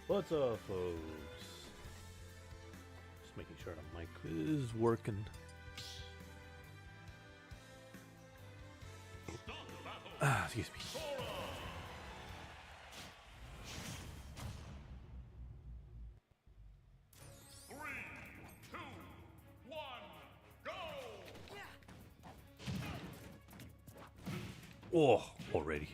What's up, folks? Just making sure the mic is working. Excuse me. Oh, already.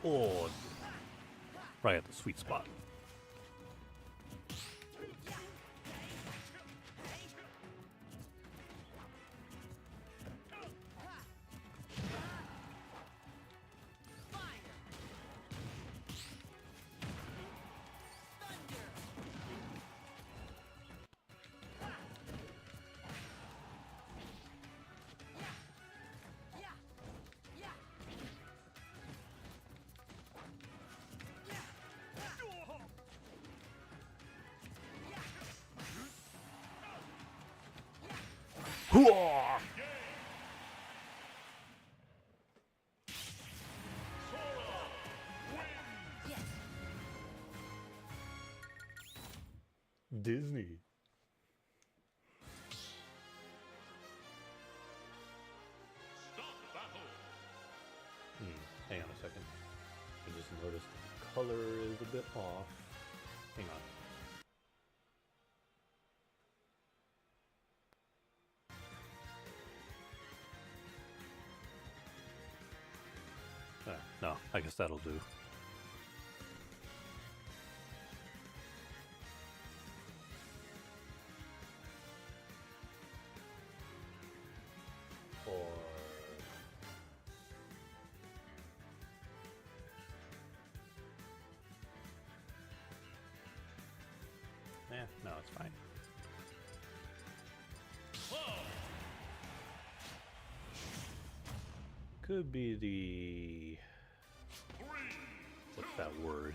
Oh, right at the sweet spot. Hooah! Disney. Hang on a second. I just noticed the color is a bit off. Hang on. No, I guess that'll do. Or no, it's fine. Could be the... what's that word?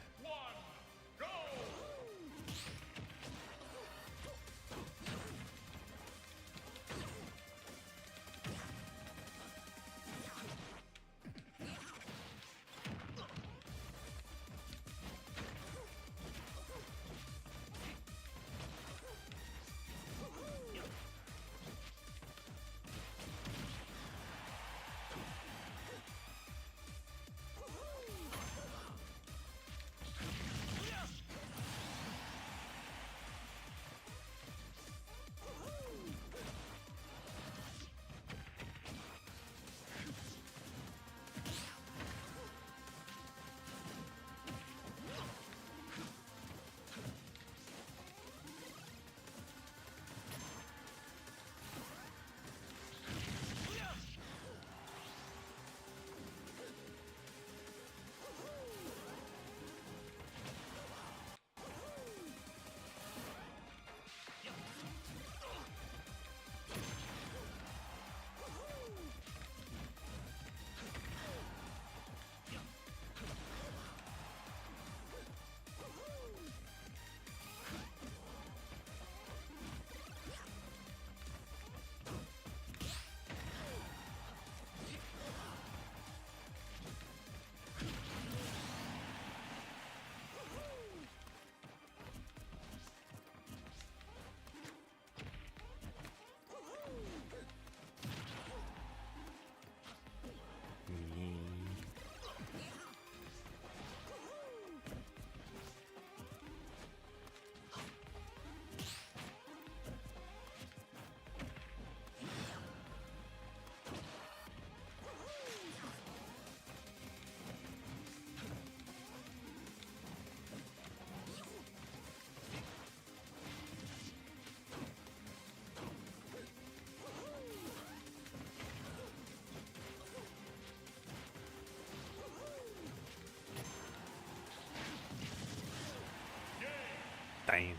Dang.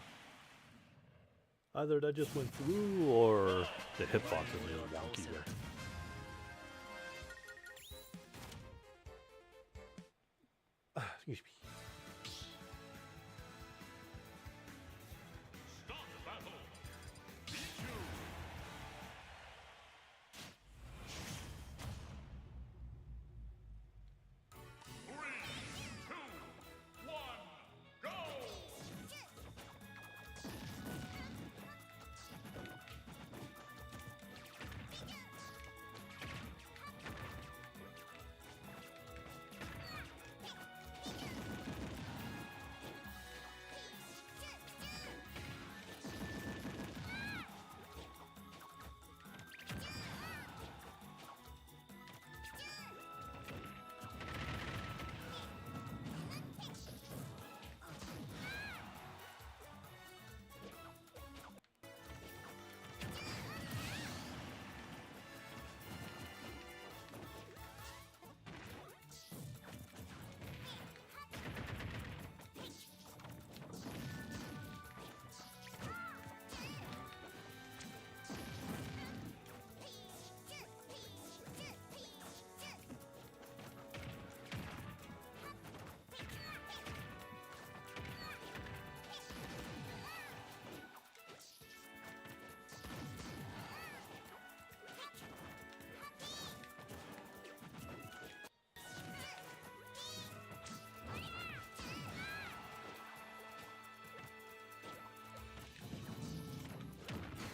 Either that just went through or the hitbox is really wonky there. Excuse me.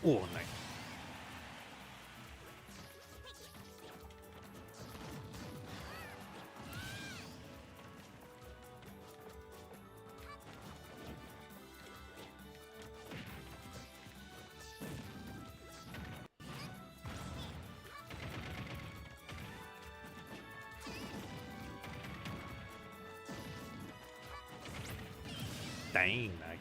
Oh, nice. Dang, nice.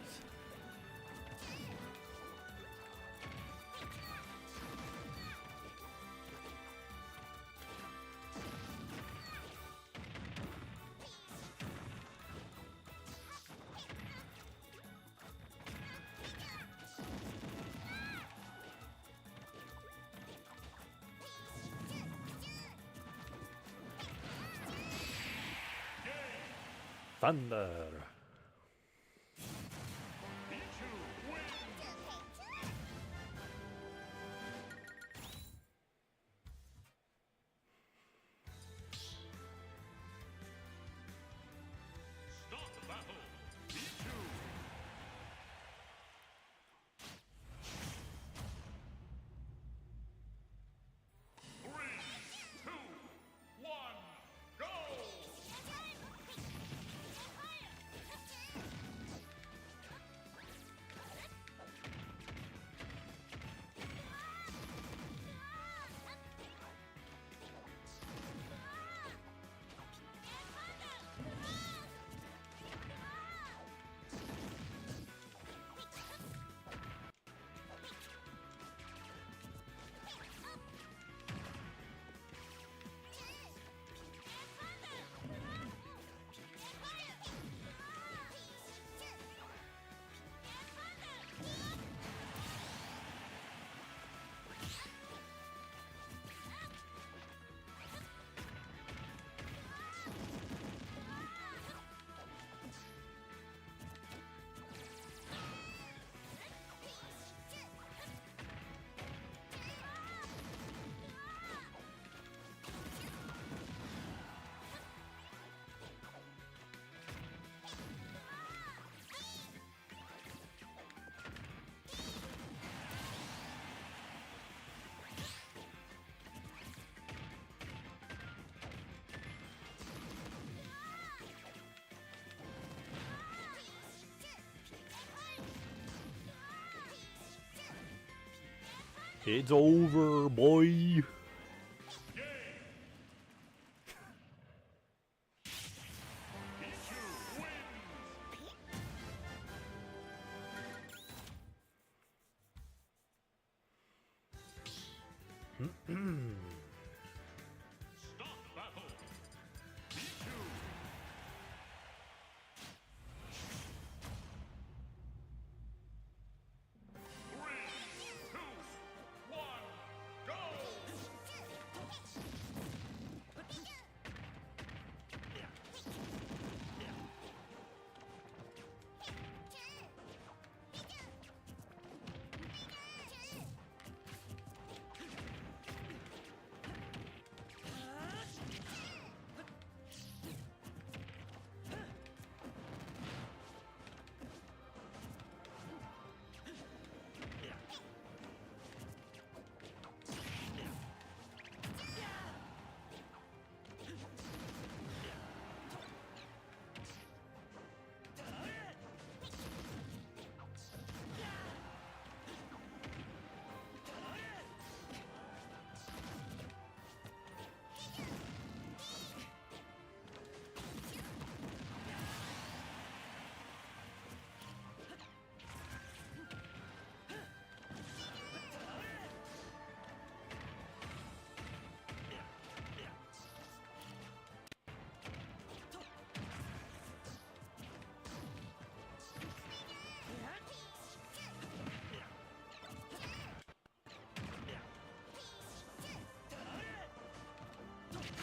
Thunder. It's over, boy.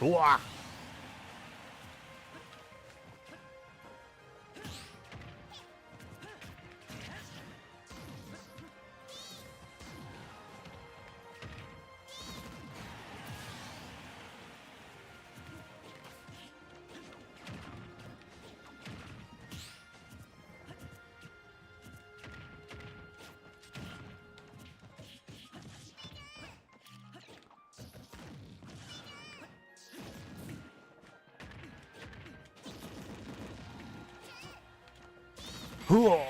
Wah! Whoa!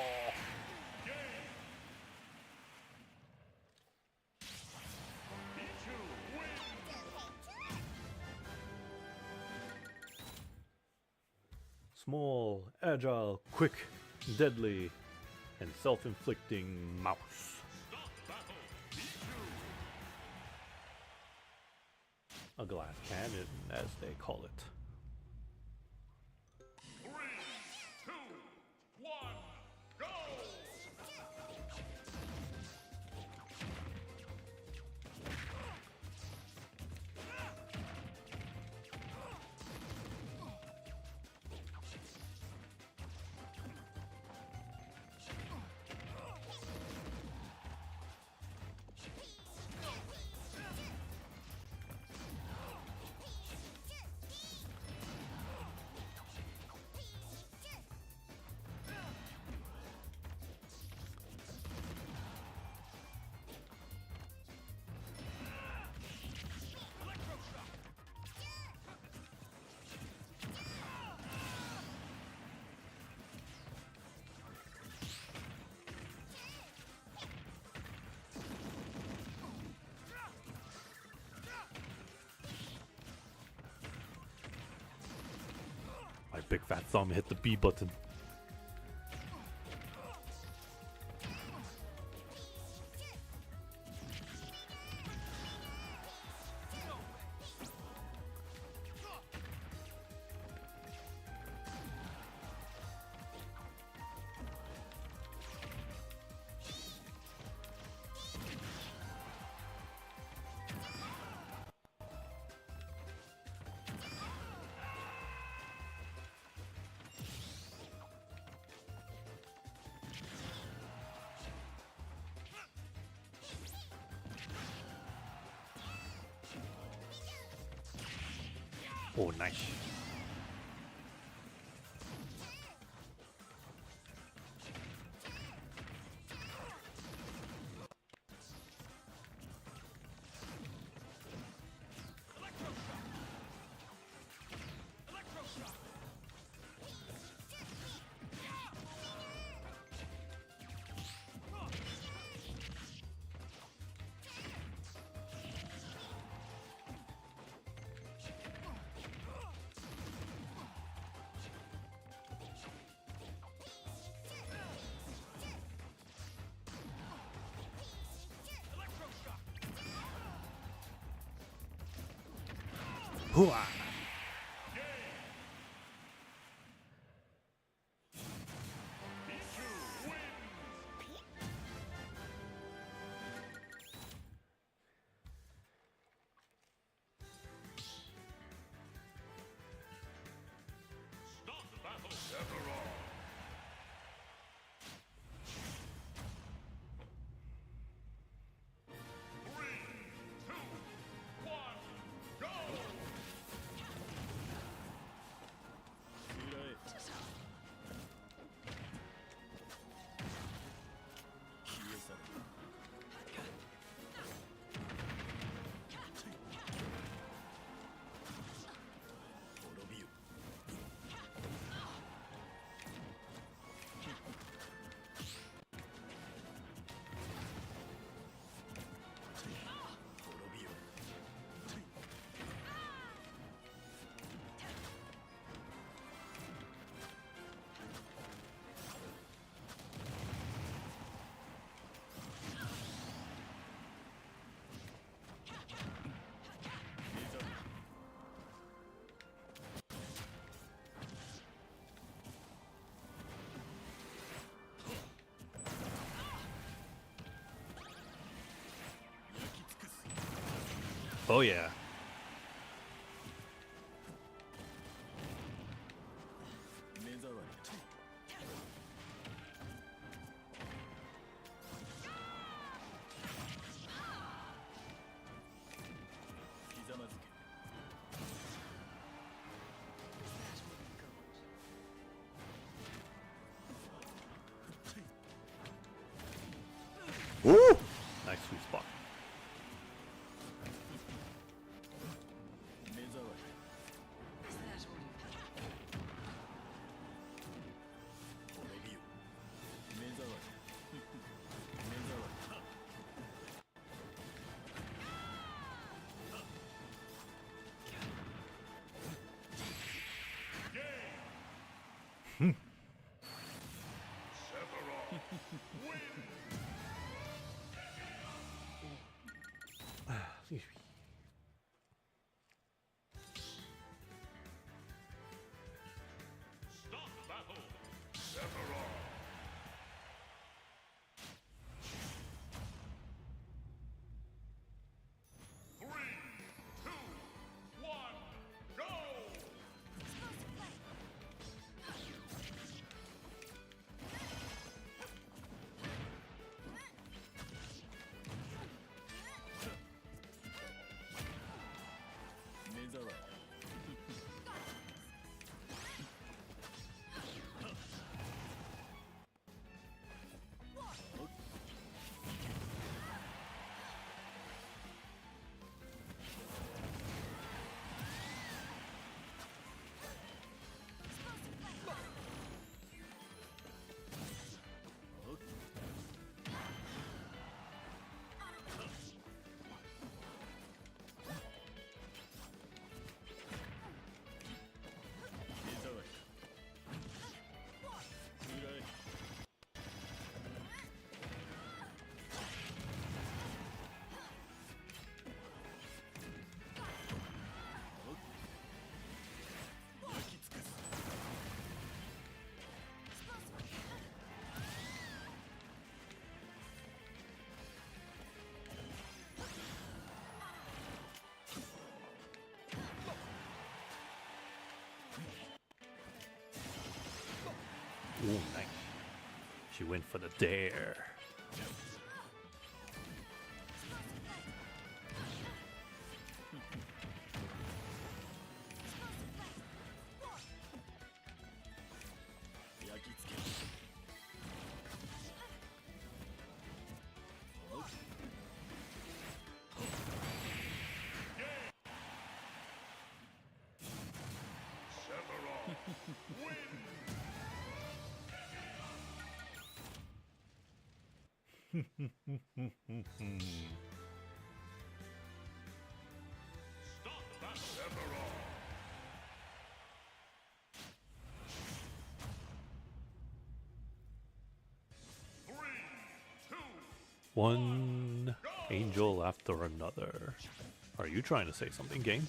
Small, agile, quick, deadly, and self-inflicting mouse. A glass cannon, as they call it. 3, 2, 1, go! My big fat thumb hit the B button. Oh, nice. Hooah! Stop the battle, Sephiroth! 3, 2, 1, go! Oh yeah. Ooh! Nice sweet spot. Stop the battle! Sephiroth! Three, two, one, go! Ooh, nice. She went for the dare. Sephiroth! Win! Stop the battle! Sephiroth! Three, two, One angel after another. Are you trying to say something, game?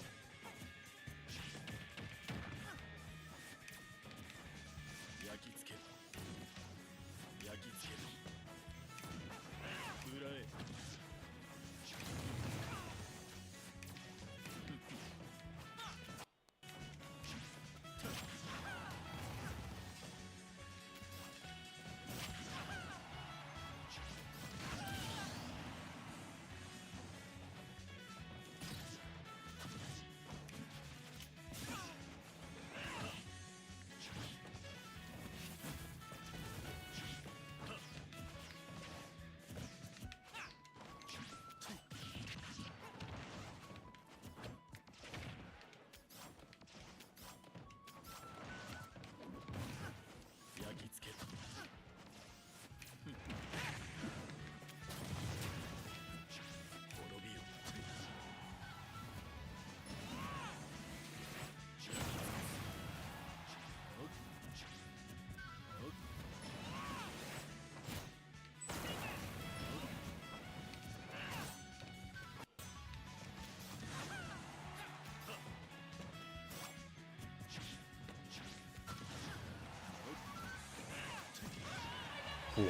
Wow.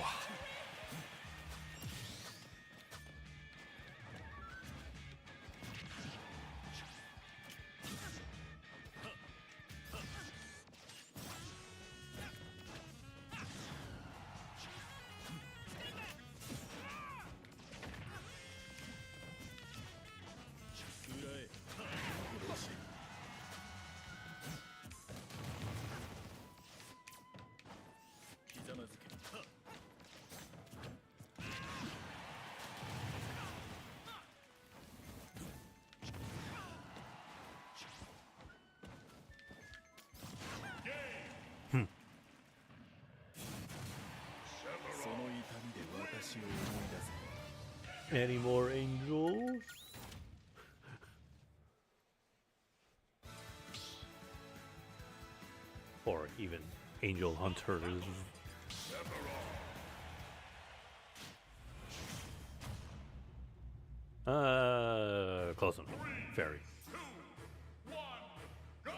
Any more angels? Or even angel hunters. Close enough. Fairy. 2, 1, go!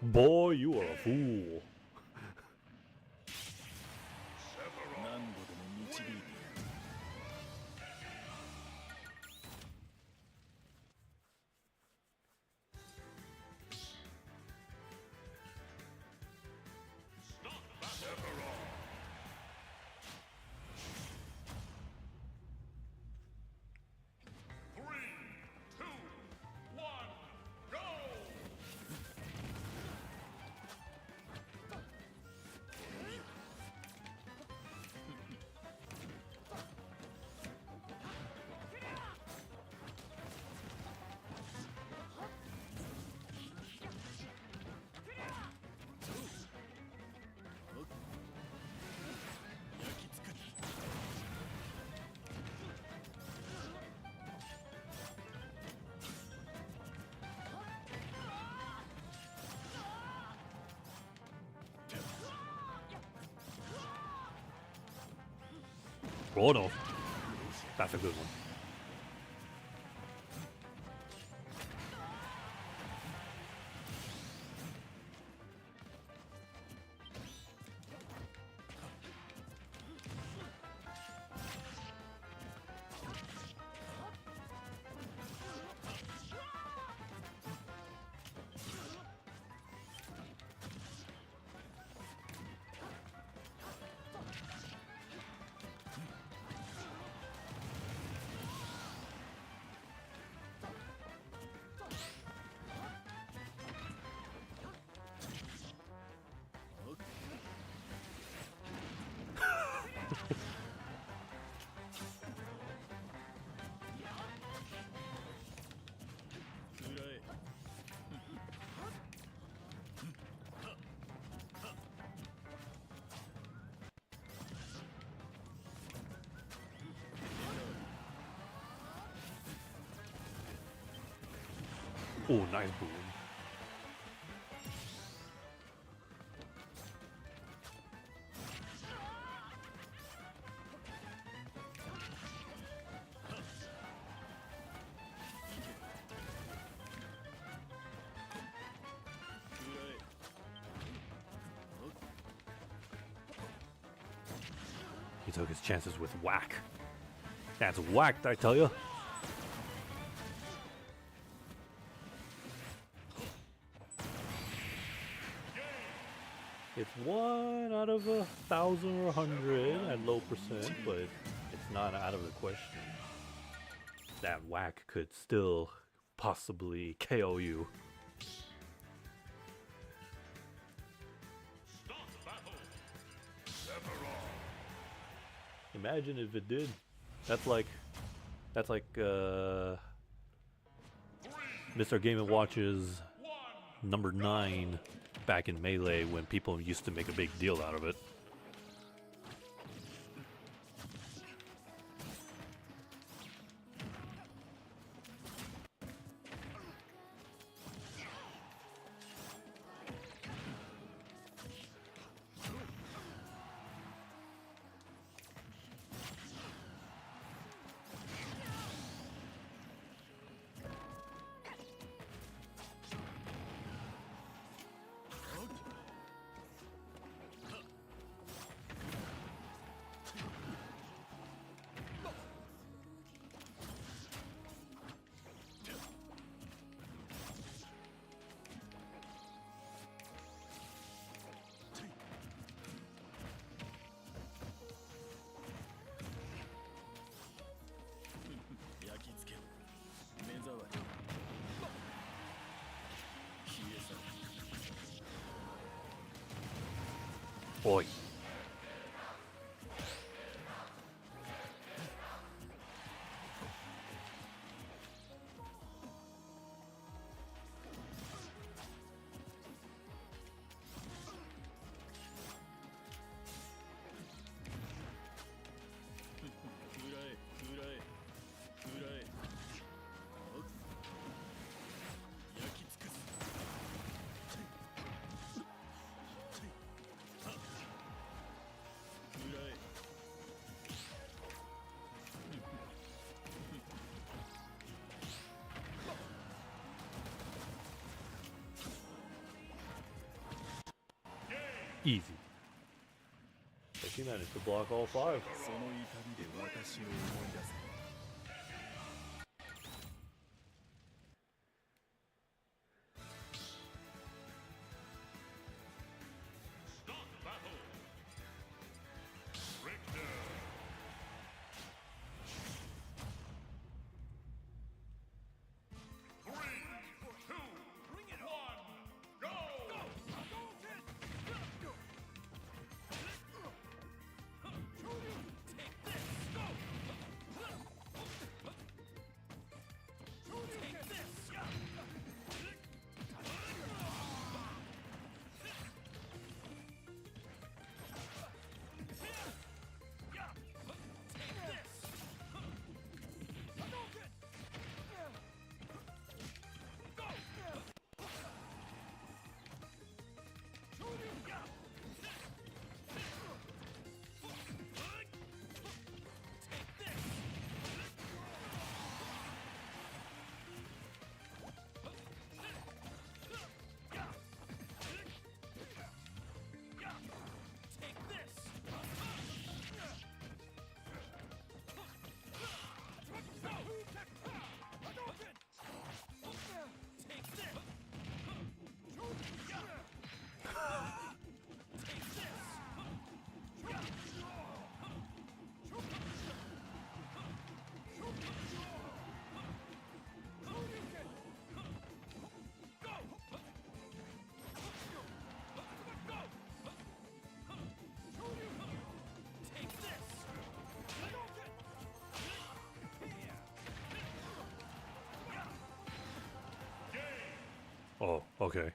Boy, you are a fool. 何度でも導いてやる。 3, 2, 1, go! Oh no. That's a good one. Oh, nice boom. He took his chances with whack. That's whacked, I tell you. It's 1 out of 1,000 or 100 at low percent, but it's not out of the question. That whack could still possibly KO you. Start battle! Imagine if it did. That's like Mr. Game & Watch's number 9 back in Melee when people used to make a big deal out of it. Oi. Easy. But she managed to block all 5. その痛みで私を思い出す。 Start battle. Richter. Three, two, one, go! Oh, okay.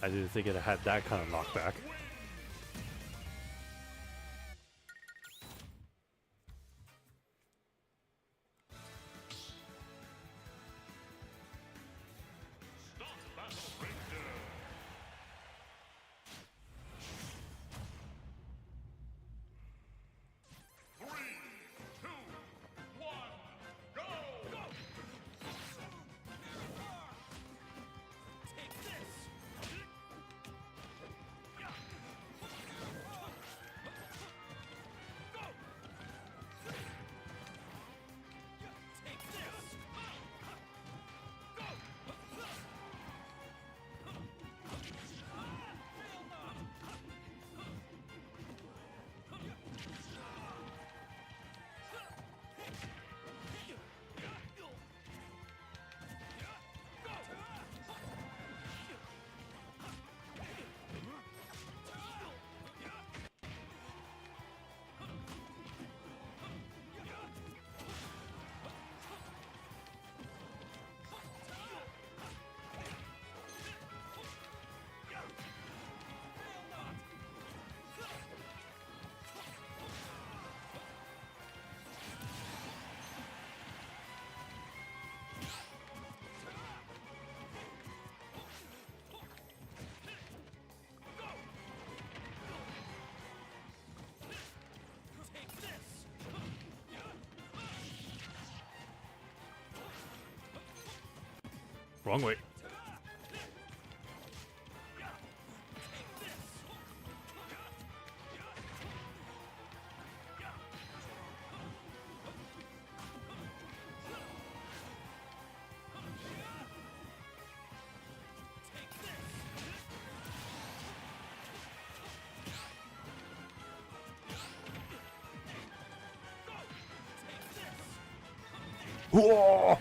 I didn't think it had that kind of knockback. Start battle. Richter. Three, two, one, go! Wrong way. Whoa!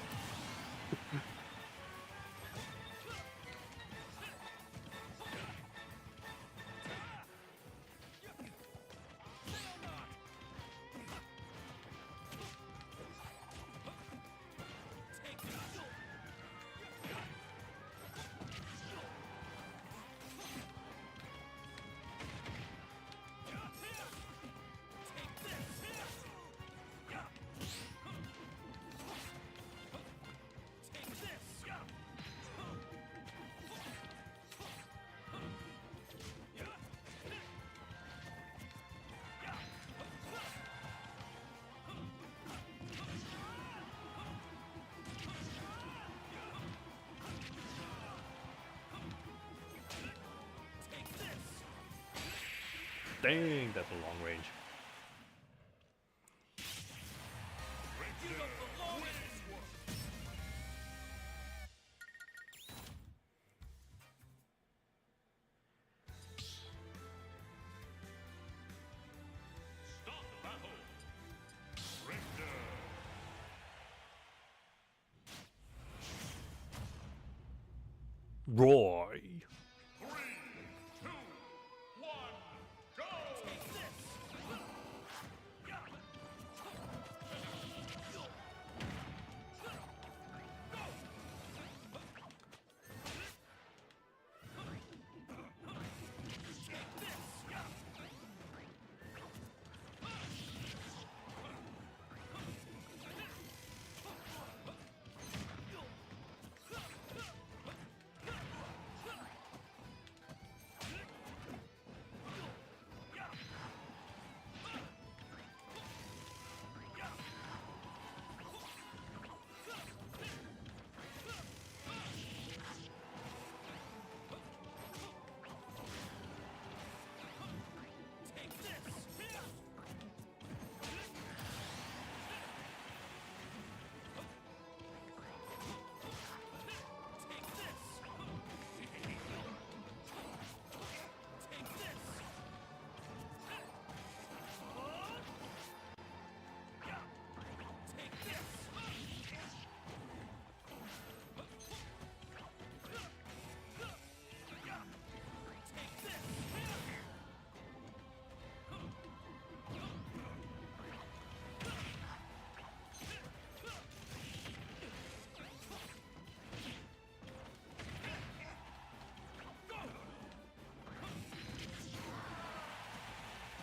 Dang, that's a long range. Start the battle. Richter. Roy. 3, 2, 1, go!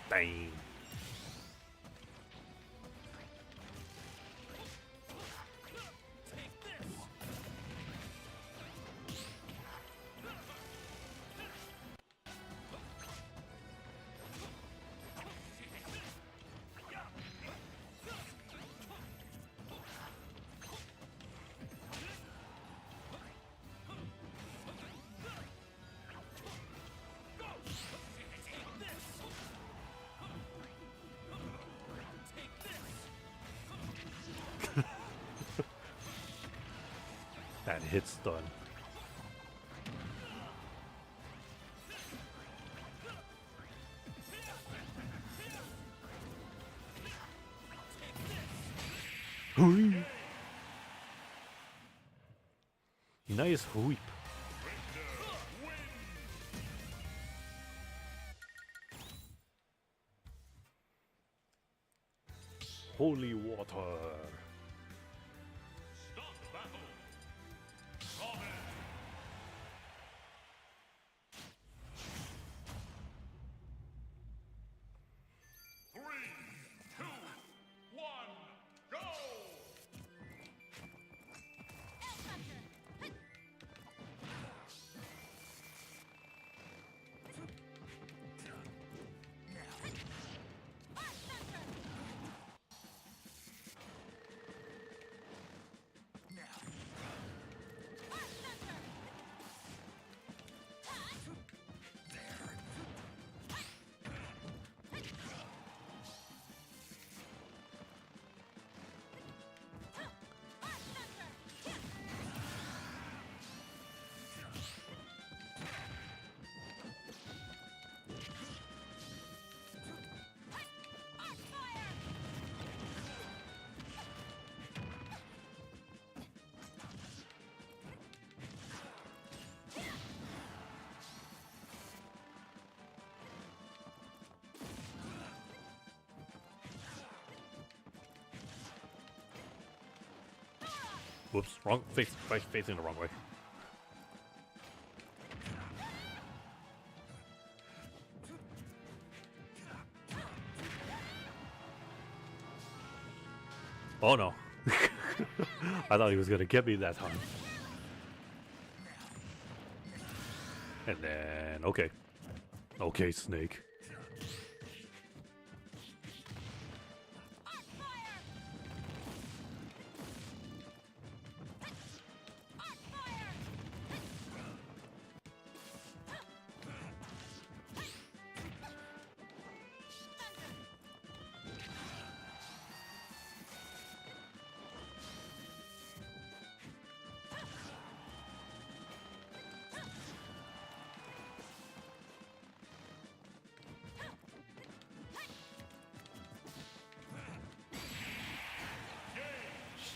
Dang. That hit stun. Hui. Nice whip. Holy water. Start the battle. Ramen. 3, 2, 1, go! Whoops, wrong facing the wrong way. Oh no. I thought he was gonna get me that time. And then, okay. Okay, Snake.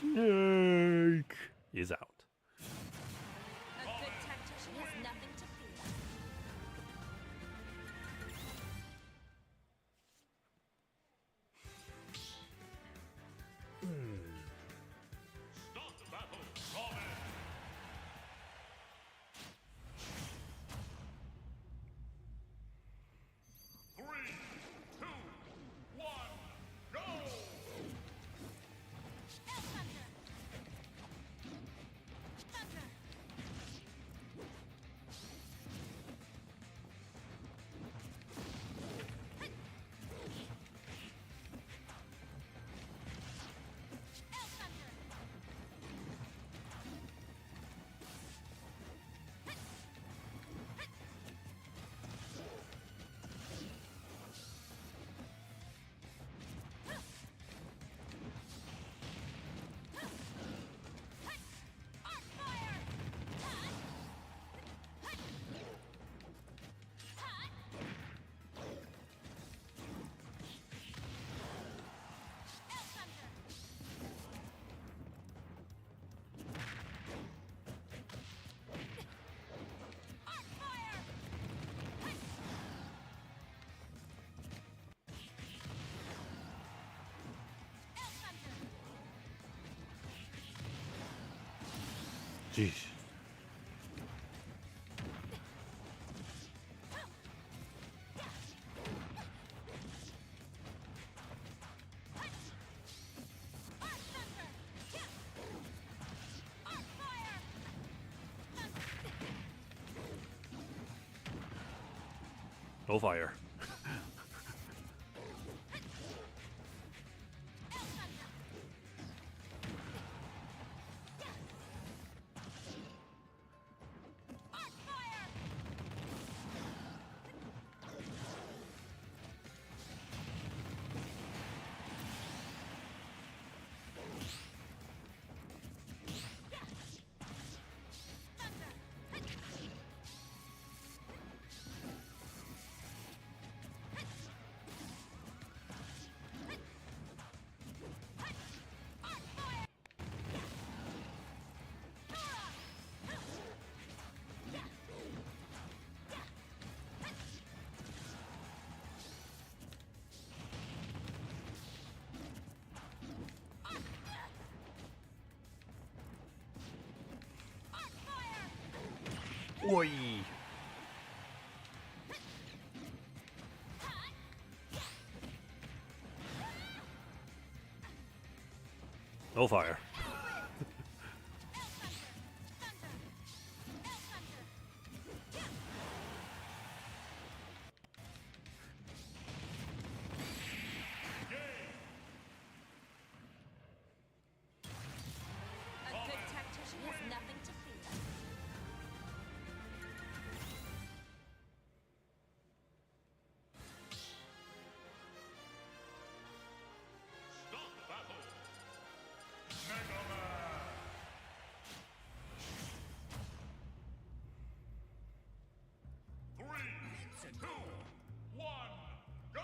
Snake is out. A good tactician has nothing to fear. Start the battle. Ramen. 3, 2, 1, go! Thunder. Thunder. Thunder. Arc fire. Arc fire. Jeez. No fire. Oi. No fire. A good tactician has nothing to fear. Start the battle. Mega Man. 3, 2, 1, go!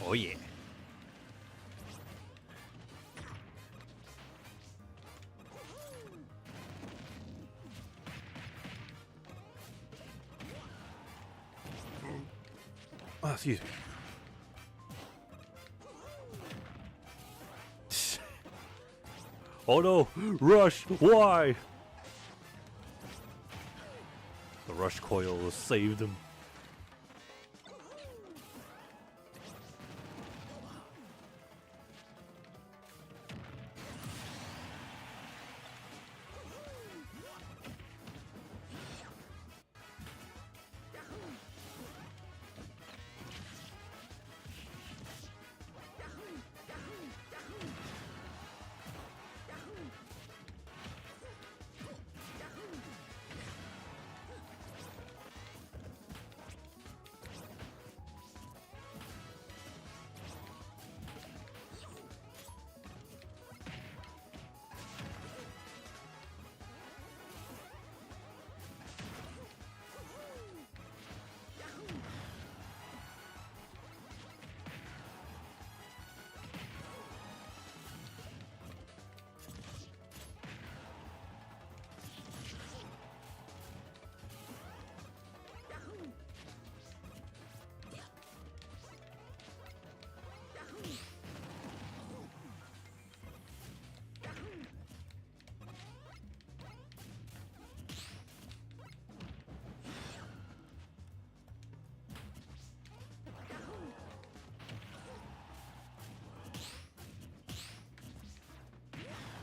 Oh yeah. Oh, excuse me. Oh no! Rush! Why? The rush coil saved him.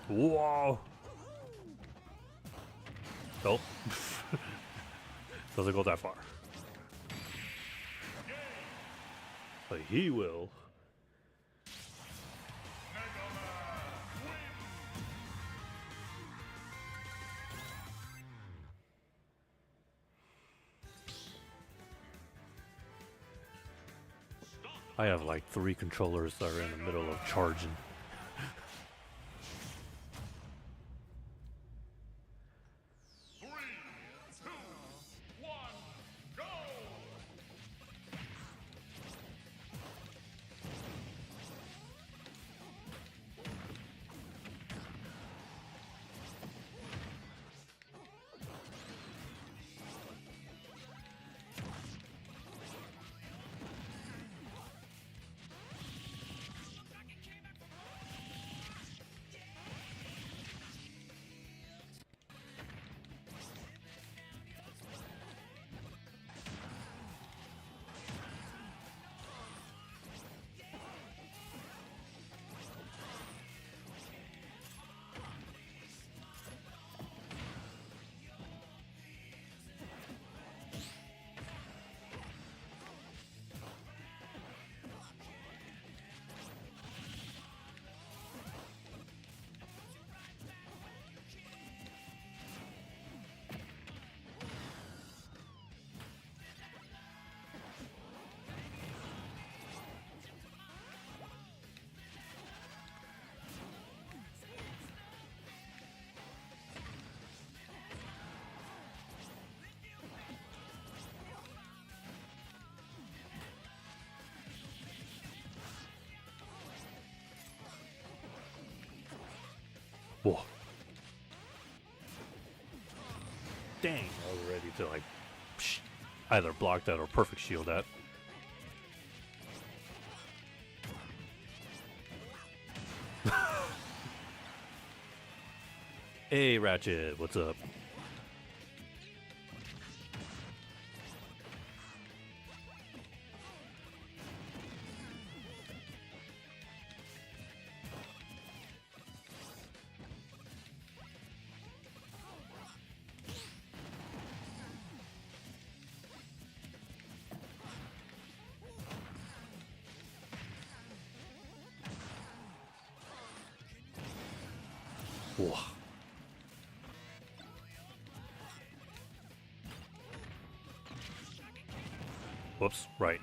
Whoa! Nope. Doesn't go that far. But he will. I have like 3 controllers that are in the middle of charging. Three, two, one, go! Whoa. Dang, I was ready to like either block that or perfect shield that. Hey Ratchet, what's up? Whoa. Whoops, right.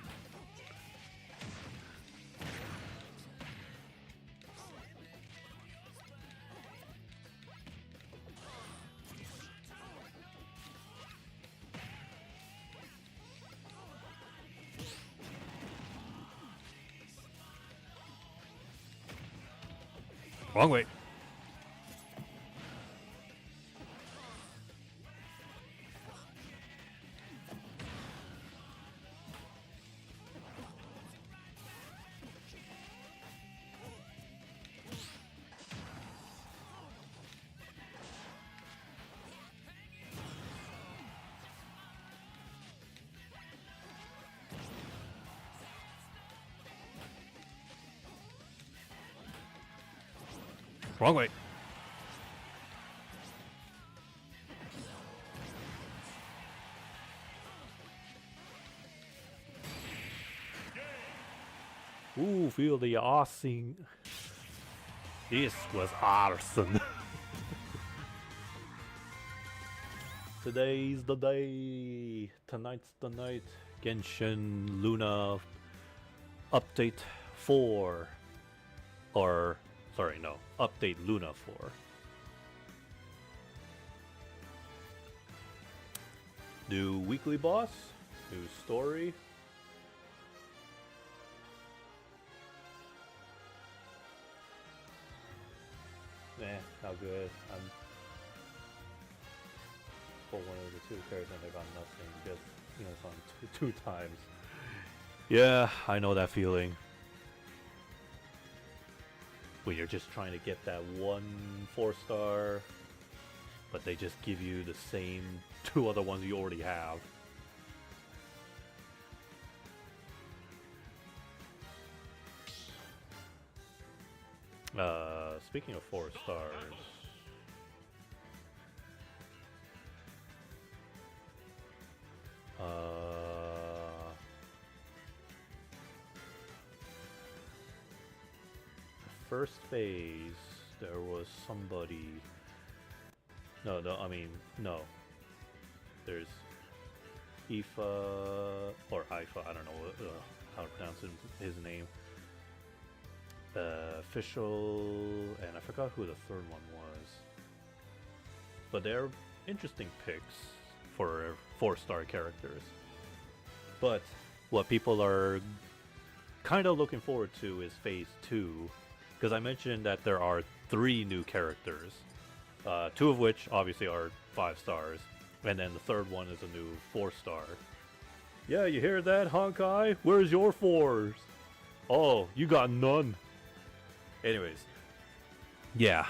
Wrong way. Wrong way. Ooh, feel the awesome. This was awesome. Today's the day. Tonight's the night. Genshin Luna update 4. Or, sorry, no. Update Luna 4. New weekly boss. New story. Not good. I'm for one of the 2 characters and I got nothing. Just, you know, it's on two times. Yeah, I know that feeling. When you're just trying to get that 1 4-star, but they just give you the same 2 other ones you already have. Speaking of 4 stars, first phase, there was somebody. No, no, I mean, no. There's Ifa, or Ifa, I don't know how to pronounce his name. Official, and I forgot who the third one was. But they're interesting picks for 4-star characters. But what people are kind of looking forward to is Phase 2, because I mentioned that there are 3 new characters, 2 of which obviously are 5 stars, and then the third one is a new 4-star. Yeah, you hear that, Honkai? Where's your 4s? Oh, you got none. Anyways, yeah,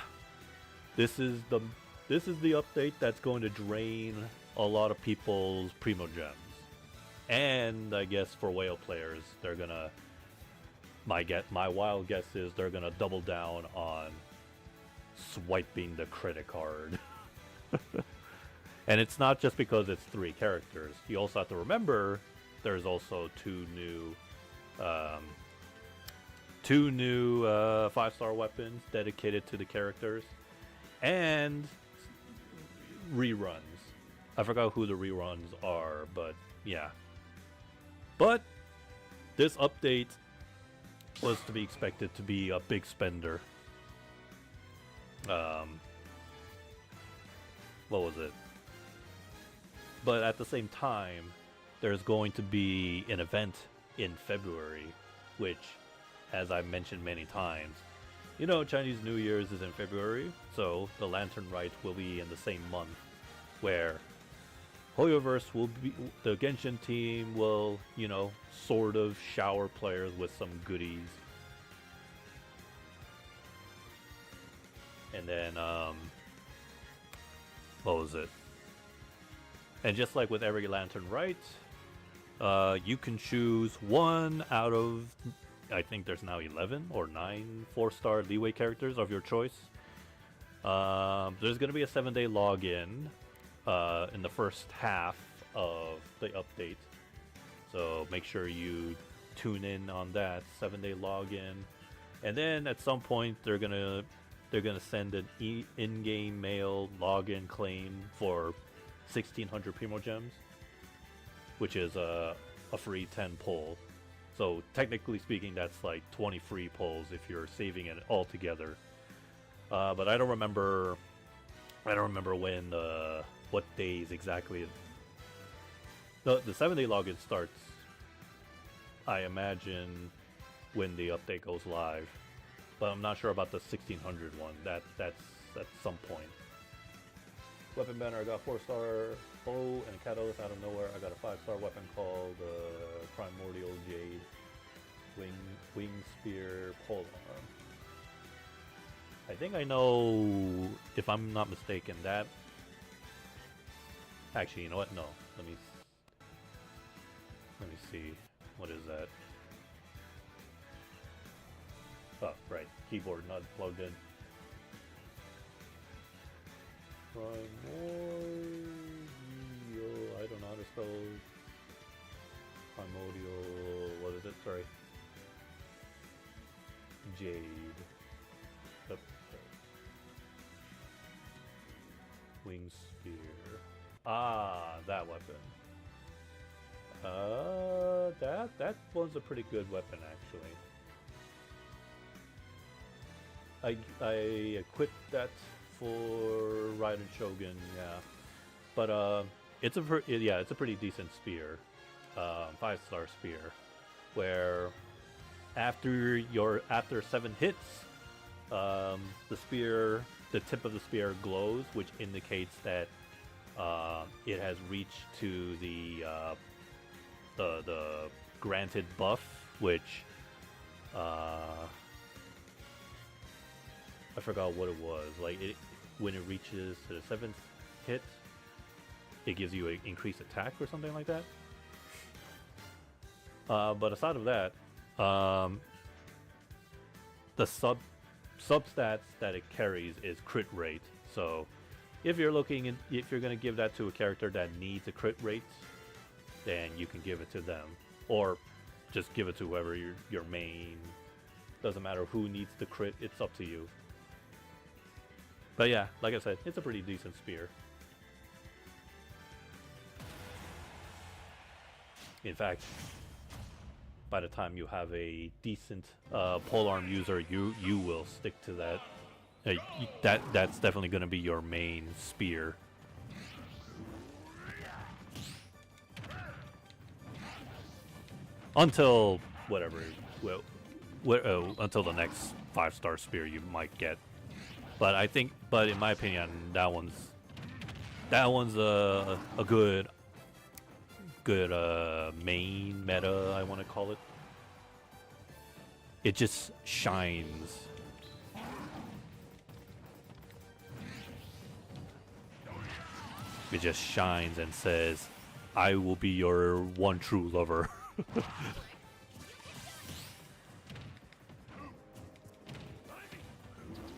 this is the update that's going to drain a lot of people's Primo Gems, and I guess for whale players, they're gonna. My wild guess is they're gonna double down on swiping the credit card. And it's not just because it's 3 characters. You also have to remember there's also 2 new 5-star weapons dedicated to the characters, and reruns. I forgot who the reruns are, but yeah. But this update was to be expected to be a big spender. What was it? But at the same time, there's going to be an event in February, which, as I've mentioned many times, you know, Chinese New Year's is in February, so the Lantern Rite will be in the same month, where Hoyoverse will be, the Genshin team will, you know, sort of shower players with some goodies. And then, what was it? And just like with every Lantern Rite, you can choose 1 out of, I think there's now 11 or 9 4-star leeway characters of your choice. There's going to be a 7-day login in the first half of the update, so make sure you tune in on that 7-day login. And then at some point they're gonna send an in-game mail login claim for 1,600 Primo Gems, which is a free 10 pull. So technically speaking, that's like 20 free pulls if you're saving it all together. But I don't remember when, what days exactly. The 7-day login starts, I imagine, when the update goes live. But I'm not sure about the 1,600 one. That's at some point. Weapon banner, I got 4-star bow and a catalyst out of nowhere. I got a 5-star weapon called Primordial Jade Wing Spear Polearm. I think I know, if I'm not mistaken, that. Actually, you know what? No. Let me see. What is that? Oh, right. Keyboard not plugged in. Primordial. I don't know how to spell Primordial. What is it? Sorry. Jade. Oh, Wing Spear. Ah, that weapon. That one's a pretty good weapon, actually. I equipped that for Raiden Shogun, yeah. But it's a pretty decent spear, 5-star spear, where after 7 hits, the tip of the spear glows, which indicates that it has reached to the granted buff, which I forgot what it was. Like when it reaches to the 7th hit, it gives you an increased attack or something like that. But aside of that, the substats that it carries is crit rate. So if you're gonna give that to a character that needs a crit rate, then you can give it to them, or just give it to whoever your main. Doesn't matter who needs the crit; it's up to you. But yeah, like I said, it's a pretty decent spear. In fact, by the time you have a decent polearm user, you will stick to that. That's definitely going to be your main spear. Until whatever, until the next 5-star spear you might get. But in my opinion, that one's a good main meta, I want to call it. It just shines. It just shines and says, "I will be your one true lover."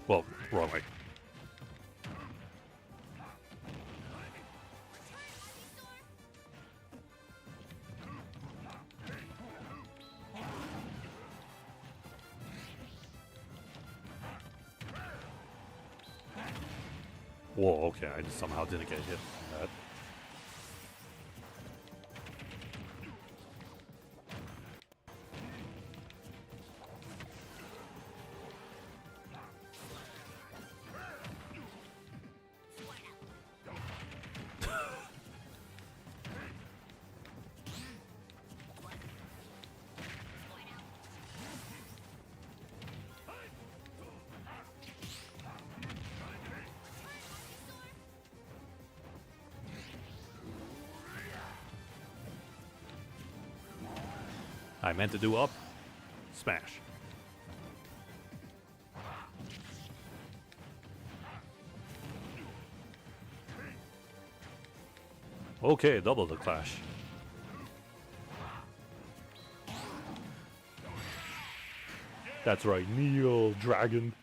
Well, wrong way. Whoa, okay, I just somehow didn't get hit from that. I meant to do up smash. Okay, double the clash. That's right, Neo Dragon.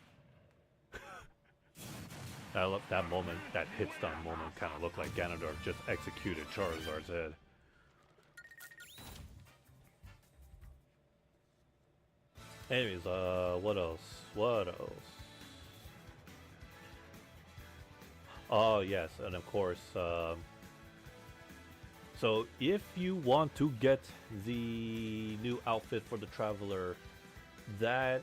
I love that moment, that hit stun moment kind of looked like Ganondorf just executed Charizard's head. Anyways, what else? What else? Oh, yes, and of course, so if you want to get the new outfit for the Traveler, that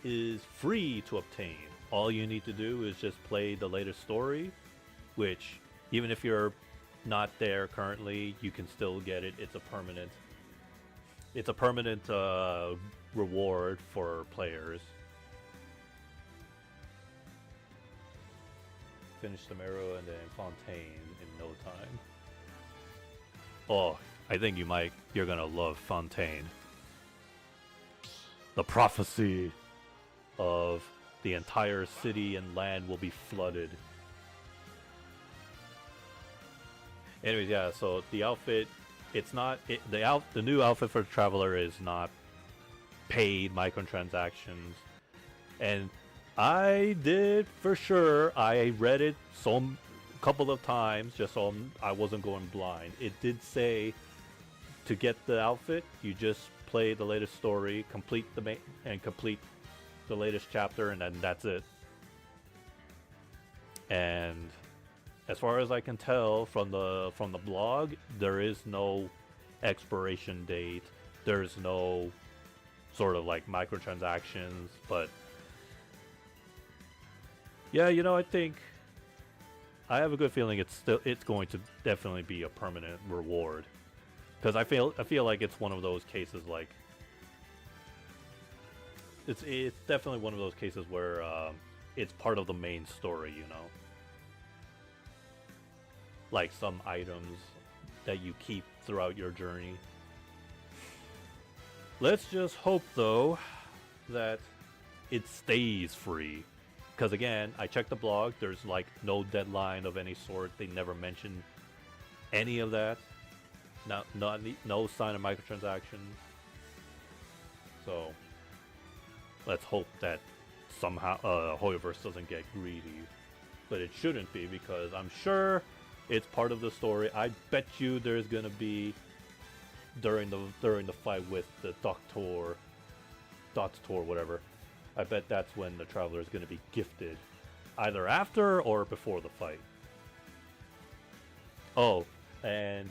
is free to obtain. All you need to do is just play the latest story, which, even if you're not there currently, you can still get it. It's a permanent reward for players. Finish the Marrow and then Fontaine in no time. Oh, I think you're gonna love Fontaine. The prophecy of the entire city and land will be flooded. Anyways, yeah, so the outfit, it's not the new outfit for the Traveler is not paid microtransactions, and I did for sure. I read it some couple of times just so I wasn't going blind. It did say to get the outfit, you just play the latest story, complete the latest chapter, and then that's it. And as far as I can tell from the blog, there is no expiration date. There's no sort of like microtransactions, but yeah, I think I have a good feeling it's going to definitely be a permanent reward, because I feel like it's one of those cases, like it's definitely one of those cases where it's part of the main story, like some items that you keep throughout your journey. Let's just hope, though, that it stays free. Because again, I checked the blog, there's like no deadline of any sort. They never mentioned any of that. No sign of microtransactions. So let's hope that somehow Hoyoverse doesn't get greedy, but it shouldn't be because I'm sure it's part of the story. I bet you there's gonna be during the fight with the Doctor, whatever. I bet that's when the Traveler is gonna be gifted, either after or before the fight. Oh, and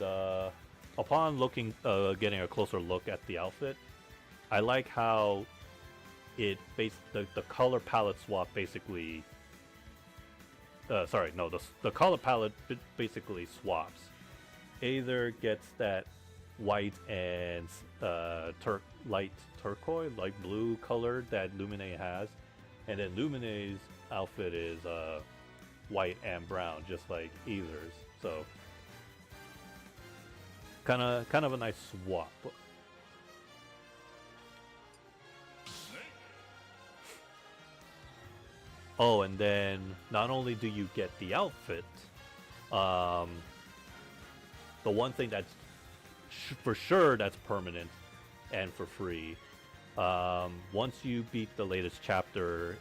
upon getting a closer look at the outfit, I like how the color palette swap basically. The color palette basically swaps. Either gets that white and light turquoise, light blue color that Lumine has, and then Lumine's outfit is white and brown, just like Aether's. So kind of a nice swap. Oh, and then not only do you get the outfit, the one thing that's for sure that's permanent and for free. Once you beat the latest chapter,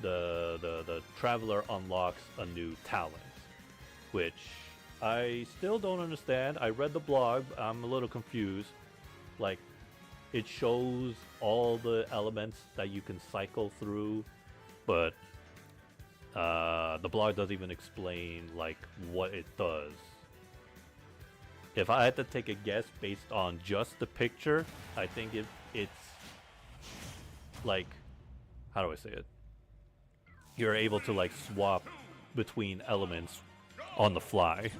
the Traveler unlocks a new talent, which I still don't understand. I read the blog. I'm a little confused. Like, it shows all the elements that you can cycle through, but the blog doesn't even explain like what it does. If I had to take a guess based on just the picture, I think it's like, how do I say it? You're able to like swap between elements on the fly.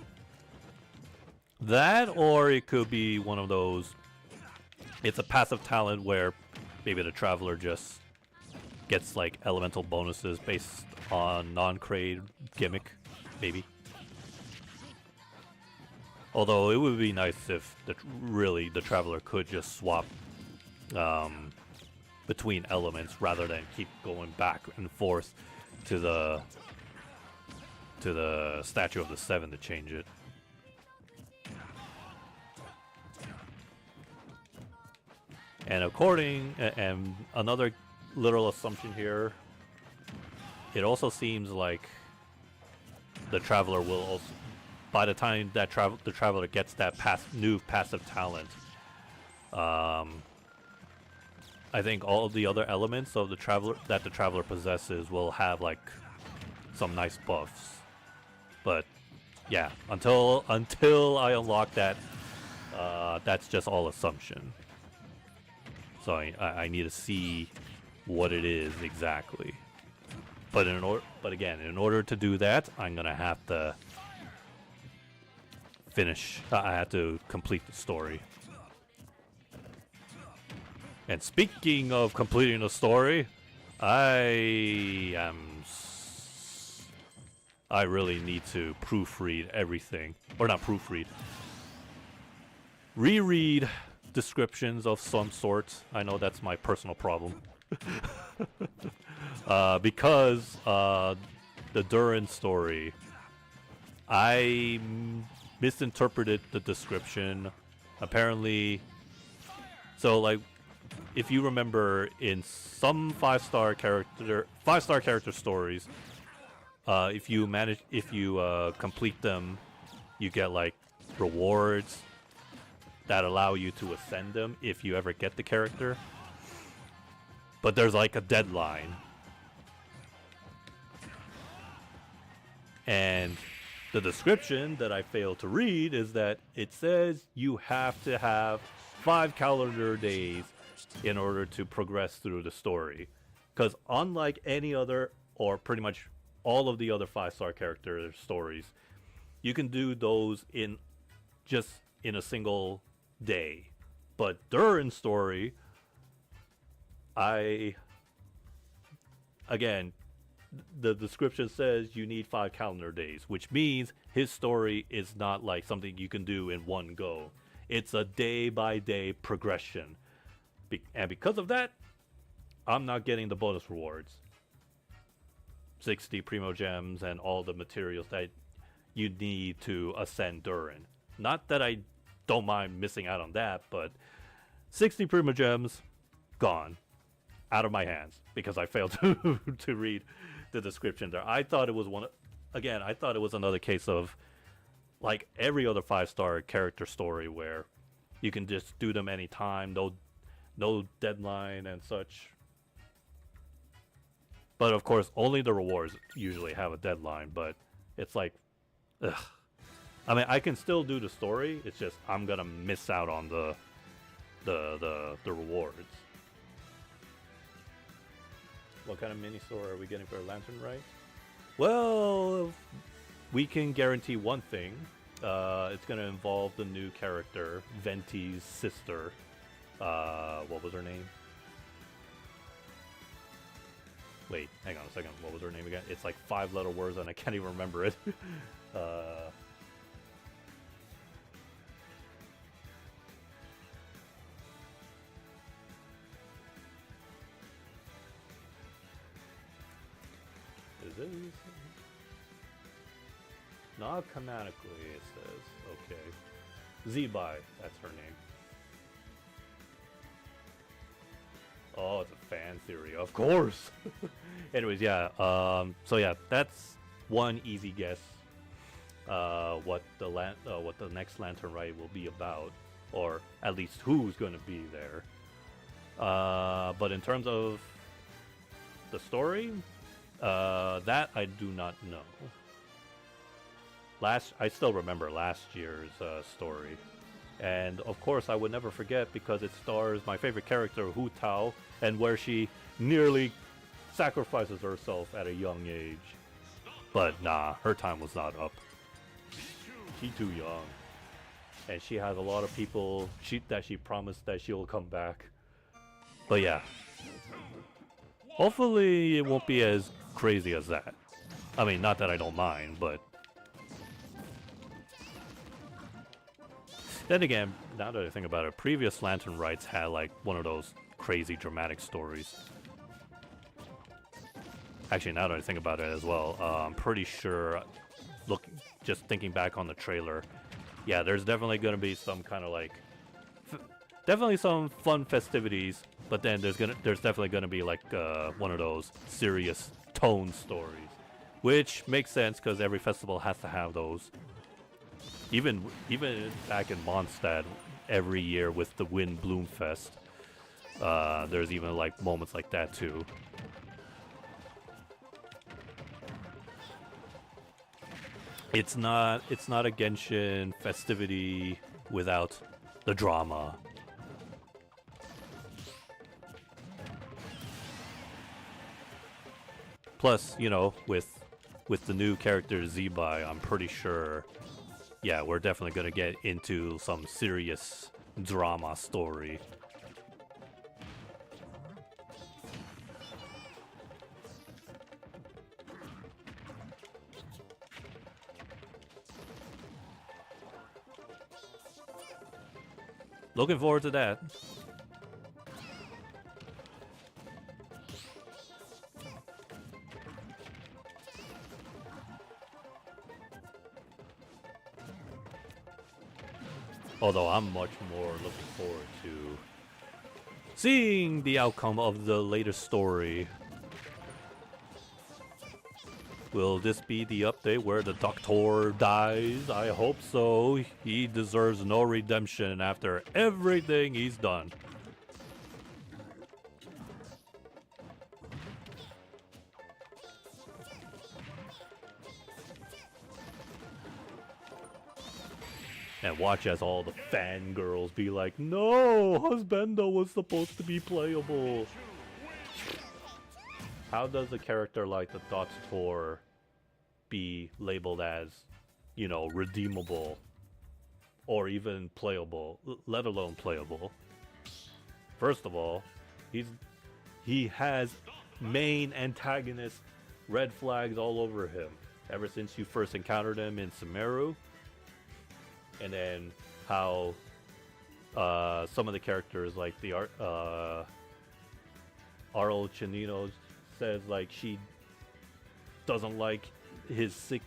That, or it could be one of those, it's a passive talent where maybe the Traveler just gets like elemental bonuses based on non-crate gimmick, maybe. Although it would be nice if the Traveler could just swap between elements rather than keep going back and forth to the Statue of the Seven to change it. And and another little assumption here, it also seems like the Traveler will also, by the time that the Traveler gets that new passive talent, I think all of the other elements of the Traveler possesses will have like some nice buffs. But yeah, until I unlock that, that's just all assumption. So I need to see what it is exactly. But again, in order to do that, I'm gonna have to I have to complete the story. And speaking of completing the story, I really need to proofread everything, or not proofread, reread descriptions of some sort. I know that's my personal problem. Because the Durin story, I misinterpreted the description. Apparently, so like, if you remember in some five-star character stories, if you complete them, you get like rewards that allow you to ascend them if you ever get the character. But there's like a deadline. And the description that I failed to read is that it says you have to have 5 calendar days in order to progress through the story. Because unlike any other, or pretty much all of the other 5-star character stories, you can do those in a single day. But Durin's story, again, the description says you need 5 calendar days, which means his story is not like something you can do in one go. It's a day-by-day progression. And because of that, I'm not getting the bonus rewards. 60 Primo Gems and all the materials that you need to ascend Durin. Not that I don't mind missing out on that, but 60 Primo Gems, gone. out of my hands because I failed to to read the description there. I thought it was again. I thought it was another case of like every other 5-star character story where you can just do them anytime, no deadline and such. But of course, only the rewards usually have a deadline. But it's like, ugh. I mean, I can still do the story. It's just I'm gonna miss out on the rewards. What kind of mini store are we getting for Lantern Right? Well, we can guarantee one thing. It's gonna involve the new character, Venti's sister. What was her name? Wait, hang on a second. What was her name again? It's like 5-letter words and I can't even remember it. Is it? Not canonically, it says. Okay. Zebai, that's her name. Oh, it's a fan theory, of course. Anyways, yeah. So yeah, that's one easy guess. What the next Lantern Rite will be about, or at least who's going to be there. But in terms of the story, that I do not know. I still remember last year's story. And of course I would never forget because it stars my favorite character, Hu Tao, and where she nearly sacrifices herself at a young age. But nah, her time was not up. She's too young. And she has a lot of people that she promised that she'll come back. But yeah. Hopefully it won't be as crazy as that. I mean, not that I don't mind, but... Then again, now that I think about it, previous Lantern Rites had like one of those crazy dramatic stories. Actually, now that I think about it as well, I'm pretty sure, just thinking back on the trailer, yeah, there's definitely going to be some kind of like, definitely some fun festivities, but then there's definitely going to be like one of those serious tone stories, which makes sense because every festival has to have those. Even back in Mondstadt, every year with the Wind Bloom Fest, there's even like moments like that too. It's not a Genshin festivity without the drama. Plus, you know, with the new character Zebai, I'm pretty sure, yeah, we're definitely gonna get into some serious drama story. Looking forward to that. Although I'm much more looking forward to seeing the outcome of the latest story. Will this be the update where the Doctor dies? I hope so. He deserves no redemption after everything he's done. And watch as all the fangirls be like, no, Husbando was supposed to be playable. How does a character like the Doctor be labeled as, you know, redeemable or even playable, let alone playable? First of all, he has main antagonist red flags all over him ever since you first encountered him in Sumeru. And then how some of the characters, like the Arlo Chinino, says like she doesn't like his sick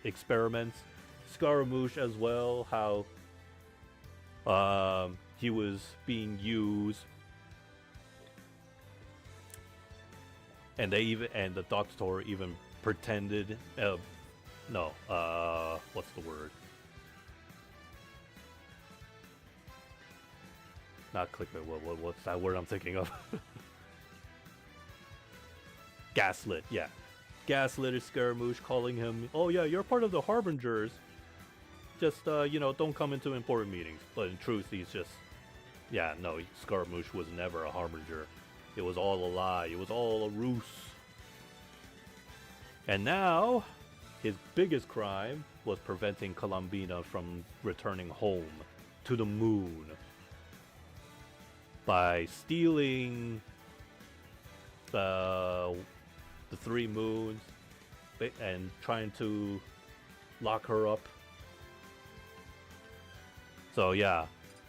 experiments. Scaramouche as well, how he was being used And the doctor even pretended. No, what's the word? Not clickbait. What's that word I'm thinking of? Gaslit. Yeah, gaslit is Scaramouche, calling him. Oh yeah, you're part of the Harbingers. Just don't come into important meetings. But in truth, he's just. Yeah, no, Scaramouche was never a Harbinger. It was all a lie. It was all a ruse. And now, his biggest crime was preventing Columbina from returning home to the moon by stealing the 3 moons and trying to lock her up. So yeah,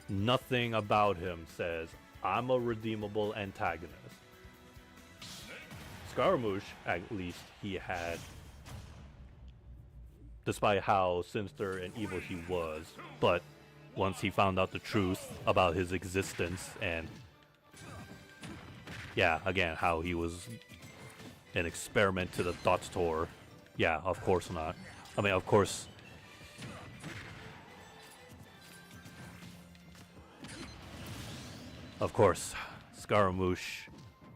nothing about him says I'm a redeemable antagonist. Scaramouche, at least, he had, despite how sinister and evil he was, but once he found out the truth about his existence and, yeah, again, how he was an experiment to the Doctor, yeah, of course not. I mean, of course. Of course, Scaramouche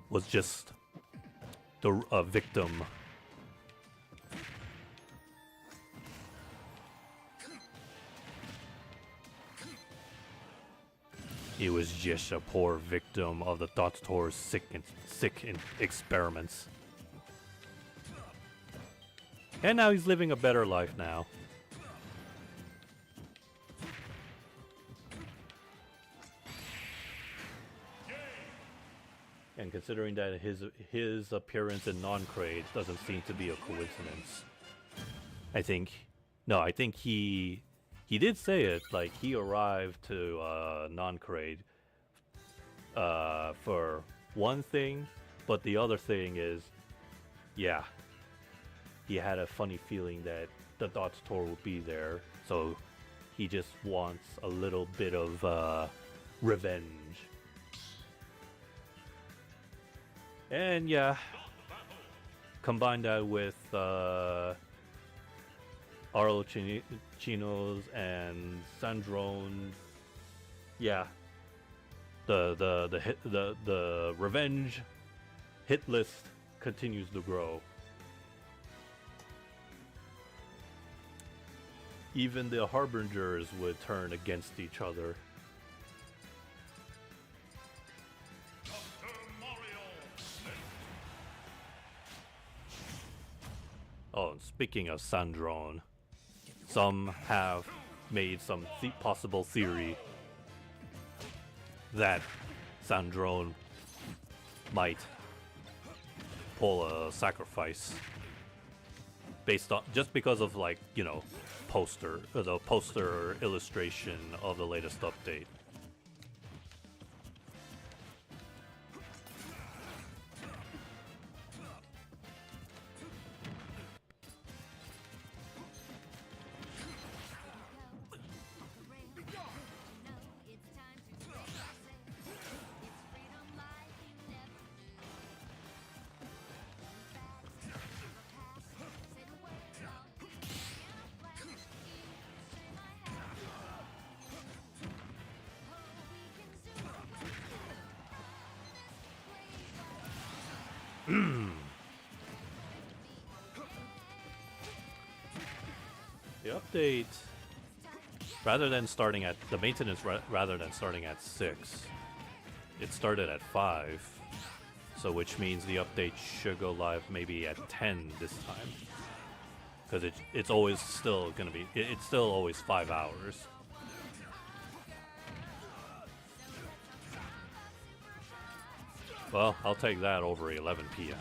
was just a victim. He was just a poor victim of the Doctor's sick experiments. And now he's living a better life now. And considering that his appearance in Non-Crade doesn't seem to be a coincidence. I think he did say it, like he arrived to Non-Crade for one thing, but the other thing is, yeah, he had a funny feeling that the Doctor would be there, so he just wants a little bit of revenge. And yeah, combine that with Arlo Chinos and Sandrone. Yeah, the revenge hit list continues to grow. Even the Harbingers would turn against each other. Oh, and speaking of Sandrone, some have made some possible theory that Sandrone might pull a sacrifice based on just because of, like, you know, the poster illustration of the latest update. The update, rather than starting at the maintenance, rather than starting at 6, it started at 5. So which means the update should go live maybe at 10 this time, because it's always still gonna be it's still always 5 hours. Well, I'll take that over 11 p.m.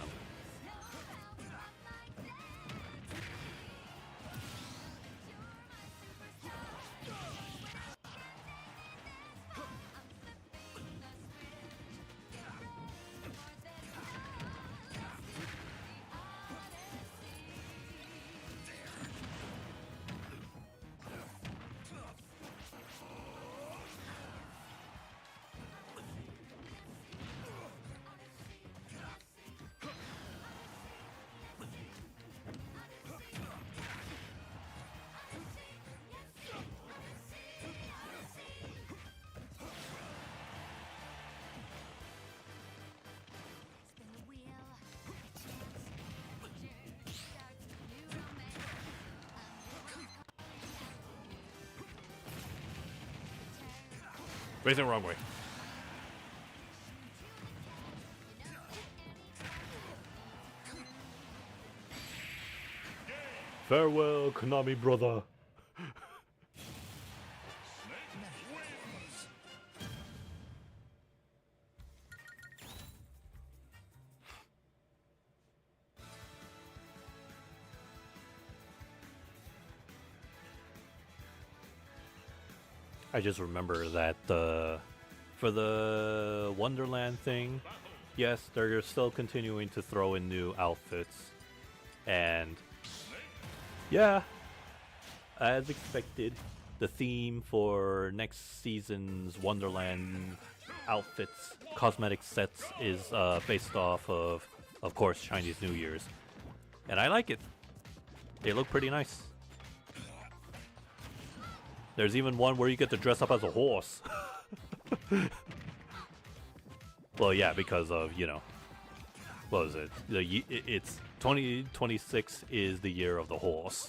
Facing the wrong way. Farewell, Konami brother. I just remember that for the Wonderland thing, yes, they're still continuing to throw in new outfits, and yeah, as expected, the theme for next season's Wonderland outfits, cosmetic sets is based off of course, Chinese New Year's, and I like it. They look pretty nice. There's even one where you get to dress up as a horse. Well, yeah, because of, you know, what was it? It's 2026 is the year of the horse.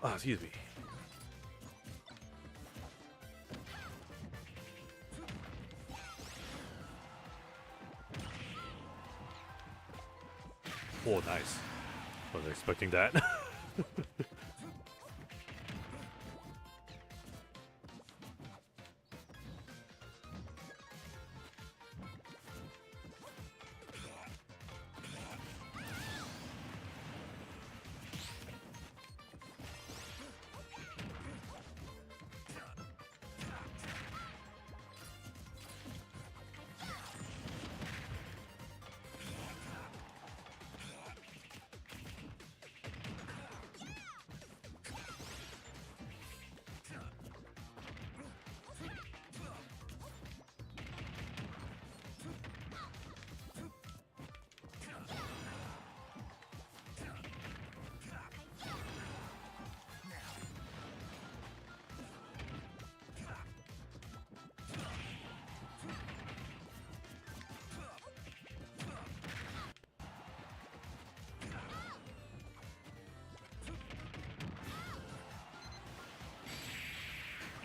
Oh, excuse me. Oh, nice. Wasn't expecting that.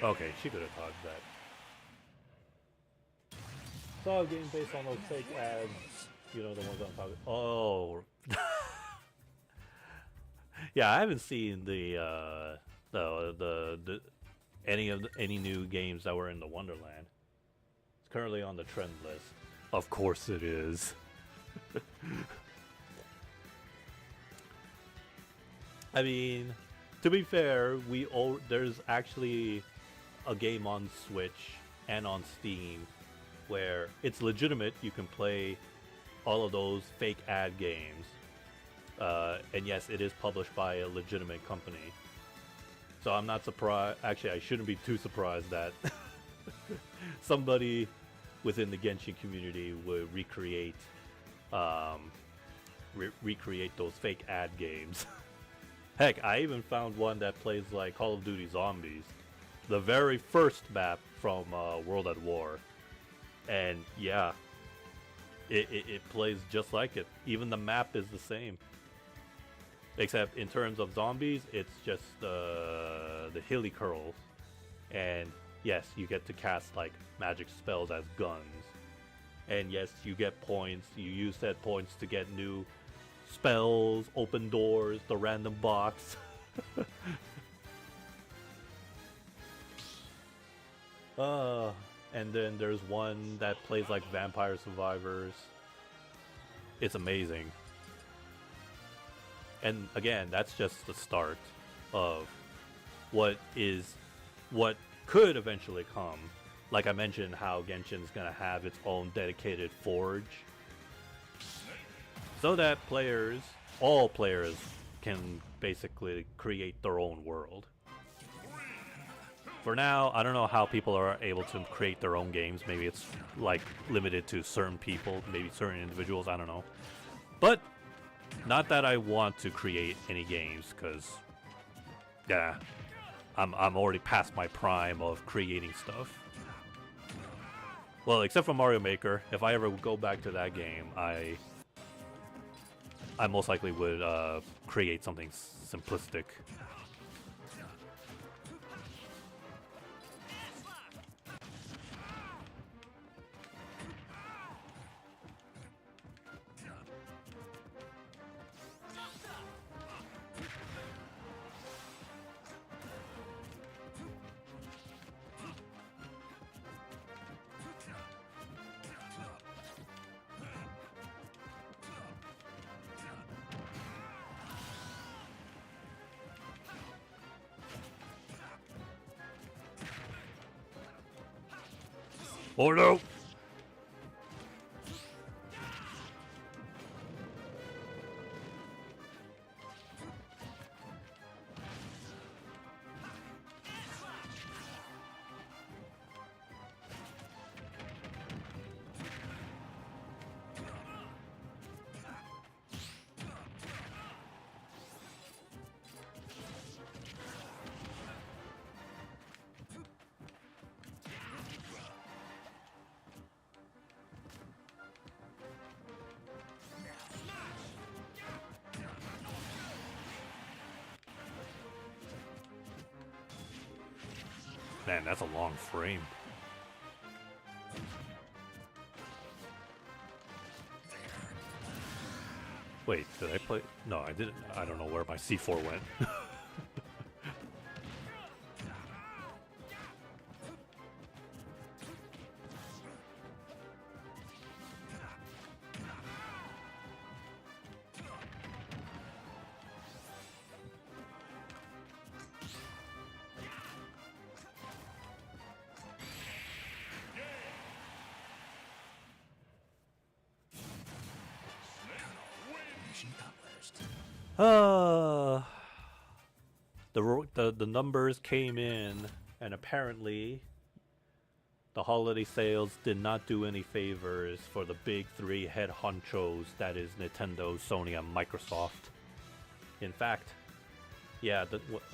Okay, she could have talked that. Saw a game based on those fake ads. You know, the ones I'm talking. Oh, yeah. I haven't seen the any new games that were in the Wonderland. It's currently on the trend list. Of course, it is. I mean, to be fair, there's actually a game on Switch and on Steam where it's legitimate. You can play all of those fake ad games, and yes, it is published by a legitimate company. So I'm not surprised. Actually, I shouldn't be too surprised that somebody within the Genshin community would recreate those fake ad games. Heck, I even found one that plays like Call of Duty Zombies, the very first map from World at War, and yeah, it plays just like it. Even the map is the same, except in terms of zombies, it's just the hilly curls, and yes, you get to cast like magic spells as guns, and yes, you get points. You use said points to get new spells, open doors, the random box. And then there's one that plays like Vampire Survivors. It's amazing. And again, that's just the start of what could eventually come like I mentioned, how Genshin's gonna have its own dedicated forge, so that all players, can basically create their own world. For now, I don't know how people are able to create their own games. Maybe it's like limited to certain people, maybe certain individuals. I don't know. But not that I want to create any games, because yeah, I'm already past my prime of creating stuff. Well, except for Mario Maker. If I ever go back to that game, I most likely would create something simplistic. Oh no! Man, that's a long frame. Wait, did I play? No, I didn't. I don't know where my C4 went. The numbers came in, and apparently the holiday sales did not do any favors for the big three head honchos, that is Nintendo, Sony, and Microsoft. In fact, yeah,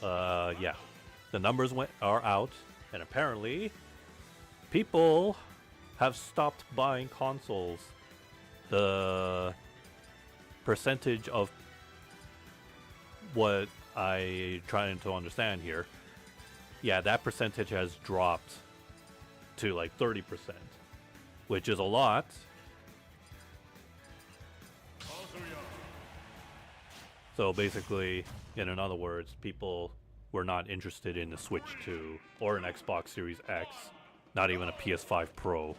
the numbers are out, and apparently people have stopped buying consoles. The percentage of what I trying to understand here, yeah, that percentage has dropped to like 30%, which is a lot. So basically, in other words, people were not interested in the Switch 2 or an Xbox Series X, not even a PS5 Pro.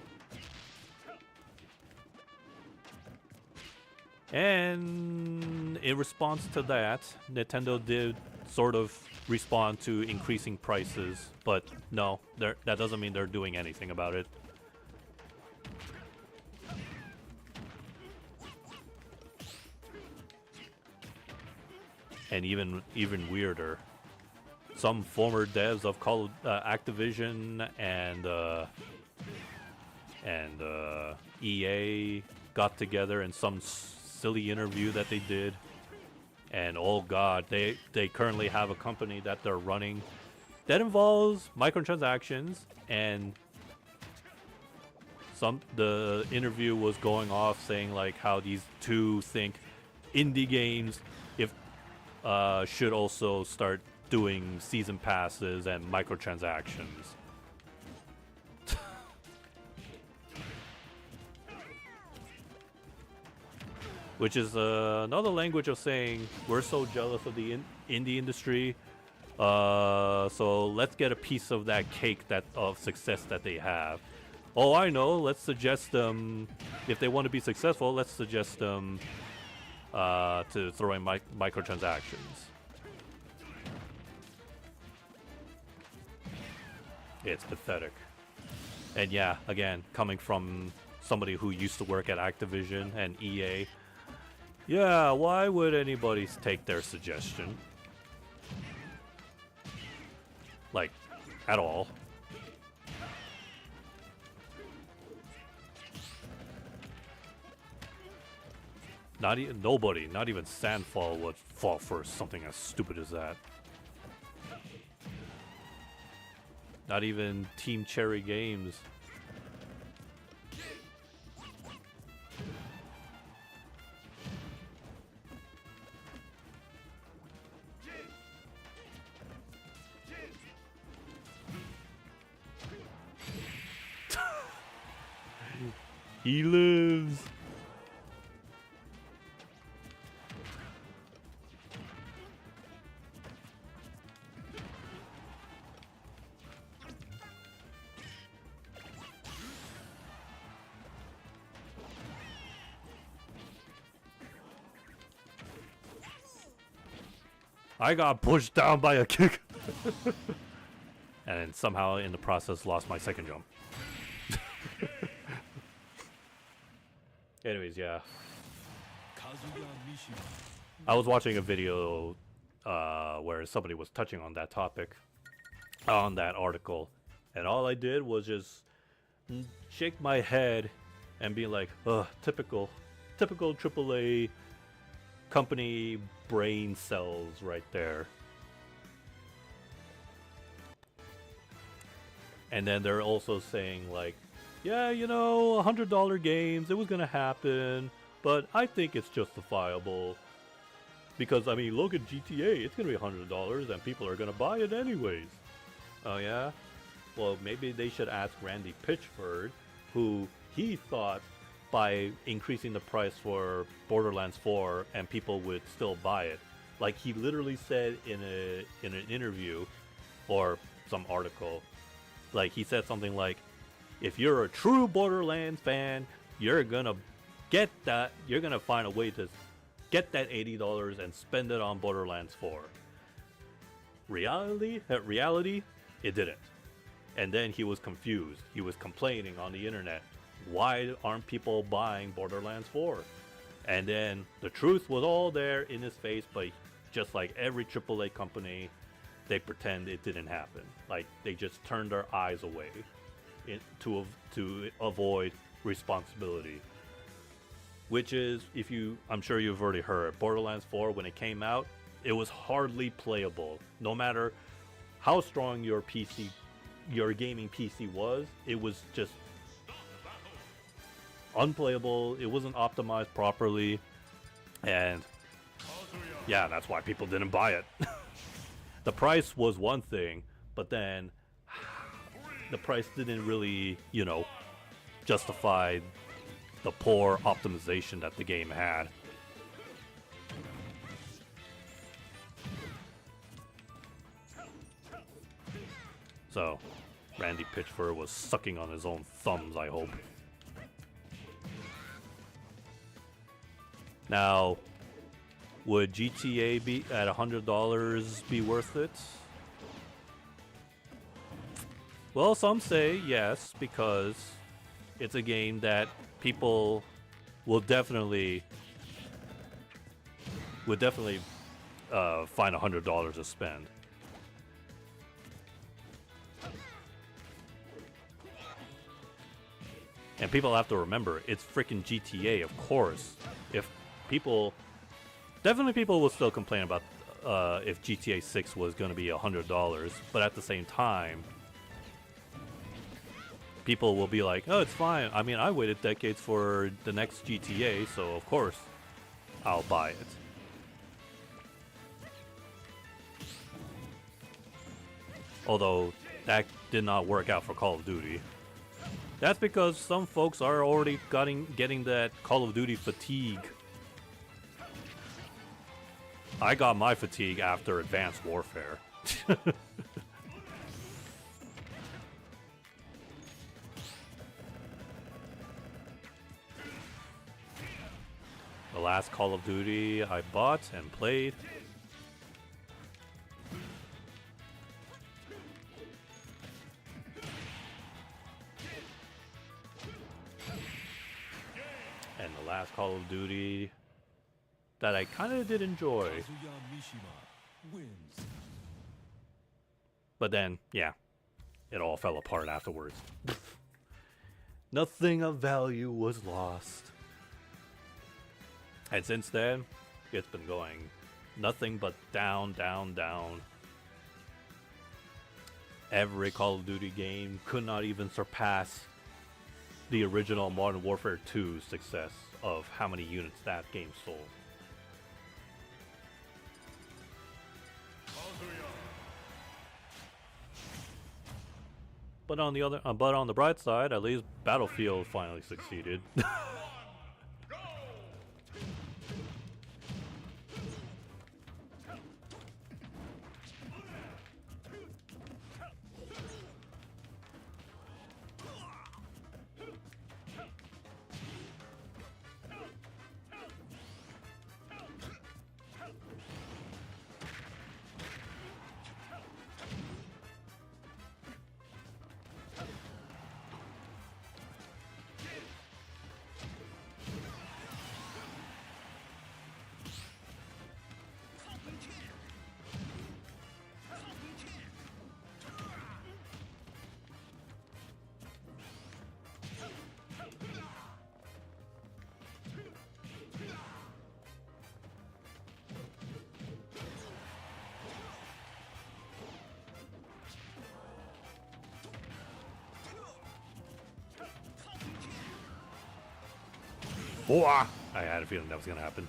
And in response to that, Nintendo did sort of respond to increasing prices, but no, that doesn't mean they're doing anything about it. And even weirder, some former devs of Activision and EA got together in some silly interview that they did, and oh god, they currently have a company that they're running that involves microtransactions, and the interview was going off saying like how these two think indie games should also start doing season passes and microtransactions. Which is another language of saying we're so jealous of the indie industry, so let's get a piece of that cake of success that they have. Oh, I know. Let's suggest them, if they want to be successful, let's suggest them to throw in microtransactions. It's pathetic. And yeah, again, coming from somebody who used to work at Activision and EA, yeah, why would anybody take their suggestion? Like, at all. Not even nobody, not even Sandfall would fall for something as stupid as that. Not even Team Cherry Games. He lives. I got pushed down by a kick. And somehow in the process lost my second jump. Anyways, yeah. I was watching a video where somebody was touching on that topic, on that article, and all I did was just shake my head and be like, ugh, typical AAA company brain cells right there. And then they're also saying like, yeah, you know, $100 games, it was gonna happen, but I think it's justifiable. Because, I mean, look at GTA, it's gonna be $100 and people are gonna buy it anyways. Oh yeah? Well, maybe they should ask Randy Pitchford, who he thought by increasing the price for Borderlands 4 and people would still buy it. Like he literally said in an interview or some article, like he said something like, if you're a true Borderlands fan, you're gonna get that, you're gonna find a way to get that $80 and spend it on Borderlands 4. Reality, it didn't. And then he was confused. He was complaining on the internet. Why aren't people buying Borderlands 4? And then the truth was all there in his face, but just like every AAA company, they pretend it didn't happen. Like they just turned their eyes away to avoid responsibility. Which is, I'm sure you've already heard, Borderlands 4 when it came out, it was hardly playable. No matter how strong your gaming PC was, it was just unplayable. It wasn't optimized properly, and yeah, that's why people didn't buy it. The price was one thing, but then the price didn't really, justify the poor optimization that the game had. So, Randy Pitchford was sucking on his own thumbs, I hope. Now, would GTA be at $100 be worth it? Well, some say yes, because it's a game that people will definitely find $100 to spend. And people have to remember, it's freaking GTA, of course. People will still complain about if GTA 6 was going to be $100, but at the same time, people will be like, oh, it's fine. I mean, I waited decades for the next GTA, so of course I'll buy it. Although that did not work out for Call of Duty. That's because some folks are already getting that Call of Duty fatigue. I got my fatigue after Advanced Warfare. The last Call of Duty I bought and played. and the last Call of Duty that I kind of did enjoy. Kazuya Mishima wins. But then, yeah, it all fell apart afterwards. Nothing of value was lost. And since then, it's been going nothing but down, down, down. Every Call of Duty game could not even surpass the original Modern Warfare 2's success of how many units that game sold. But on the bright side, at least Battlefield finally succeeded. I had a feeling that was gonna happen.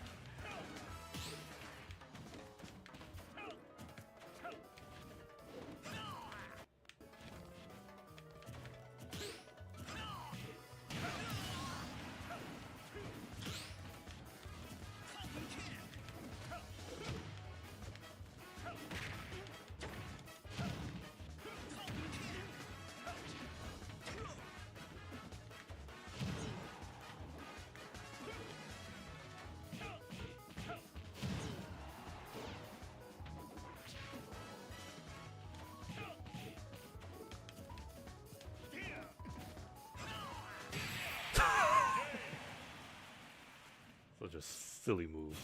Such a silly move.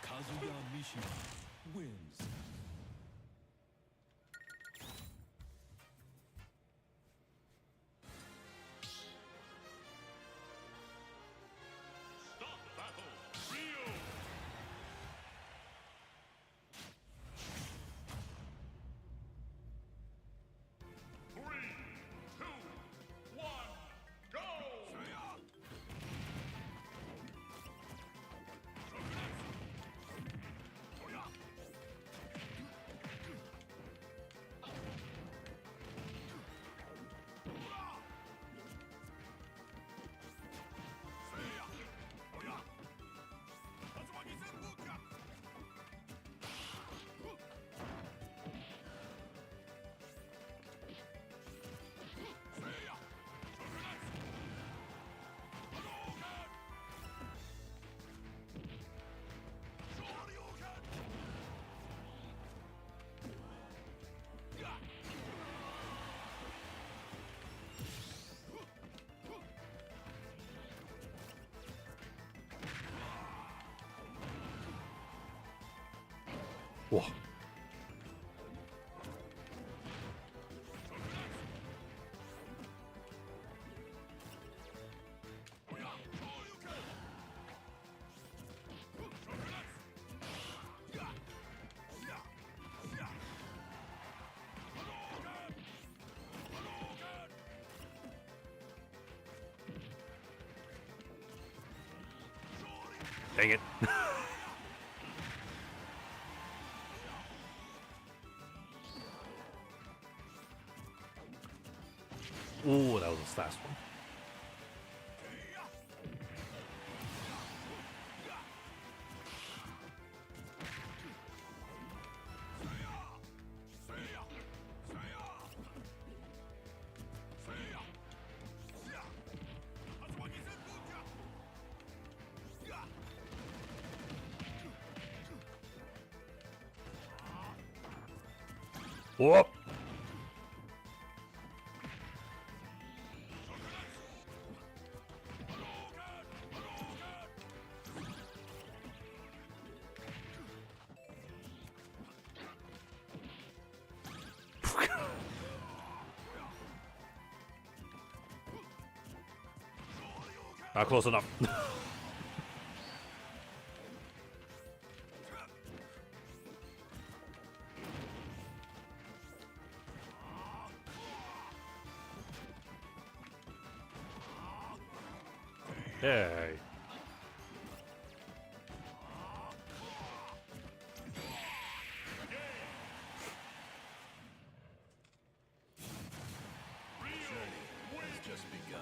Kazuya Mishima wins. Stop battle. Rio. Three, two, one, go. Whoa. Dang it. Ooh, that was a fast one. Whoop! Not close enough. Yay. Has just begun.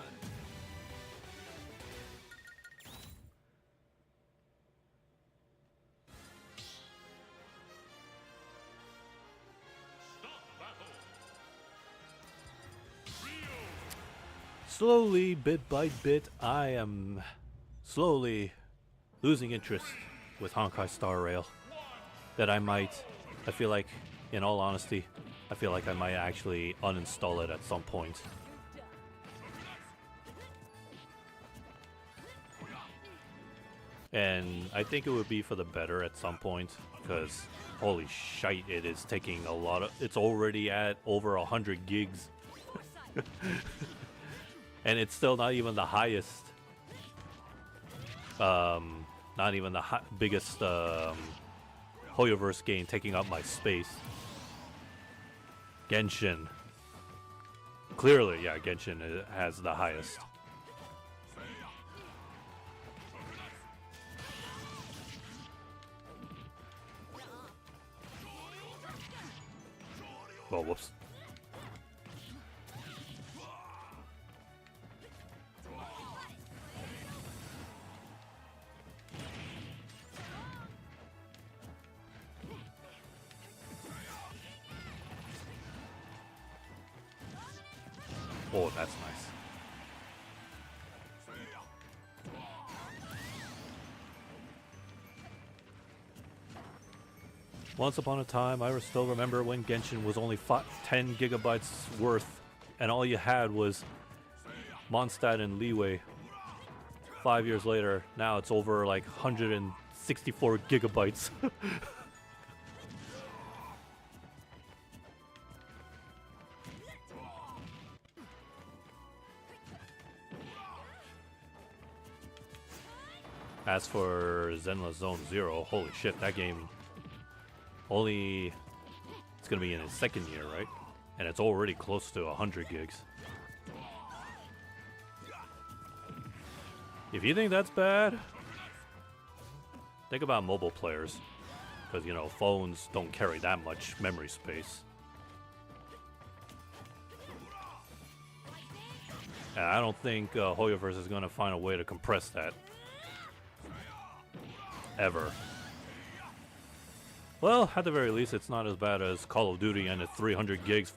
Slowly, bit by bit, I am slowly losing interest with Honkai Star Rail. That I feel like, in all honesty, I feel like I might actually uninstall it at some point. And I think it would be for the better at some point, because holy shite, it is taking a lot of. It's already at over 100 gigs. And it's still not even the highest. Not even the biggest Hoyoverse game taking up my space. Genshin. Clearly, yeah, Genshin has the highest. Oh, whoops. Oh, that's nice. Once upon a time, I still remember when Genshin was only 10 gigabytes worth, and all you had was Mondstadt and Leeway. 5 years later, now it's over like 164 gigabytes. As for Zenless Zone Zero, holy shit, that game it's gonna be in its second year, right? And it's already close to 100 gigs. If you think that's bad, think about mobile players. Because, you know, phones don't carry that much memory space. And I don't think Hoyoverse is gonna find a way to compress that. Ever. Well, at the very least, it's not as bad as Call of Duty and its 300 gigs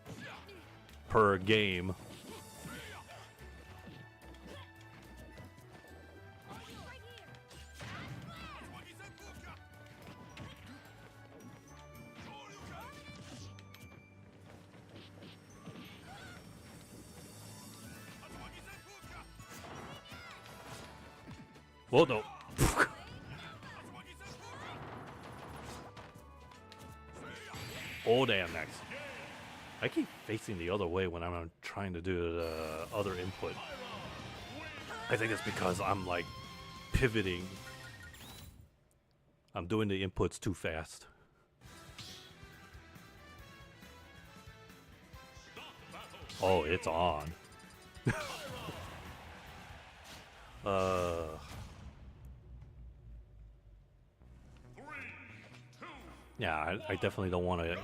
per game. Well, no. Oh, damn, Max. I keep facing the other way when I'm trying to do the other input. I think it's because I'm, like, pivoting. I'm doing the inputs too fast. Oh, it's on. Yeah, I definitely don't want to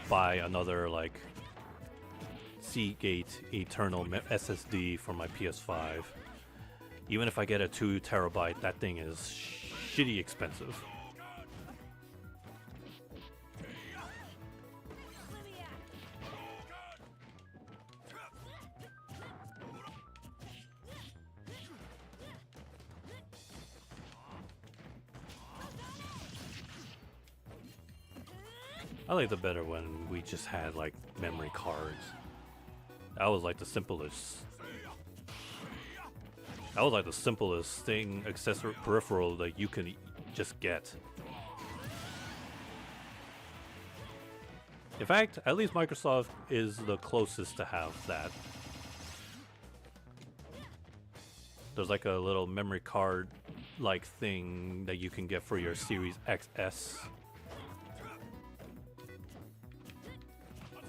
buy another, like, Seagate Eternal SSD for my PS5. Even if I get a 2 terabyte, that thing is shitty expensive. I liked it better when we just had, like, memory cards. That was like the simplest. That was like the simplest thing, accessory peripheral that you can just get. In fact, at least Microsoft is the closest to have that. There's like a little memory card like thing that you can get for your Series XS.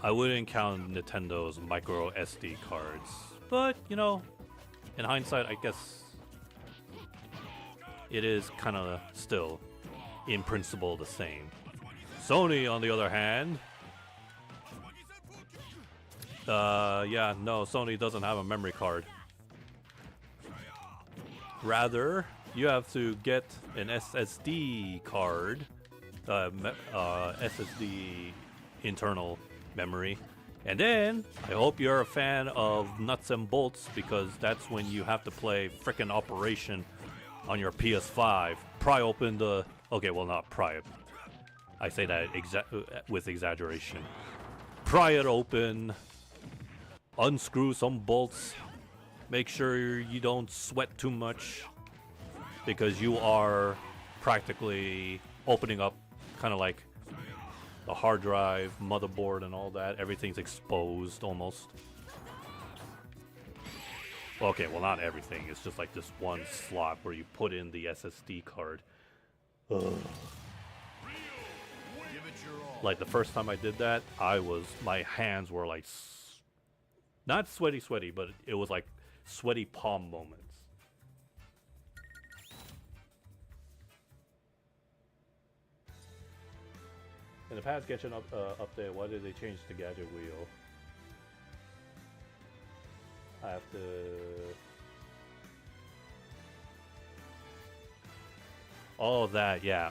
I wouldn't count Nintendo's micro SD cards, but you know, in hindsight, I guess it is kind of still, in principle, the same. Sony, on the other hand, yeah, no, Sony doesn't have a memory card. Rather, you have to get an SSD card, SSD internal memory. And then, I hope you're a fan of nuts and bolts, because that's when you have to play frickin' Operation on your PS5. Pry open the... Okay, well, not pry it. I say that with exaggeration. Pry it open. Unscrew some bolts. Make sure you don't sweat too much, because you are practically opening up kind of like the hard drive, motherboard, and all that. Everything's exposed almost. Okay, well, not everything. It's just like this one slot where you put in the SSD card. Ugh. Like the first time I did that, my hands were like, not sweaty, but it was like sweaty palm moments. In the past Genshin update, why did they change the gadget wheel? I have to... All of that, yeah.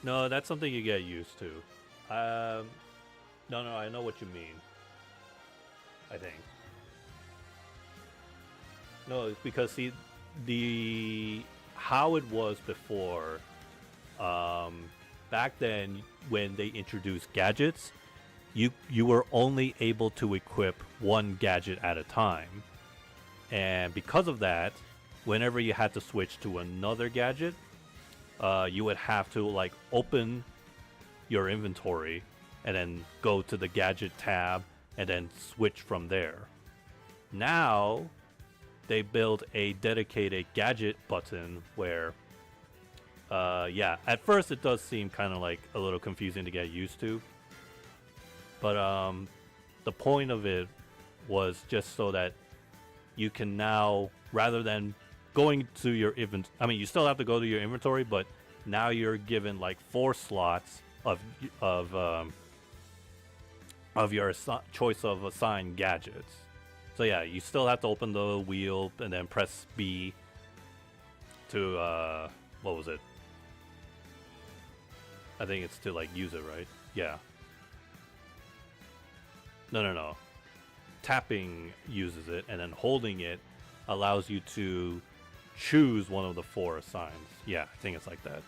No, that's something you get used to. No, I know what you mean. I think. No, it's because, see, how it was before, back then when they introduced gadgets, you were only able to equip one gadget at a time. And because of that, whenever you had to switch to another gadget, you would have to like open your inventory and then go to the gadget tab and then switch from there. Now they built a dedicated gadget button where yeah, at first it does seem kind of like a little confusing to get used to, but the point of it was just so that you can now, rather than going to your inventory, I mean, you still have to go to your inventory, but now you're given like 4 slots of your choice of assigned gadgets. So yeah, you still have to open the wheel and then press B to what was it? I think it's to like use it, right? Yeah. No. Tapping uses it, and then holding it allows you to choose one of the 4 assigns. Yeah, I think it's like that.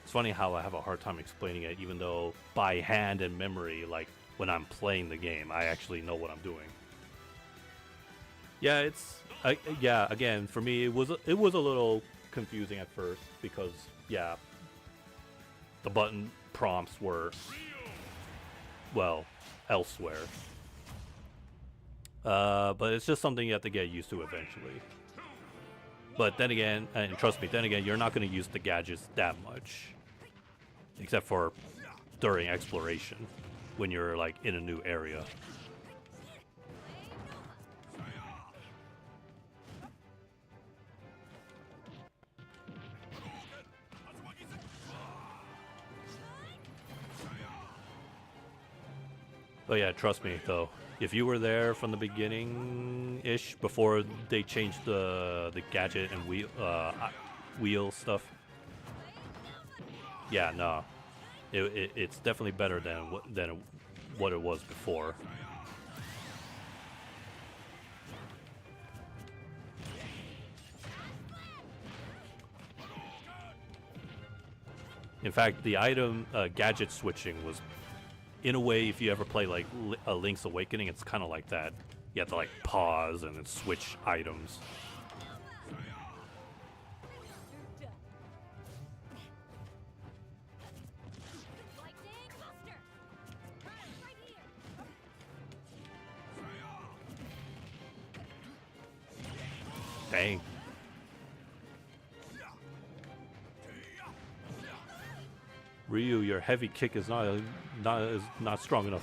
It's funny how I have a hard time explaining it, even though by hand and memory, like when I'm playing the game, I actually know what I'm doing. Yeah, yeah. Again, for me, it was a little confusing at first because yeah, the button prompts were, well, elsewhere. But it's just something you have to get used to eventually. But then again, and trust me, then again, you're not going to use the gadgets that much. Except for during exploration, when you're like in a new area. But yeah, trust me though, if you were there from the beginning-ish, before they changed the gadget and wheel stuff, yeah, no, it's definitely better than what it was before. In fact, the item gadget switching was, in a way, if you ever play like a Link's Awakening, it's kind of like that. You have to like pause and then switch items. Dang. Ryu, your heavy kick is not strong enough.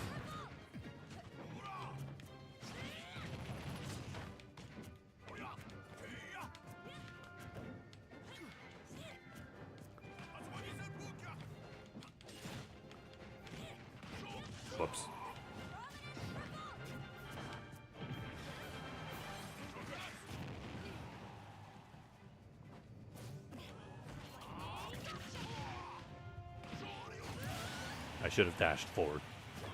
Whoops. I should have dashed forward.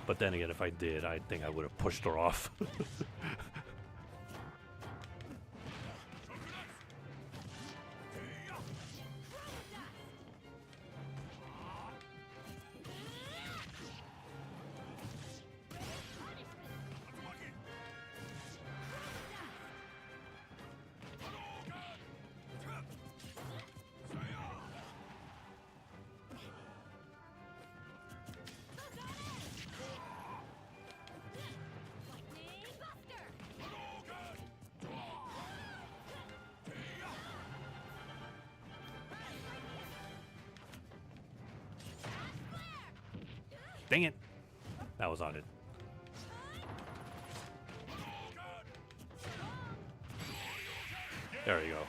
But then again, if I did, I think I would have pushed her off. Dang it. That was on it. There you go.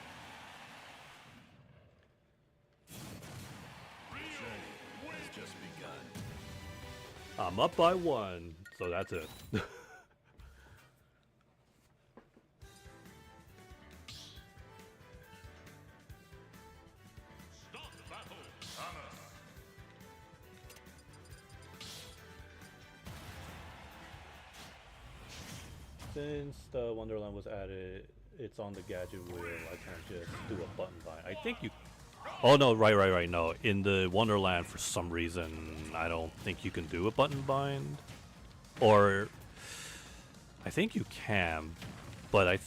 Has just begun. I'm up by 1, so that's it. Start the battle. Honor. Since the Wonderland was added, it's on the gadget wheel. I can't just do a button bind. I think you... Oh, no, right, no. In the Wonderland, for some reason, I don't think you can do a button bind. Or... I think you can, but I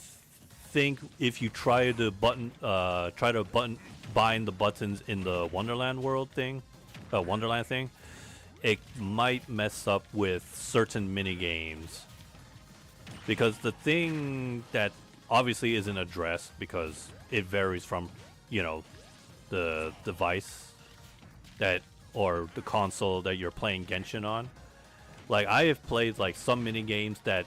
think if you try to bind the buttons in the Wonderland world thing, Wonderland thing, it might mess up with certain mini games. Because the thing that obviously isn't addressed, because it varies from, you know, the device that, or the console that you're playing Genshin on. Like, I have played like some mini games that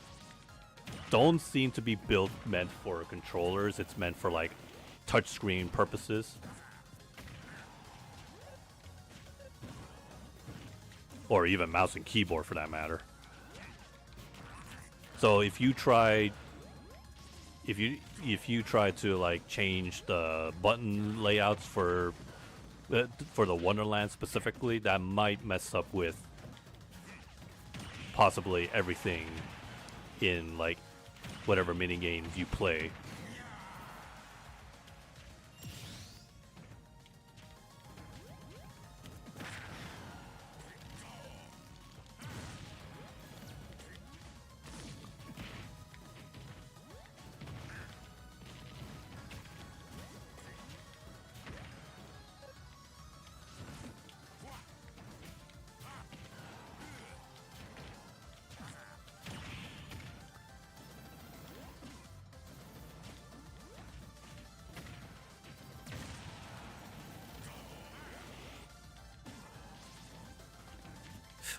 don't seem to be meant for controllers. It's meant for like touchscreen purposes. Or even mouse and keyboard for that matter. So if you try to like change the button layouts for the Wonderland specifically, that might mess up with possibly everything in like whatever mini games you play.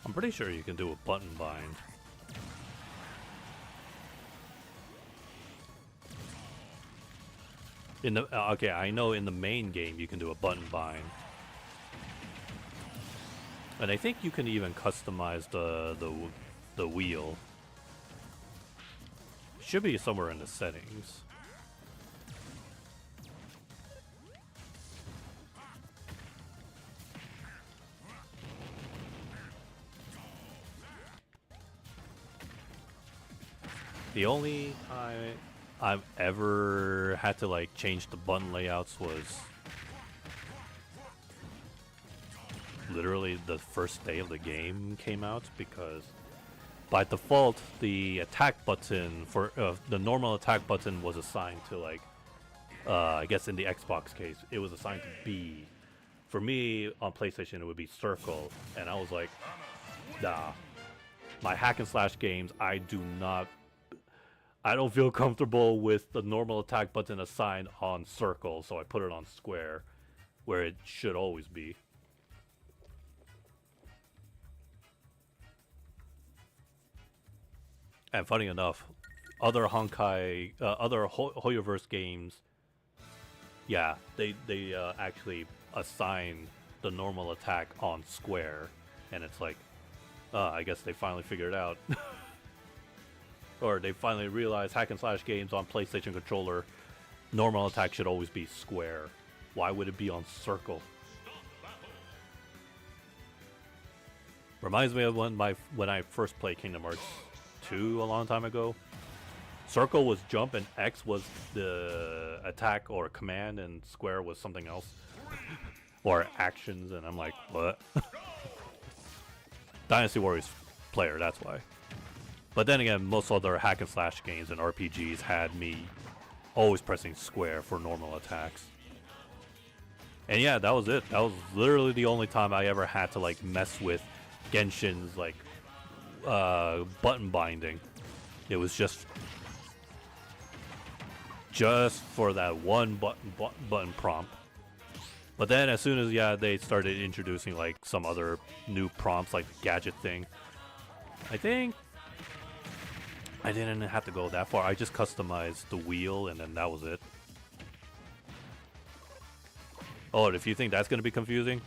I'm pretty sure you can do a button bind. In the okay, I know in the main game you can do a button bind, and I think you can even customize the wheel. Should be somewhere in the settings. The only time I've ever had to like change the button layouts was literally the first day of the game came out, because by default the attack button for the normal attack button was assigned to like I guess in the Xbox case it was assigned to B. For me on PlayStation it would be circle, and I was like, nah, my hack and slash games I do not I don't feel comfortable with the normal attack button assigned on circle, so I put it on square, where it should always be. And funny enough, other Honkai, other Hoyoverse games, yeah, they actually assign the normal attack on square, and it's like, I guess they finally figured it out. Or they finally realized hack and slash games on PlayStation controller, normal attack should always be square. Why would it be on circle? Reminds me of when I first played Kingdom Hearts 2 a long time ago. Circle was jump and X was the attack or command, and square was something else. Or actions, and I'm like, what? Dynasty Warriors player, that's why. But then again, most other hack and slash games and RPGs had me always pressing square for normal attacks. And yeah, that was it. That was literally the only time I ever had to like mess with Genshin's like button binding. It was just for that one button prompt. But then as soon as they started introducing like some other new prompts like the gadget thing, I think I didn't have to go that far. I just customized the wheel and then that was it. Oh, and if you think that's going to be confusing,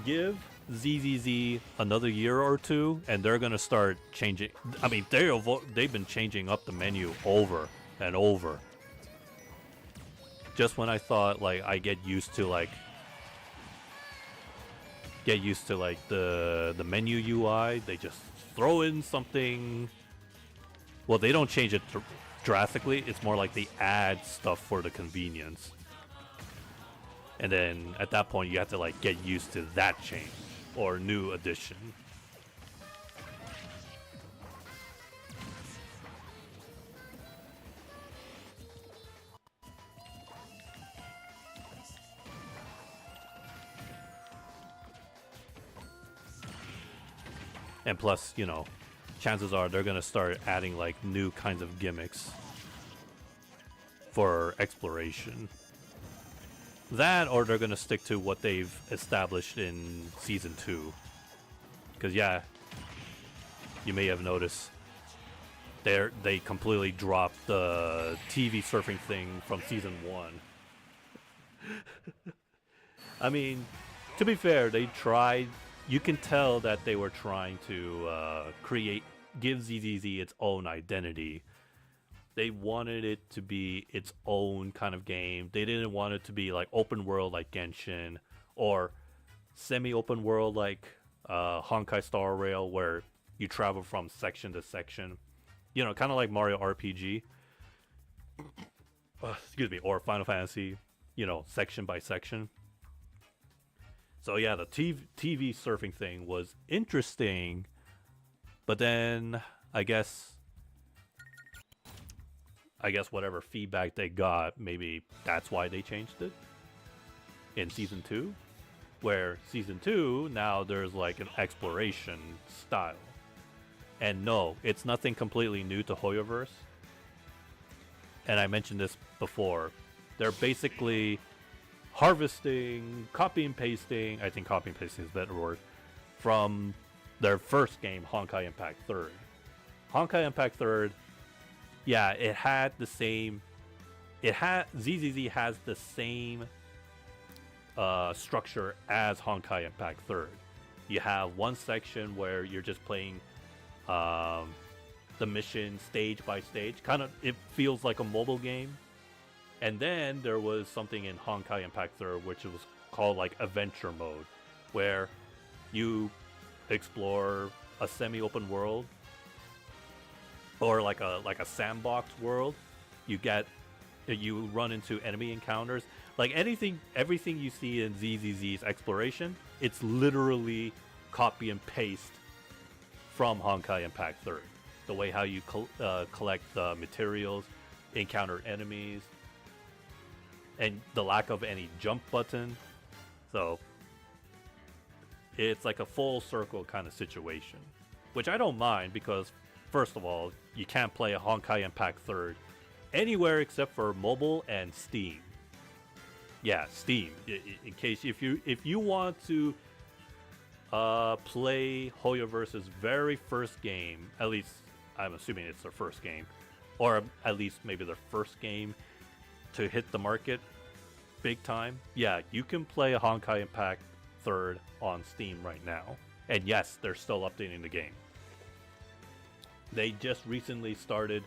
give ZZZ another year or two and they're going to start changing. I mean, they've been changing up the menu over and over. Just when I thought like I get used to the menu UI, they just throw in something. Well, they don't change it drastically. It's more like they add stuff for the convenience. And then at that point, you have to like get used to that change or new addition. And plus, chances are they're gonna start adding like new kinds of gimmicks for exploration. That, or they're gonna stick to what they've established in Season 2. Because you may have noticed they completely dropped the TV surfing thing from Season 1. I mean, to be fair, they tried. You can tell that they were trying to give ZZZ its own identity. They wanted it to be its own kind of game. They didn't want it to be like open world like Genshin or semi-open world like Honkai Star Rail, where you travel from section to section. Kind of like Mario RPG. Excuse me, or Final Fantasy, section by section. So yeah, the TV surfing thing was interesting, but then I guess whatever feedback they got, maybe that's why they changed it in Season 2, where Season 2, now there's like an exploration style. And no, it's nothing completely new to Hoyoverse. And I mentioned this before. They're basically harvesting, copy and pasting, I think copy and pasting is a better word, from their first game, Honkai Impact 3rd. Honkai Impact 3rd, yeah, ZZZ has the same structure as Honkai Impact 3rd. You have one section where you're just playing the mission stage by stage. It feels like a mobile game. And then there was something in Honkai Impact 3rd which was called like adventure mode, where you explore a semi-open world or like a sandbox world. You run into enemy encounters. Like everything you see in ZZZ's exploration, it's literally copy and paste from Honkai Impact 3rd. The way how you collect the materials, encounter enemies, and the lack of any jump button. So it's like a full circle kind of situation, which I don't mind, because first of all, you can't play a Honkai Impact 3rd anywhere except for mobile and Steam. Yeah, Steam. In case if you want to play Hoyoverse's very first game, at least I'm assuming it's their first game, or at least maybe their first game to hit the market big time. Yeah, you can play a Honkai Impact 3rd on Steam right now. And yes, they're still updating the game. They just recently started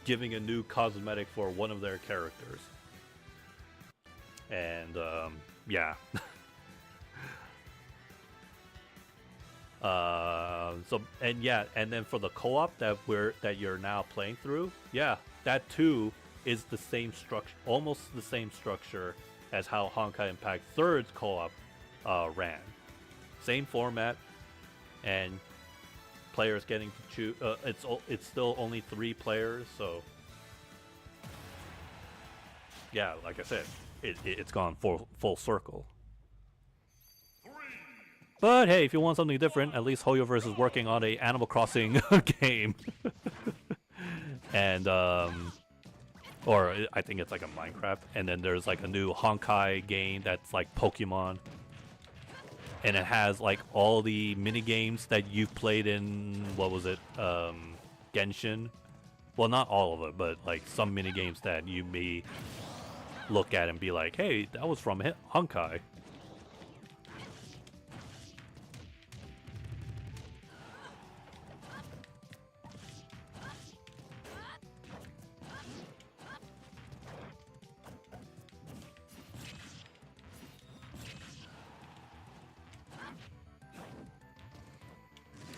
giving a new cosmetic for one of their characters. And yeah. And then for the co-op that you're now playing through, yeah, that too is the same structure, almost the same structure as how Honkai Impact 3rd's co-op ran. Same format, and players getting to choose. It's still only 3 players, so yeah, like I said, it's gone full circle. But hey, if you want something different, at least Hoyoverse is working on a Animal Crossing game, and or I think it's like a Minecraft, and then there's like a new Honkai game that's like Pokemon. And it has like all the mini games that you've played in, what was it, Genshin? Well, not all of it, but like some mini games that you may look at and be like, hey, that was from Honkai.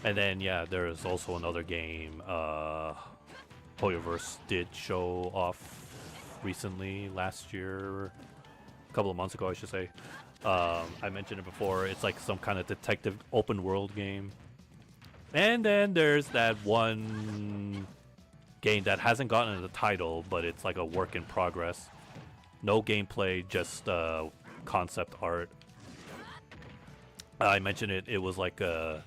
And then, yeah, there's also another game Hoyoverse did show off recently, last year, a couple of months ago, I should say. I mentioned it before. It's like some kind of detective open world game. And then there's that one game that hasn't gotten a title, but it's like a work in progress. No gameplay, just concept art. I mentioned it. It was like a...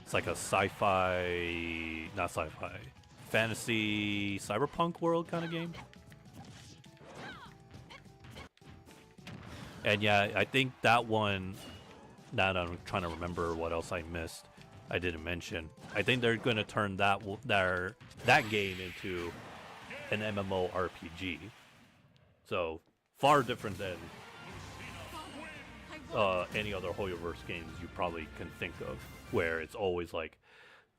It's like a sci-fi, not sci-fi, fantasy, cyberpunk world kind of game. And yeah, I think that one, now that I'm trying to remember what else I missed, I didn't mention. I think they're going to turn that game into an MMORPG. So, far different than any other Hoyoverse games you probably can think of, where it's always like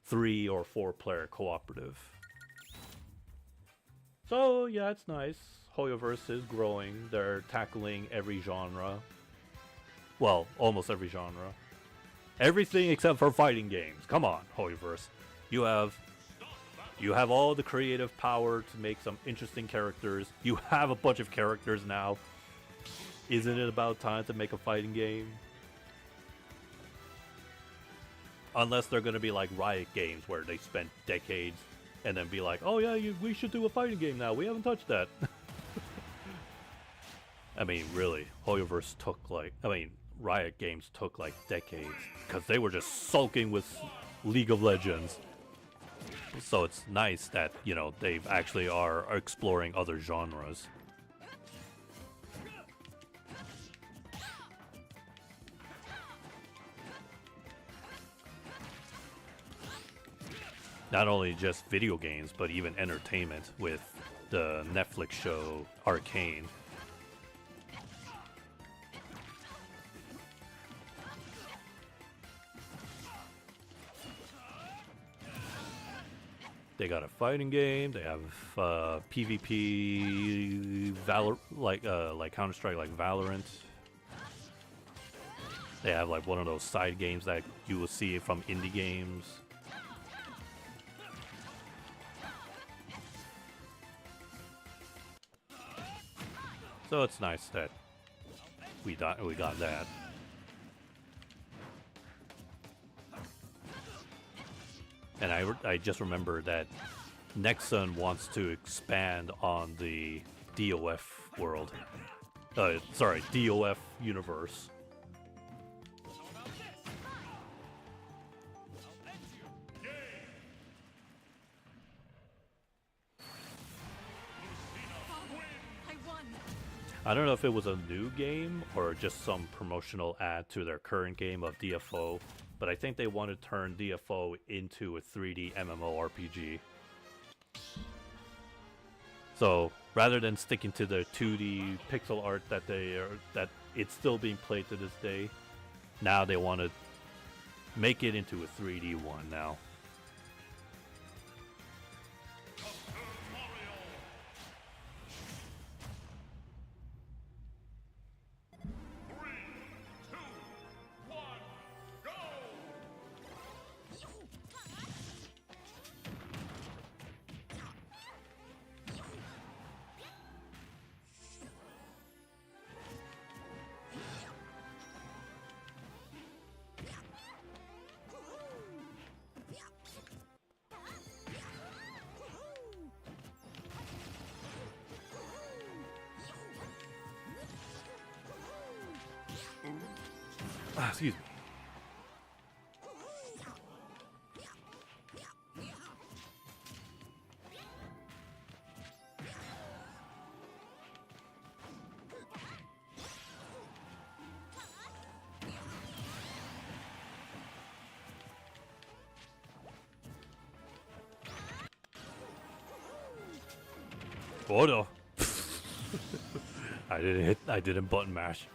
3 or 4 player cooperative. So yeah, it's nice. Hoyoverse is growing. They're tackling every genre. Well, almost every genre. Everything except for fighting games. Come on, Hoyoverse. You have all the creative power to make some interesting characters. You have a bunch of characters now. Isn't it about time to make a fighting game? Unless they're going to be like Riot Games, where they spent decades and then be like, oh yeah, we should do a fighting game now. We haven't touched that. I mean, really, Hoyoverse took Riot Games took like decades because they were just sulking with League of Legends. So it's nice that, you know, they actually are exploring other genres. Not only just video games, but even entertainment with the Netflix show Arcane. They got a fighting game. They have PvP, like Counter-Strike, like Valorant. They have like one of those side games that you will see from indie games. So it's nice that we got that. And I just remember that Nexon wants to expand on the DOF world. DOF universe. I don't know if it was a new game or just some promotional ad to their current game of DFO, but I think they want to turn DFO into a 3D MMORPG. So rather than sticking to the 2D pixel art that it's still being played to this day, now they want to make it into a 3D one now. Excuse me. Oh no. I didn't button mash.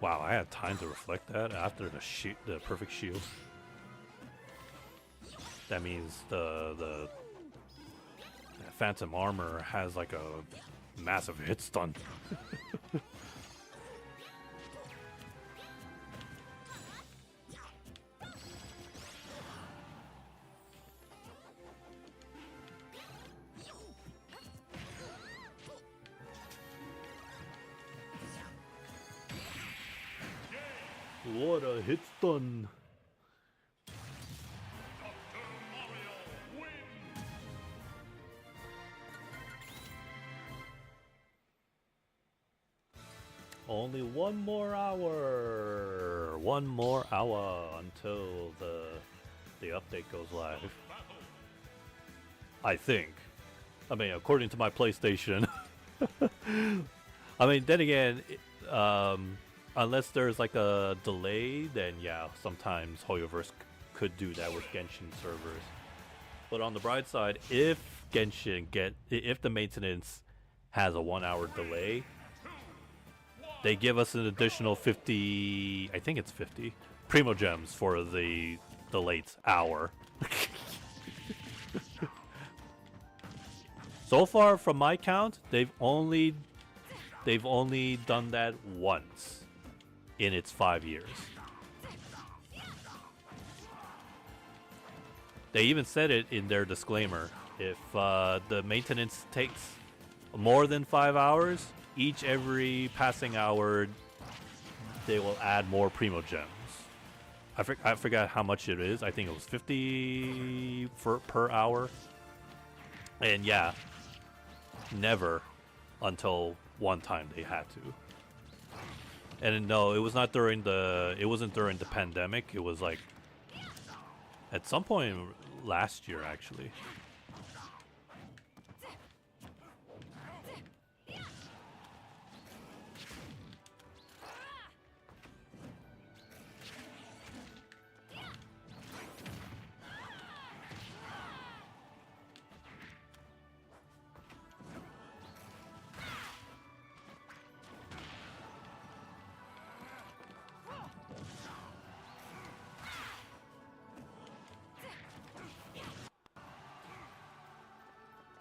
Wow, I had time to reflect that after the perfect shield. That means the Phantom Armor has like a massive hit stun. What a hit stun! Only one more hour. One more hour until the update goes live. I think. I mean, according to my PlayStation. I mean, then again, unless there's like a delay, then yeah, sometimes Hoyoverse could do that with Genshin servers. But on the bright side, if the maintenance has a 1 hour delay, they give us an additional 50, I think it's 50, Primo Gems for the late hour. So far, from my count, they've only done that once in its 5 years. They even said it in their disclaimer. If the maintenance takes more than 5 hours, every passing hour, they will add more Primo Gems. I forgot how much it is. I think it was 50 per hour. And yeah, never until one time they had to. And no, it wasn't during the pandemic. It was like at some point last year, actually.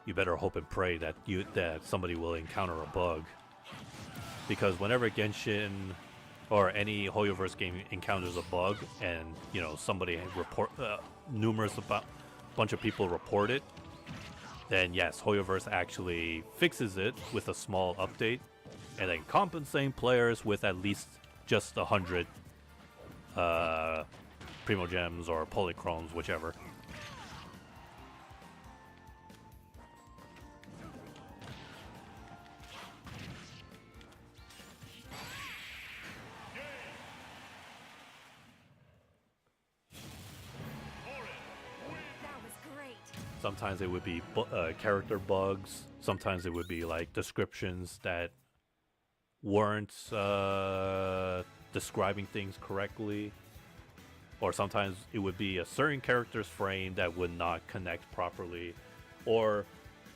you better hope and pray that somebody will encounter a bug. Because whenever Genshin or any Hoyoverse game encounters a bug, and somebody bunch of people report it, then yes, Hoyoverse actually fixes it with a small update, and then compensating players with at least just 100 Primo Gems or Polychromes, whichever. That was great. Sometimes it would be character bugs. Sometimes it would be like descriptions that weren't describing things correctly. Or sometimes it would be a certain character's frame that would not connect properly. Or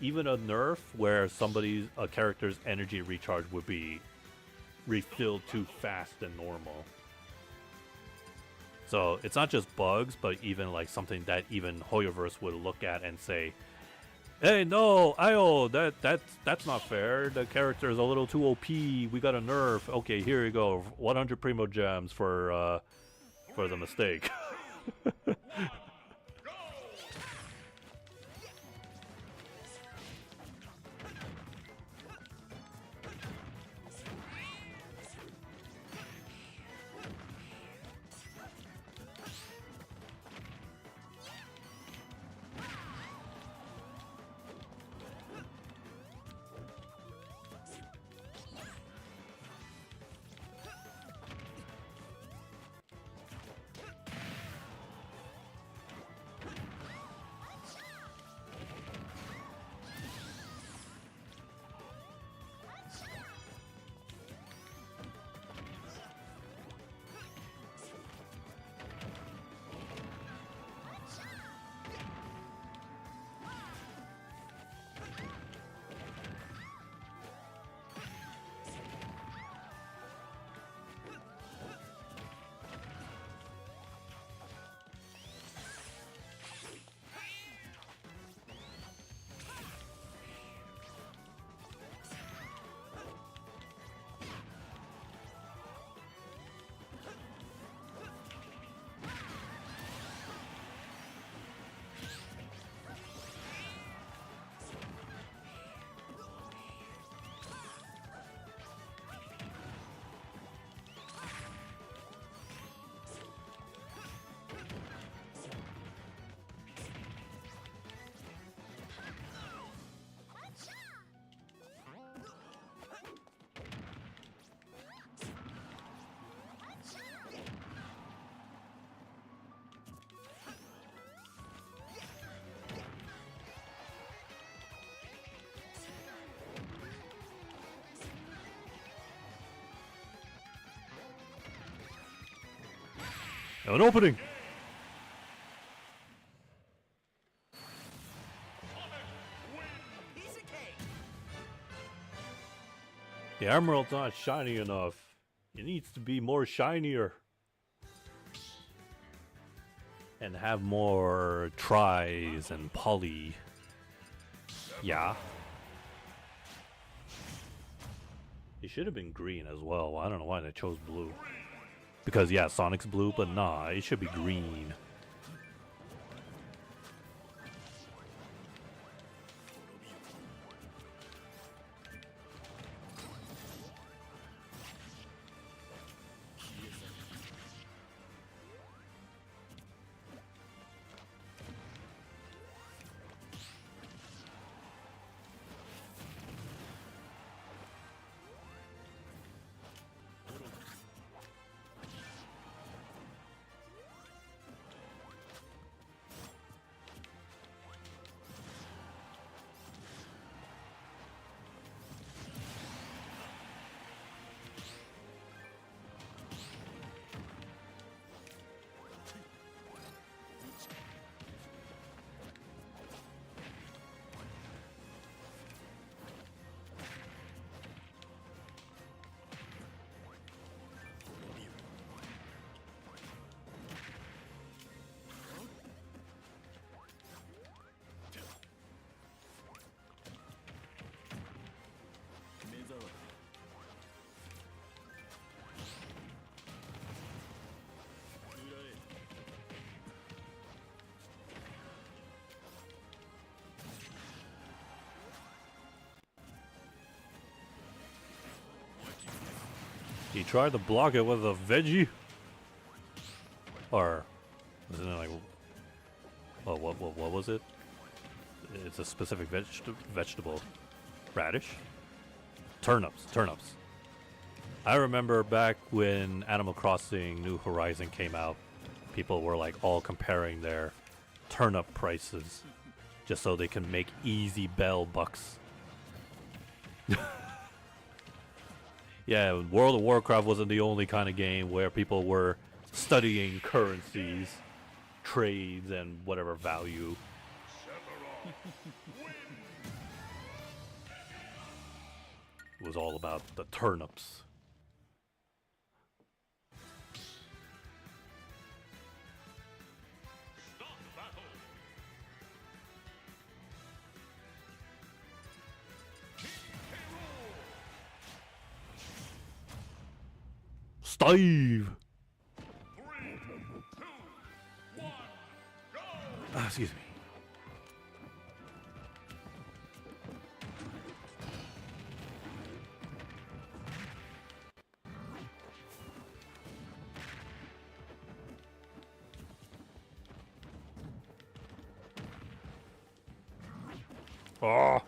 even a nerf where a character's energy recharge would be refilled too fast than normal. So it's not just bugs, but even like something that even Hoyoverse would look at and say, "Hey, no, that's not fair. The character is a little too OP. We got a nerf. Okay, here you go. 100 Primo Gems for the mistake." An opening. The emerald's not shiny enough. It needs to be more shinier. And have more tries and poly. Yeah. It should have been green as well. I don't know why they chose blue. Because, yeah, Sonic's blue, but nah, it should be green. He tried to block it with a veggie? Or isn't it like, oh, what was it? It's a specific vegetable. Radish? Turnips. I remember back when Animal Crossing New Horizon came out, people were like all comparing their turnip prices just so they can make easy bell bucks. Yeah, World of Warcraft wasn't the only kind of game where people were studying currencies, trades, and whatever value. It was all about the turnips. Steve! Excuse me. Oh!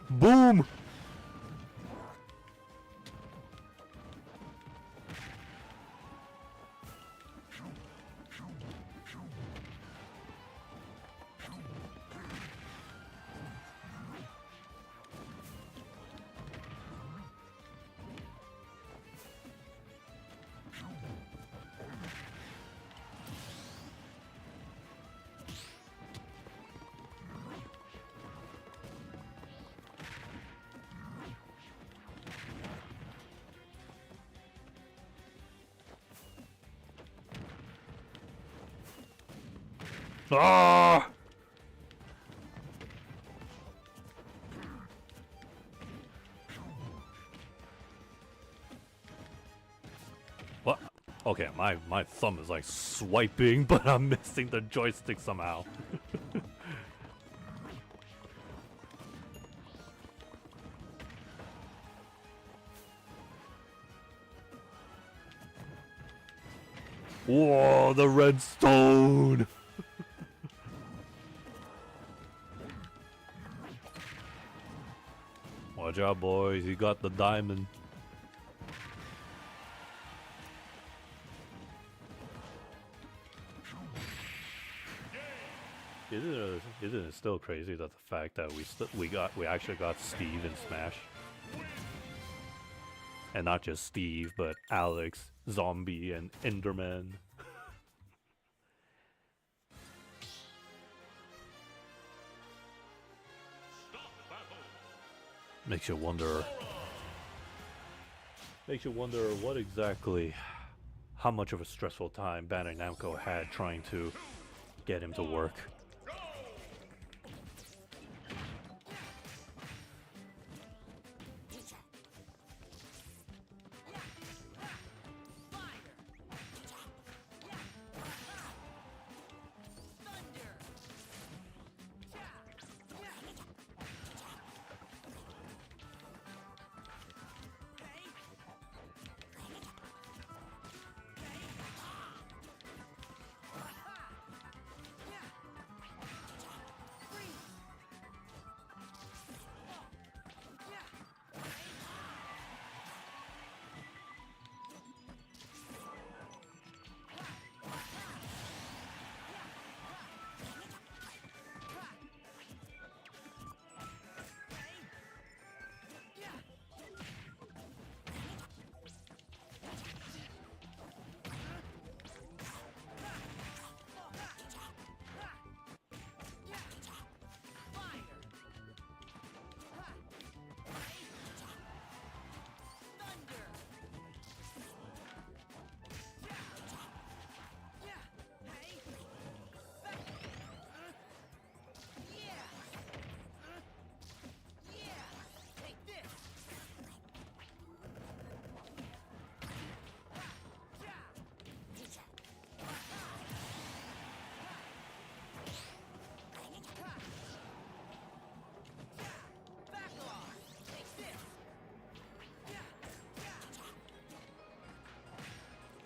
Boom! Ah! What? Okay, my thumb is like swiping, but I'm missing the joystick somehow. Whoa, the redstone! Watch out, boys. You got the diamond. Isn't it still crazy that the fact that we actually got Steve in Smash, and not just Steve, but Alex, Zombie, and Enderman. Makes you wonder. Makes you wonder what exactly, how much of a stressful time Bandai Namco had trying to get him to work.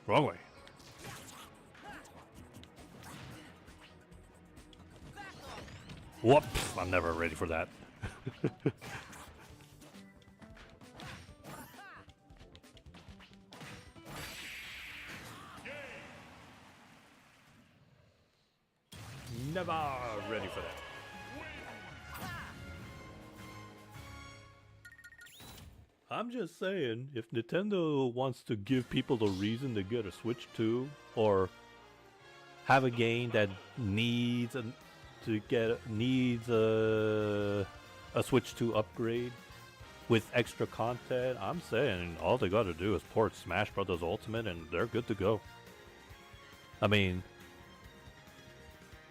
Wrong way. Whoops, I'm never ready for that. Never ready for that. I'm just saying, if Nintendo wants to give people the reason to get a Switch 2, or have a game that needs a Switch 2 upgrade with extra content, I'm saying all they gotta do is port Smash Bros. Ultimate and they're good to go. I mean,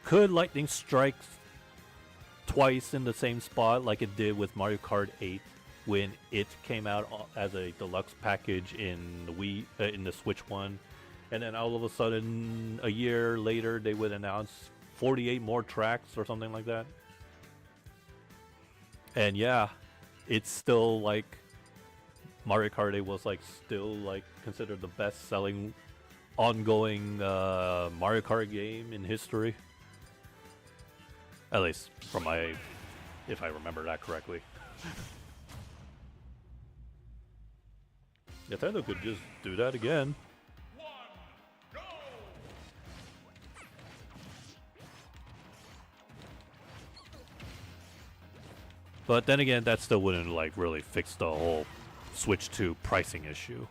could lightning strike twice in the same spot like it did with Mario Kart 8 when it came out as a deluxe package in the in the Switch one, and then all of a sudden a year later they would announce 48 more tracks or something like that. And yeah, it's still like Mario Kart 8 was like still like considered the best selling ongoing Mario Kart game in history. At least from if I remember that correctly. Nintendo could just do that again. But then again, that still wouldn't like really fix the whole Switch 2 pricing issue.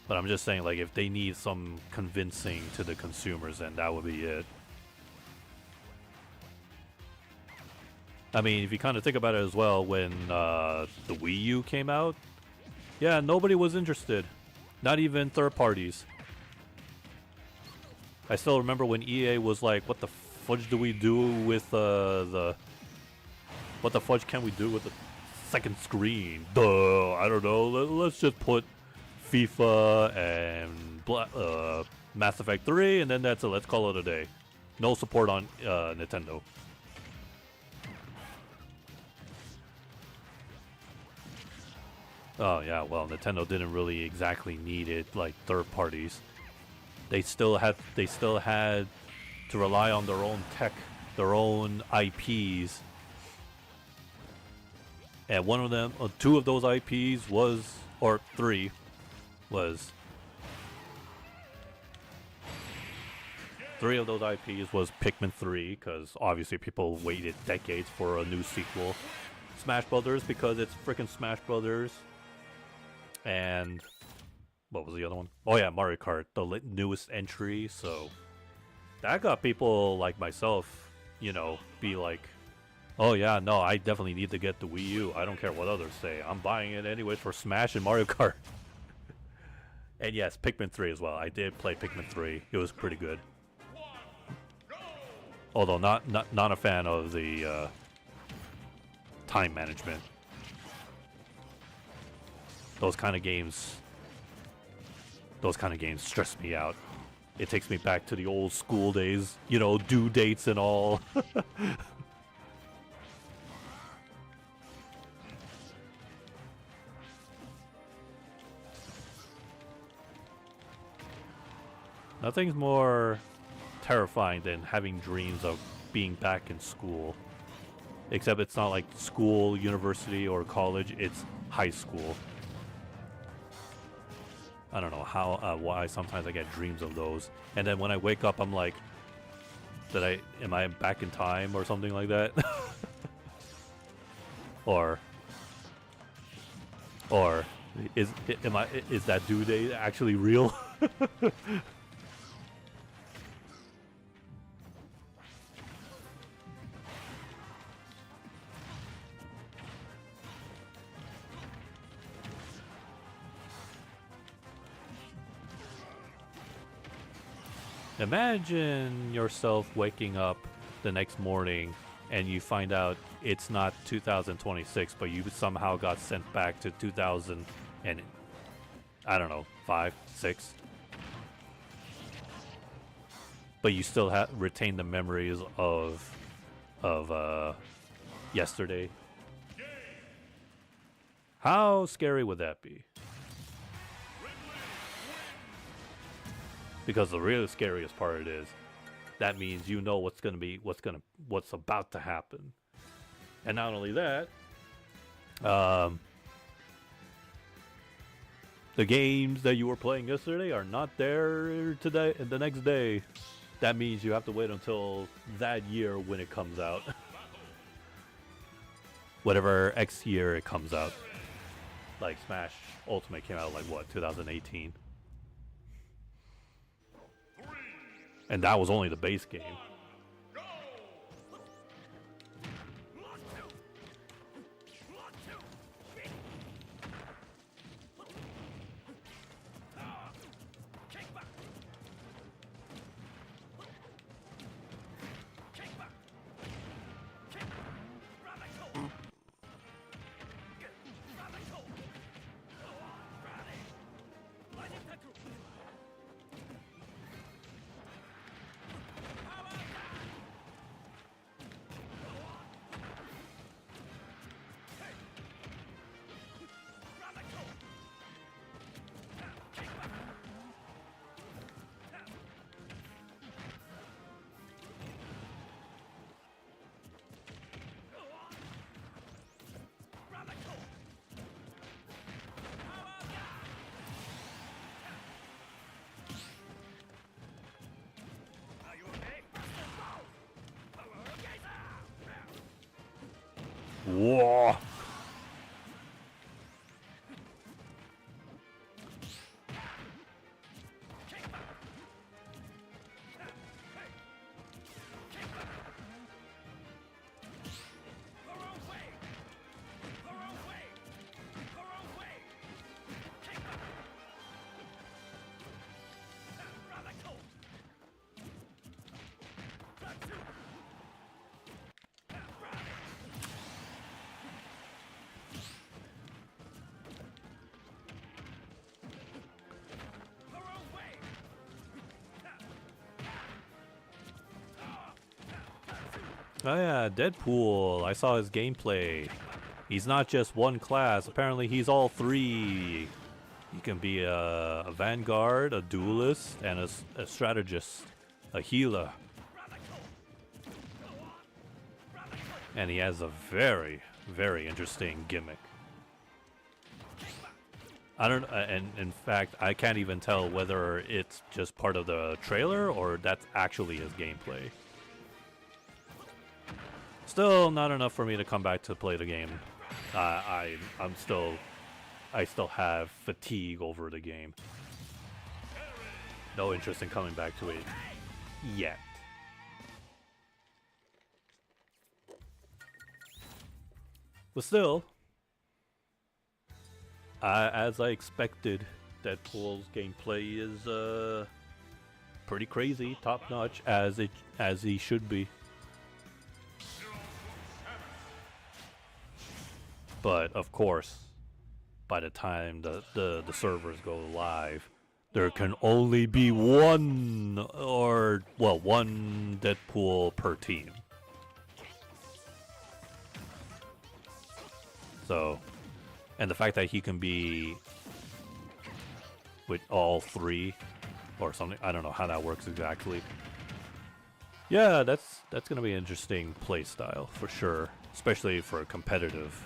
But I'm just saying, like, if they need some convincing to the consumers, then that would be it. I mean, if you kind of think about it as well, when the Wii U came out, yeah, nobody was interested. Not even third parties. I still remember when EA was like, what the fudge do we do with what the fudge can we do with the second screen? Duh, I don't know. Let's just put FIFA and Mass Effect 3, and then that's it. Let's call it a day. No support on Nintendo. Oh yeah, well, Nintendo didn't really exactly need it like third parties. They still had to rely on their own tech, their own IPs. And one of them, two of those IPs was, or three, was. Three of those IPs was Pikmin 3, because obviously people waited decades for a new sequel. Smash Brothers, because it's freaking Smash Brothers. And what was the other one? Oh yeah, Mario Kart, the newest entry. So that got people like myself, you know, be like, oh yeah, no, I definitely need to get the Wii U. I don't care what others say. I'm buying it anyways for Smash and Mario Kart. And yes, Pikmin 3 as well. I did play Pikmin 3. It was pretty good. Although not a fan of the time management. Those kind of games stress me out. It takes me back to the old school days, you know, due dates and all. Nothing's more terrifying than having dreams of being back in school. Except it's not like school, university, or college, it's high school. I don't know why sometimes I get dreams of those. And then when I wake up, I'm like, am I back in time or something like that? or is that due date actually real? Imagine yourself waking up the next morning and you find out it's not 2026, but you somehow got sent back to 2000 and I don't know, 5, 6. But you still retain the memories of yesterday. How scary would that be? Because the real scariest part is that means you know what's about to happen. And not only that, the games that you were playing yesterday are not there today and the next day. That means you have to wait until that year when it comes out. Whatever X year it comes out. Like Smash Ultimate came out like what, 2018? And that was only the base game. Whoa. Oh yeah, Deadpool. I saw his gameplay. He's not just one class. Apparently he's all three. He can be a vanguard, a duelist, and a strategist. A healer. And he has a very, very interesting gimmick. I don't, and in fact, I can't even tell whether it's just part of the trailer or that's actually his gameplay. Still not enough for me to come back to play the game. I still have fatigue over the game. No interest in coming back to it yet. But still, as I expected, Deadpool's gameplay is pretty crazy, top notch, as he should be. But of course, by the time the servers go live, there can only be one Deadpool per team. So, and the fact that he can be with all three or something, I don't know how that works exactly. Yeah, that's gonna be an interesting play style for sure, especially for competitive.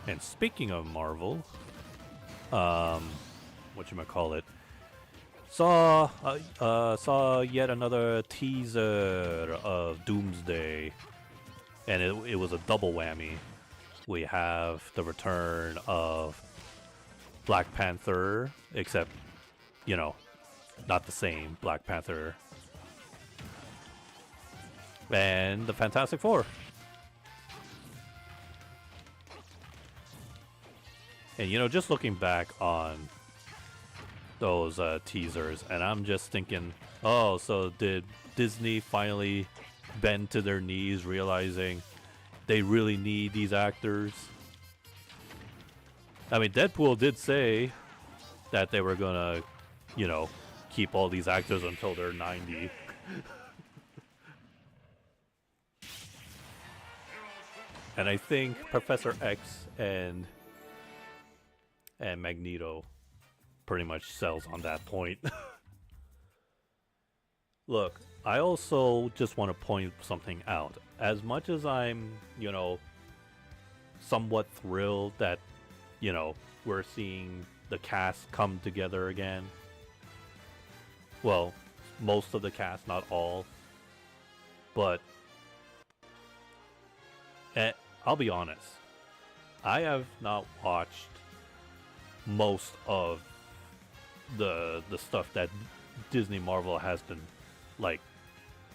And speaking of Marvel, whatchamacallit, saw yet another teaser of Doomsday, and it was a double whammy. We have the return of Black Panther, except, you know, not the same Black Panther, and the Fantastic Four. And, you know, just looking back on those teasers, and I'm just thinking, oh, so did Disney finally bend to their knees, realizing they really need these actors? I mean, Deadpool did say that they were gonna, you know, keep all these actors until they're 90. And I think Professor X and Magneto pretty much sells on that point. Look, I also just want to point something out. As much as I'm, you know, somewhat thrilled that, you know, we're seeing the cast come together again. Well, most of the cast, not all. But I'll be honest. I have not watched most of the stuff that Disney Marvel has been like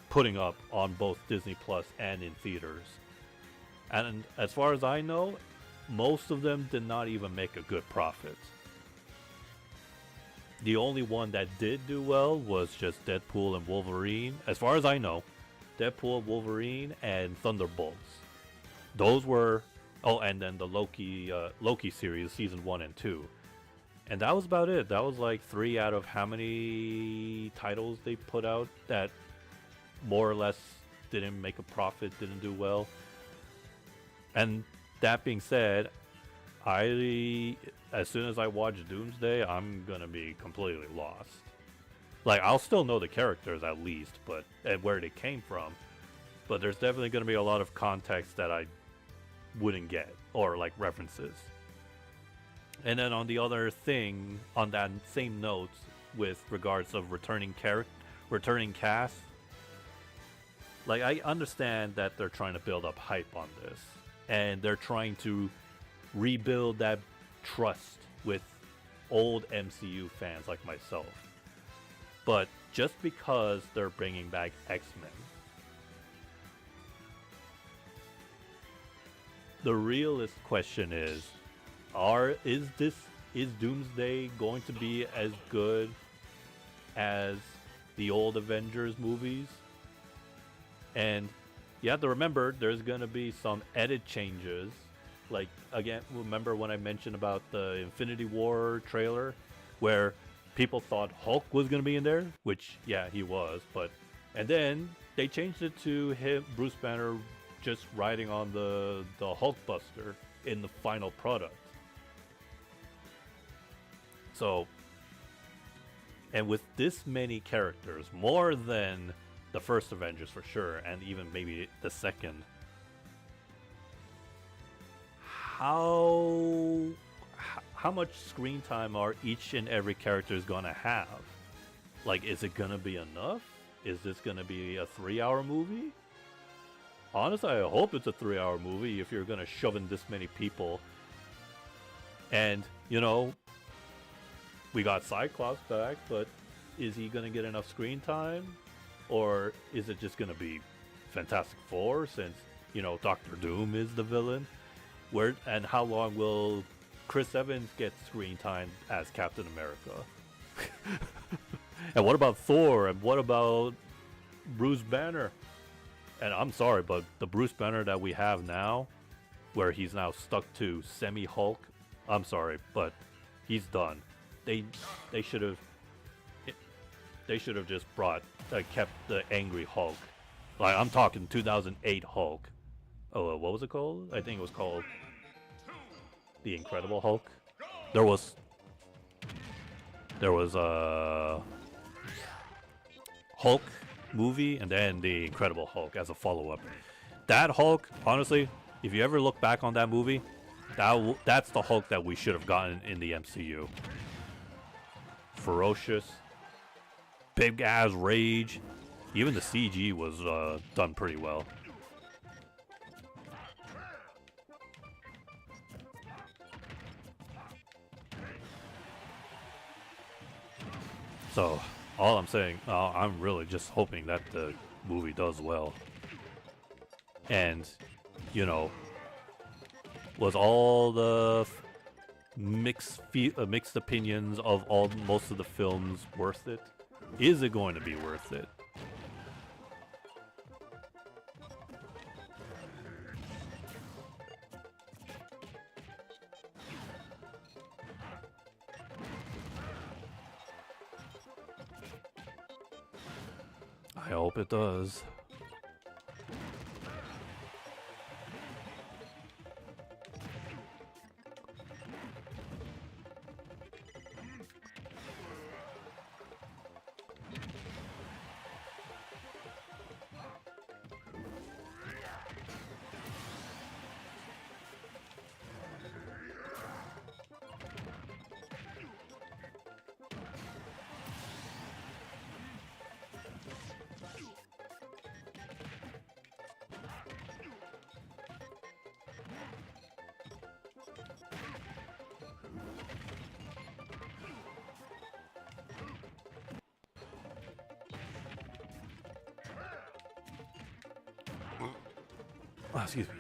putting up on both Disney Plus and in theaters. And as far as I know, most of them did not even make a good profit. The only one that did do well was just Deadpool and Wolverine. As far as I know, Deadpool, Wolverine, and Thunderbolts. Those were... Oh, and then the Loki series, season 1 and 2. And that was about it. That was like 3 out of how many titles they put out that more or less didn't make a profit, didn't do well. And that being said, as soon as I watch Doomsday, I'm gonna be completely lost. Like, I'll still know the characters at least, but and where they came from. But there's definitely gonna be a lot of context that I wouldn't get, or like references. And then on the other thing, on that same note, with regards of returning cast, like, I understand that they're trying to build up hype on this, and they're trying to rebuild that trust with old MCU fans like myself. But just because they're bringing back X-Men, the realist question is Doomsday going to be as good as the old Avengers movies? And you have to remember, there's going to be some edit changes. Like, again, remember when I mentioned about the Infinity War trailer, where people thought Hulk was going to be in there? Which, yeah, he was. And then they changed it to Bruce Banner, just riding on the Hulkbuster in the final product. So, and with this many characters, more than the first Avengers for sure, and even maybe the second, how much screen time are each and every character is gonna have? Like, is it gonna be enough? Is this gonna be a 3-hour movie? Honestly, I hope it's a 3-hour movie if you're gonna shove in this many people. And, you know, we got Cyclops back, but is he gonna get enough screen time? Or is it just gonna be Fantastic Four, since, you know, Doctor Doom is the villain? And how long will Chris Evans get screen time as Captain America? And what about Thor? And what about Bruce Banner? And I'm sorry, but the Bruce Banner that we have now, where he's now stuck to semi-Hulk, I'm sorry, but he's done. They should have just kept the angry Hulk. Like, I'm talking 2008 Hulk. Oh, what was it called? I think it was called The Incredible Hulk. There was a Hulk movie, and then The Incredible Hulk as a follow-up. That Hulk, honestly, if you ever look back on that movie, That's the Hulk that we should have gotten in the MCU. Ferocious, big ass rage. Even the CG was done pretty well. So, all I'm saying, I'm really just hoping that the movie does well. And, you know, was all the mixed opinions of most of the films worth it? Is it going to be worth it? I hope it does. Oh, excuse me.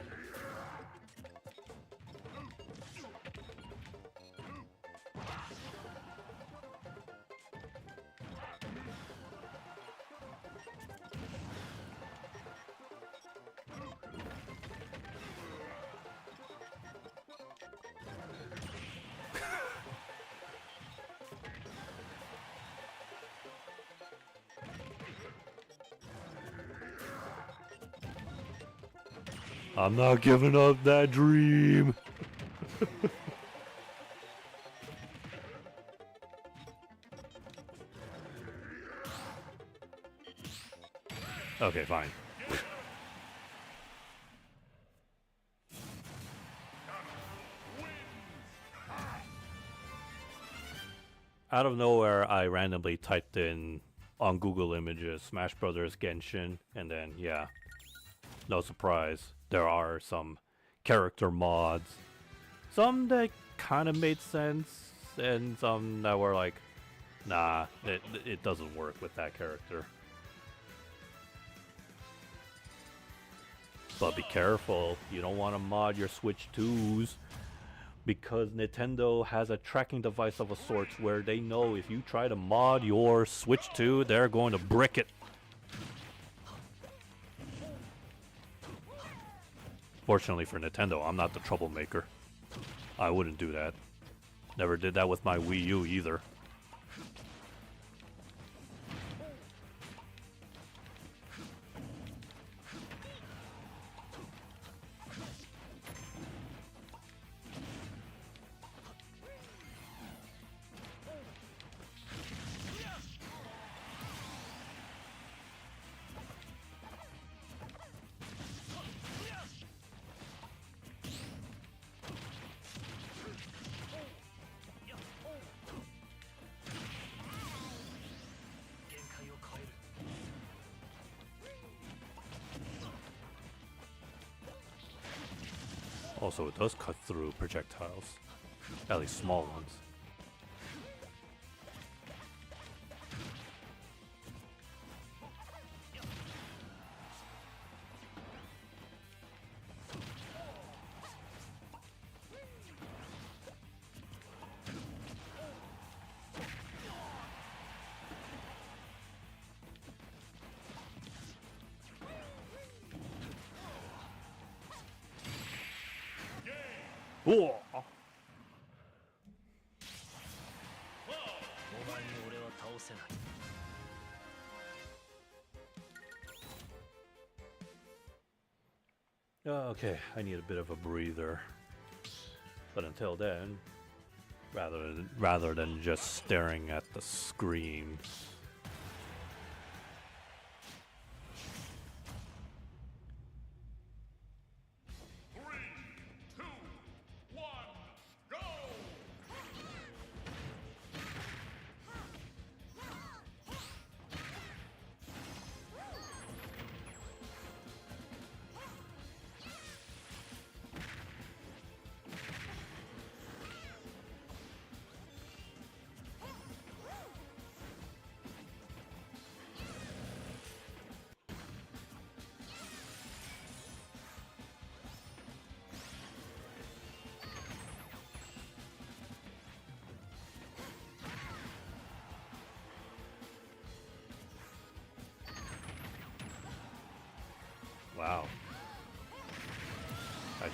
I'm not giving up that dream. Okay, fine. Out of nowhere, I randomly typed in on Google Images Smash Brothers Genshin, and then, yeah, no surprise, there are some character mods. Some that kind of made sense, and some that were like, nah, it doesn't work with that character. But be careful, you don't want to mod your Switch 2s, because Nintendo has a tracking device of a sort where they know if you try to mod your Switch 2, they're going to brick it. Fortunately for Nintendo, I'm not the troublemaker. I wouldn't do that. Never did that with my Wii U either. Also, it does cut through projectiles. At least small ones. Whoa. Okay, I need a bit of a breather. But until then, rather than just staring at the screen, Three, two, one.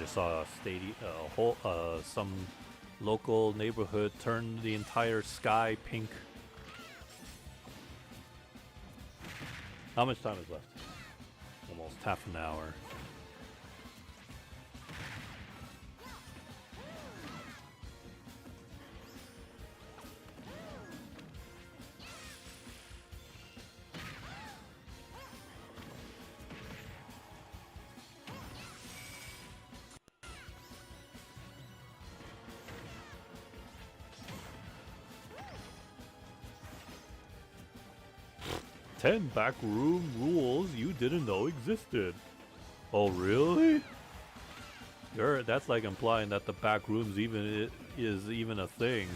just saw a some local neighborhood turn the entire sky pink. How much time is left? Almost half an hour. Ten backroom rules you didn't know existed. Oh really? That's like implying that the back rooms is even a thing.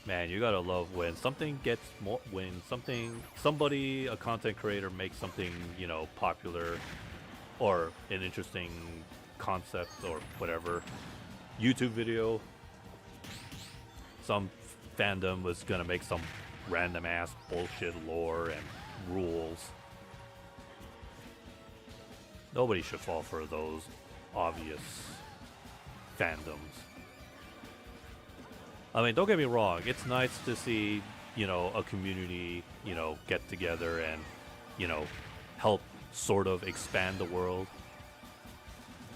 Man, you gotta love when something gets more, when somebody, a content creator makes something, you know, popular or an interesting concept or whatever. YouTube video, some fandom was gonna make some random ass bullshit lore and rules. Nobody should fall for those obvious fandoms. I mean, don't get me wrong, it's nice to see, you know, a community, you know, get together and, you know, help sort of expand the world.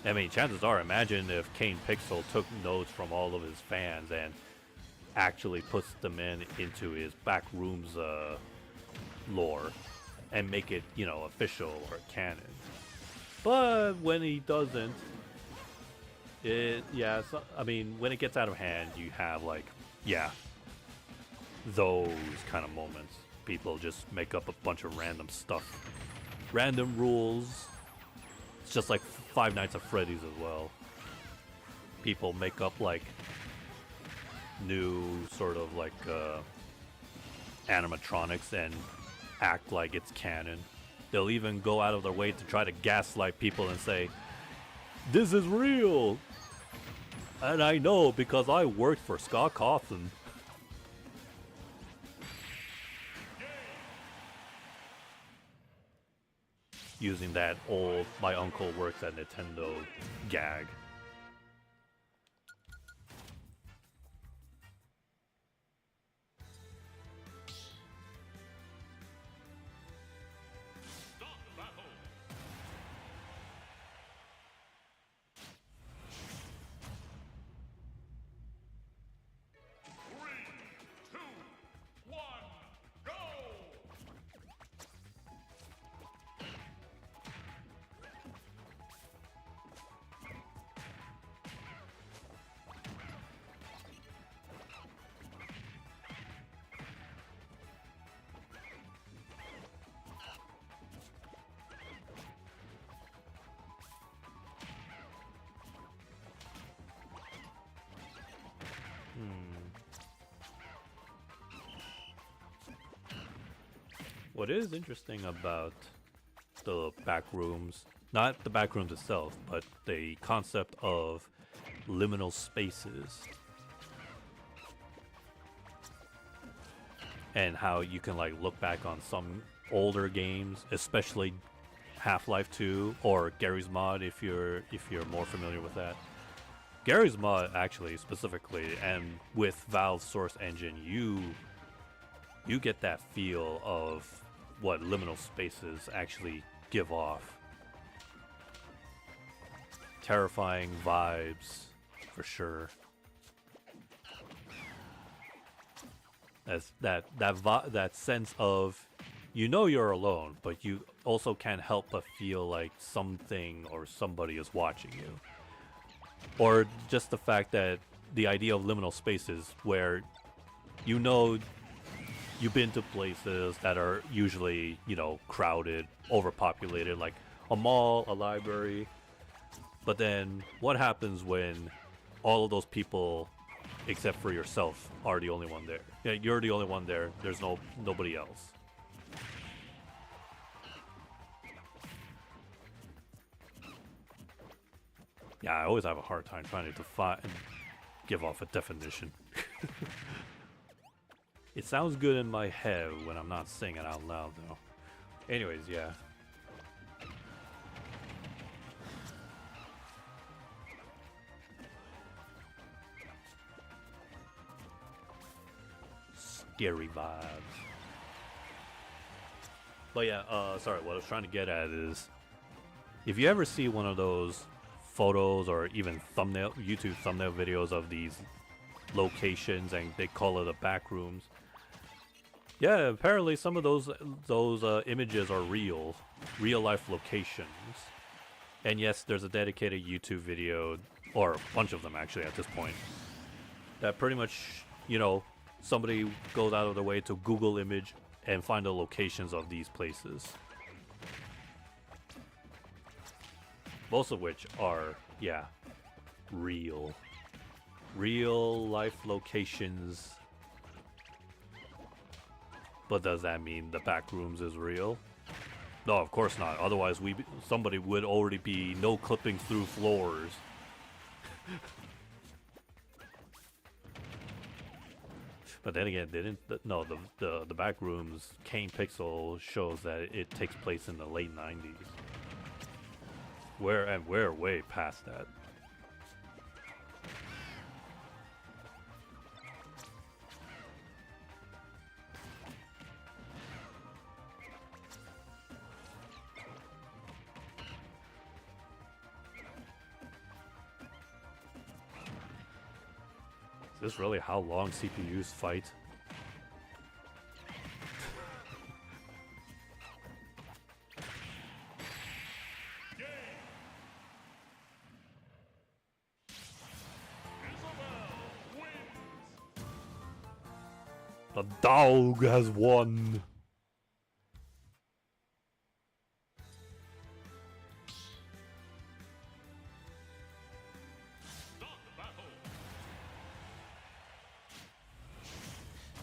I mean, chances are, imagine if Kane Pixel took notes from all of his fans and actually puts them into his back rooms lore and make it, you know, official or canon. But when he doesn't, I mean, when it gets out of hand, you have like, yeah, those kind of moments. People just make up a bunch of random stuff, random rules. It's just like Five Nights at Freddy's as well. People make up like new sort of like animatronics and act like it's canon. They'll even go out of their way to try to gaslight people and say, "This is real, and I know because I worked for Scott Cawthon." Using that old "my uncle works at Nintendo" gag. What is interesting about the back rooms, not the back rooms itself, but the concept of liminal spaces and how you can like look back on some older games, especially Half-Life 2 or Gary's Mod if you're more familiar with that. Gary's Mod actually specifically, and with Valve's Source Engine, you get that feel of what liminal spaces actually give off. Terrifying vibes, for sure. As that sense of, you know, you're alone, but you also can't help but feel like something or somebody is watching you. Or just the fact that the idea of liminal spaces where, you know, you've been to places that are usually, you know, crowded, overpopulated, like a mall, a library. But then what happens when all of those people, except for yourself, are the only one there? Yeah, you're the only one there. There's nobody else. Yeah, I always have a hard time trying to define and give off a definition. It sounds good in my head when I'm not saying it out loud, though. Anyways, yeah. scary vibes. But yeah, sorry, what I was trying to get at is, if you ever see one of those photos or even YouTube thumbnail videos of these locations and they call it the back rooms, yeah, apparently some of those images are real life locations. And yes, there's a dedicated YouTube video, or a bunch of them actually at this point, that pretty much, you know, somebody goes out of their way to Google image and find the locations of these places. Most of which are, yeah, real life locations. But does that mean the back rooms is real? No, of course not. Otherwise, somebody would already be no clipping through floors. But then again, the back rooms Kane Pixel shows that it takes place in the late 90s. We're way past that. Is this really how long CPUs fight? The dog has won.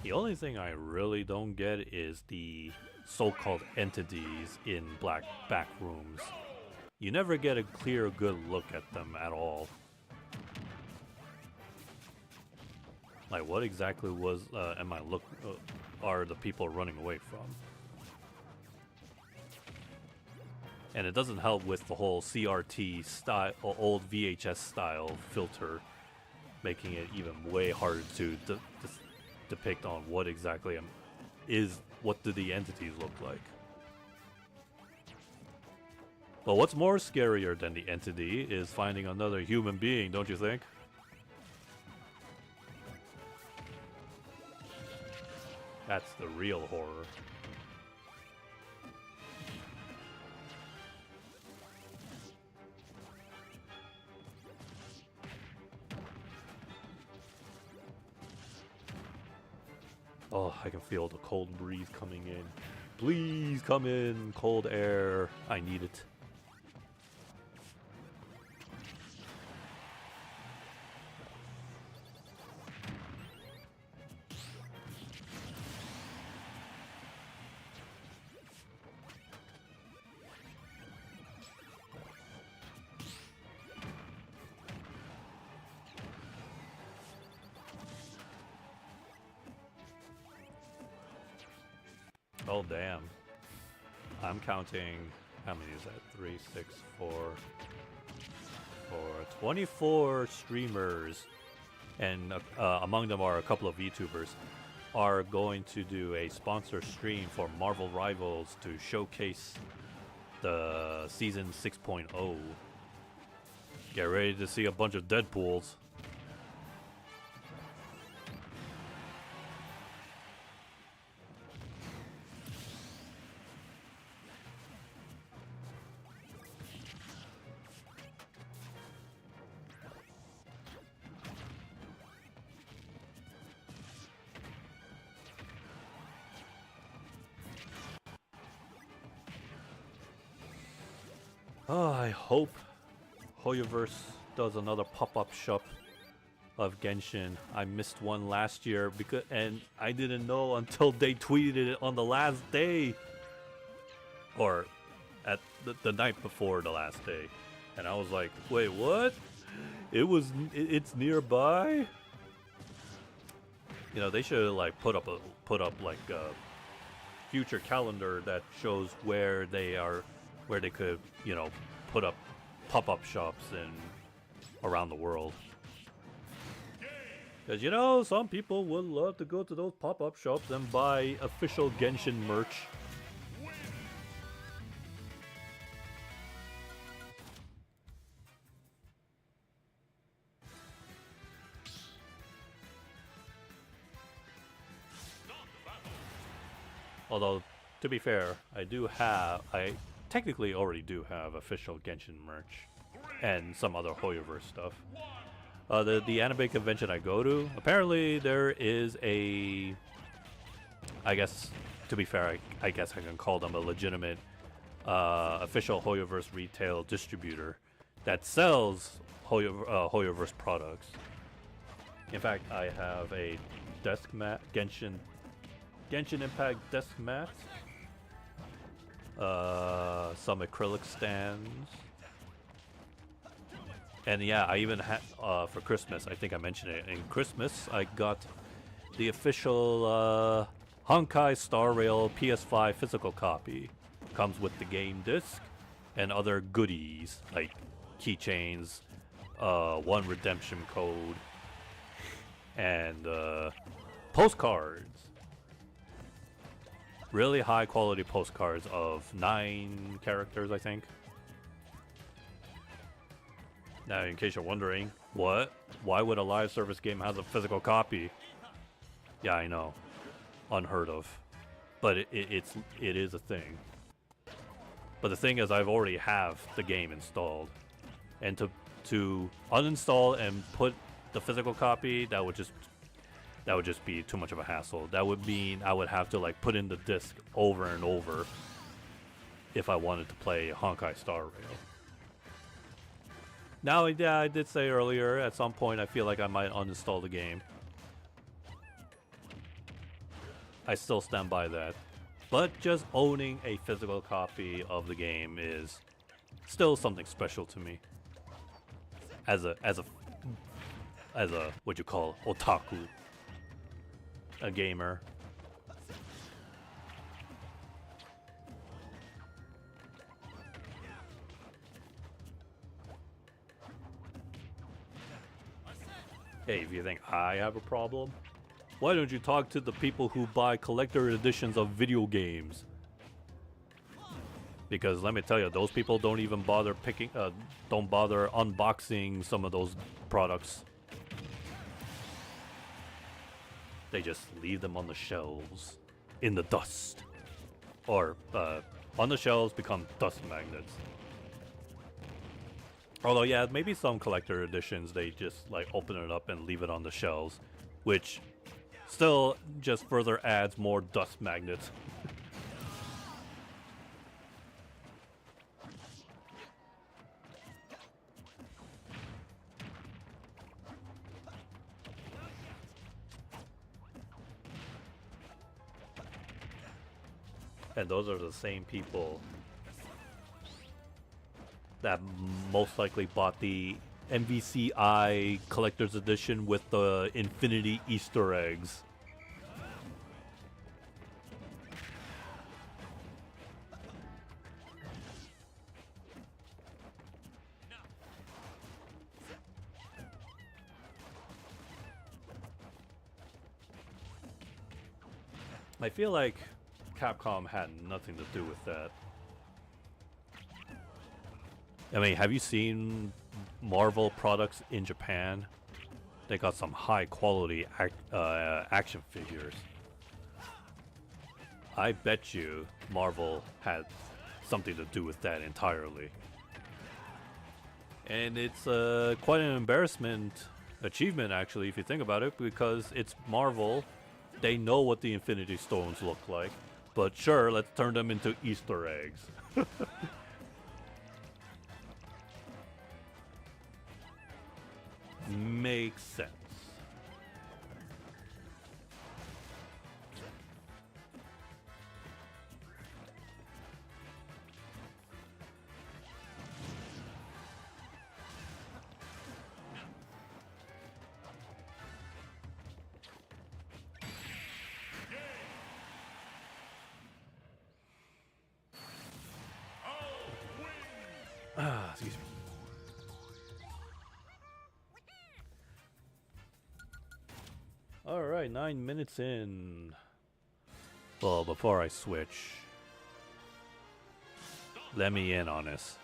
The only thing I really don't get is the so-called entities in back rooms. You never get a clear, good look at them at all. Like, what exactly are the people running away from? And it doesn't help with the whole CRT style, old VHS style filter, making it even way harder to depict on what exactly what do the entities look like. But what's more scarier than the entity is finding another human being, don't you think? That's the real horror. Oh, I can feel the cold breeze coming in. Please come in, cold air. I need it. Oh, damn. I'm counting, how many is that? 3, 6, 4, 24 streamers, and among them are a couple of VTubers, are going to do a sponsor stream for Marvel Rivals to showcase the Season 6.0. Get ready to see a bunch of Deadpools. Oh, I hope Hoyoverse does another pop-up shop of Genshin. I missed one last year and I didn't know until they tweeted it on the last day, or at the night before the last day, and I was like, "Wait, what? It's nearby." You know, they should like put up like a future calendar that shows where they could, you know, put up pop-up shops around the world. Because, you know, some people would love to go to those pop-up shops and buy official Genshin merch. Although, to be fair, I technically already do have official Genshin merch and some other Hoyoverse stuff. The anime convention I go to, apparently there is a, I guess, to be fair, I guess I can call them a legitimate official Hoyoverse retail distributor that sells Hoyoverse products. In fact, I have a desk mat, Genshin Impact desk mat, some acrylic stands, and yeah, I even had for Christmas. I think I mentioned it. In Christmas, I got the official Honkai Star Rail PS5 physical copy. Comes with the game disc and other goodies like keychains, one redemption code, and postcards. Really high quality postcards of 9 characters, I think. Now, in case you're wondering, what? Why would a live service game have a physical copy? Yeah, I know. Unheard of. But it is a thing. But the thing is, I've already have the game installed. And to uninstall and put the physical copy, that would just be too much of a hassle. That would mean I would have to like put in the disc over and over if I wanted to play Honkai Star Rail. Now, yeah, I did say earlier, at some point I feel like I might uninstall the game. I still stand by that. But just owning a physical copy of the game is still something special to me. As a what you call otaku. A gamer. Hey, if you think I have a problem, why don't you talk to the people who buy collector editions of video games? Because let me tell you, those people don't even bother don't bother unboxing some of those products. They just leave them on the shelves in the dust. Or on the shelves become dust magnets. Although, yeah, maybe some collector editions, they just like open it up and leave it on the shelves, which still just further adds more dust magnets. And those are the same people that most likely bought the MVCI collector's edition with the Infinity Easter eggs. I feel like Capcom had nothing to do with that. I mean, have you seen Marvel products in Japan? They got some high quality action figures. I bet you Marvel had something to do with that entirely. And it's quite an achievement actually, if you think about it, because it's Marvel. They know what the Infinity Stones look like. But sure, let's turn them into Easter eggs. Makes sense. Excuse me. Alright, 9 minutes in. Well, before I switch, let me in on this.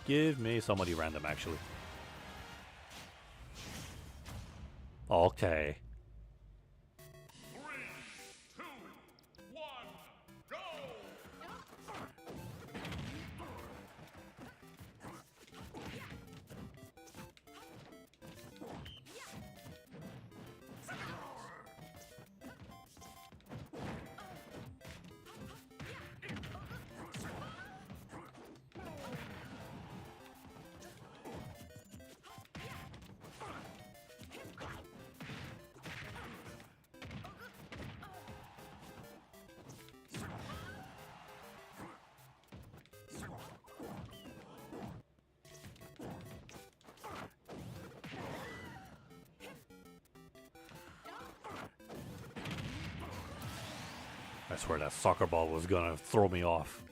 Give me somebody random, actually. Okay. 3, 2, 1, go! I swear that soccer ball was gonna throw me off.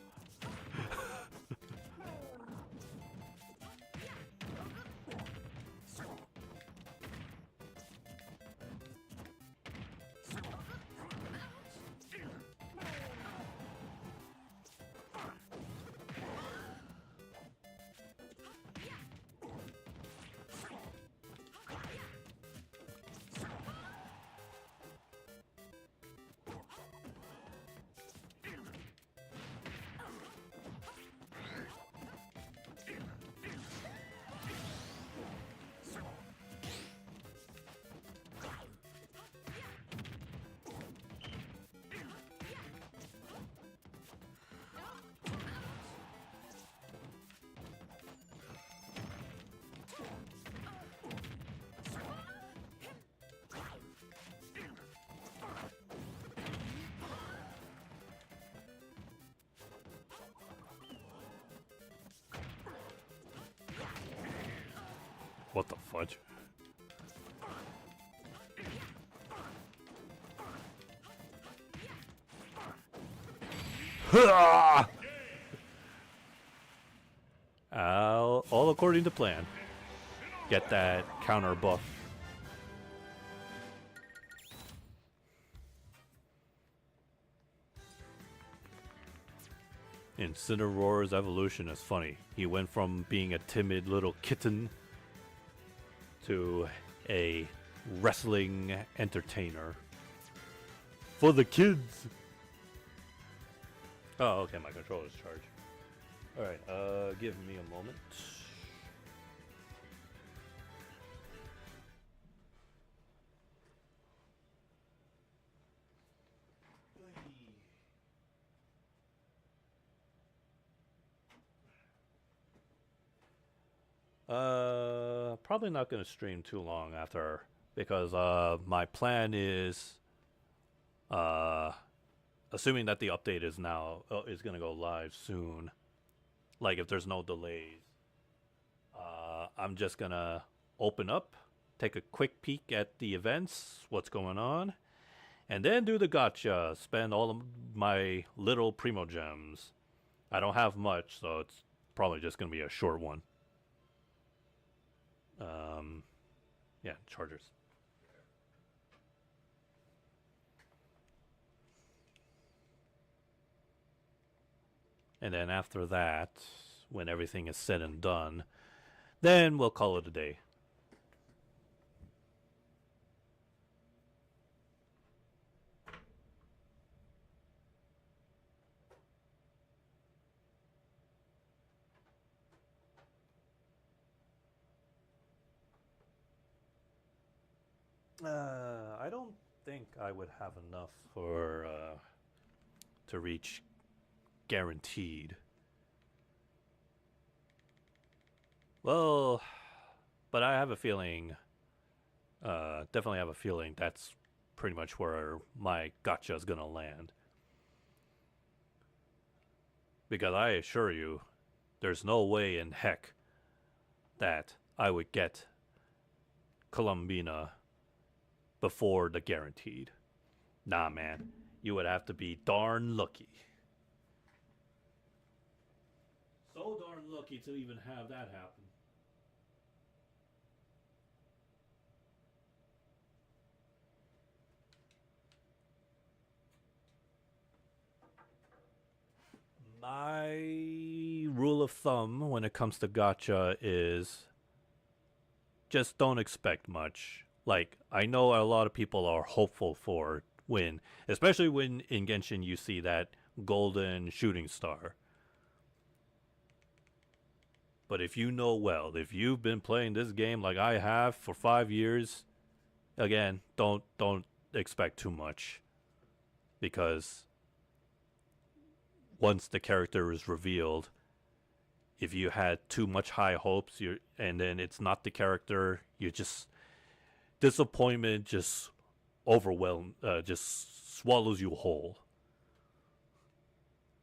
What the fudge? All according to plan. Get that counter buff. Incineroar's evolution is funny. He went from being a timid little kitten to a wrestling entertainer for the kids. Oh, okay, my controller's charged. Alright, give me a moment. Probably not gonna stream too long after, because my plan is assuming that the update is now is gonna go live soon. Like if there's no delays, I'm just gonna open up, take a quick peek at the events, what's going on, and then do the gotcha. Spend all of my little primo gems. I don't have much, so it's probably just gonna be a short one. Yeah, chargers. And then after that, when everything is said and done, then we'll call it a day. I don't think I would have enough for to reach guaranteed. Well, but I have a feeling, definitely have a feeling that's pretty much where my gotcha is gonna land. Because I assure you, there's no way in heck that I would get Columbina before the guaranteed. Nah, man. You would have to be darn lucky. So darn lucky to even have that happen. My rule of thumb when it comes to gacha is just don't expect much. Like, I know a lot of people are hopeful for win, especially when in Genshin you see that golden shooting star. But if you know well, if you've been playing this game like I have for 5 years, again, don't expect too much because once the character is revealed, if you had too much high hopes, you and then it's not the character, you just disappointment just just swallows you whole.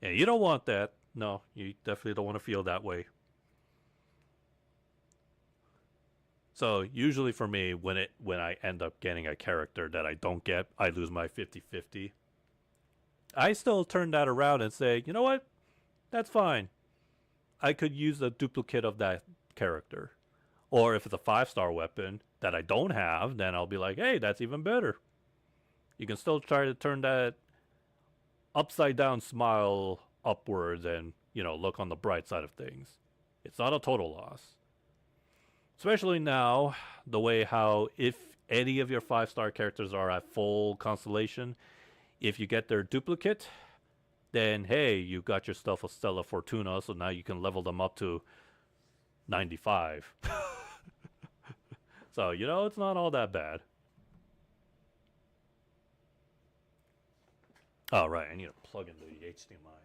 And you don't want that. No, you definitely don't want to feel that way. So usually for me, when I end up getting a character that I don't get, I lose my 50-50. I still turn that around and say, you know what? That's fine. I could use a duplicate of that character. Or if it's a 5-star weapon that I don't have, then I'll be like, hey, that's even better. You can still try to turn that upside down smile upwards and, look on the bright side of things. It's not a total loss. Especially now, the way how if any of your 5-star characters are at full constellation, if you get their duplicate, then hey, you got yourself a Stella Fortuna, so now you can level them up to 95. So, it's not all that bad. Oh, right, I need to plug in the HDMI.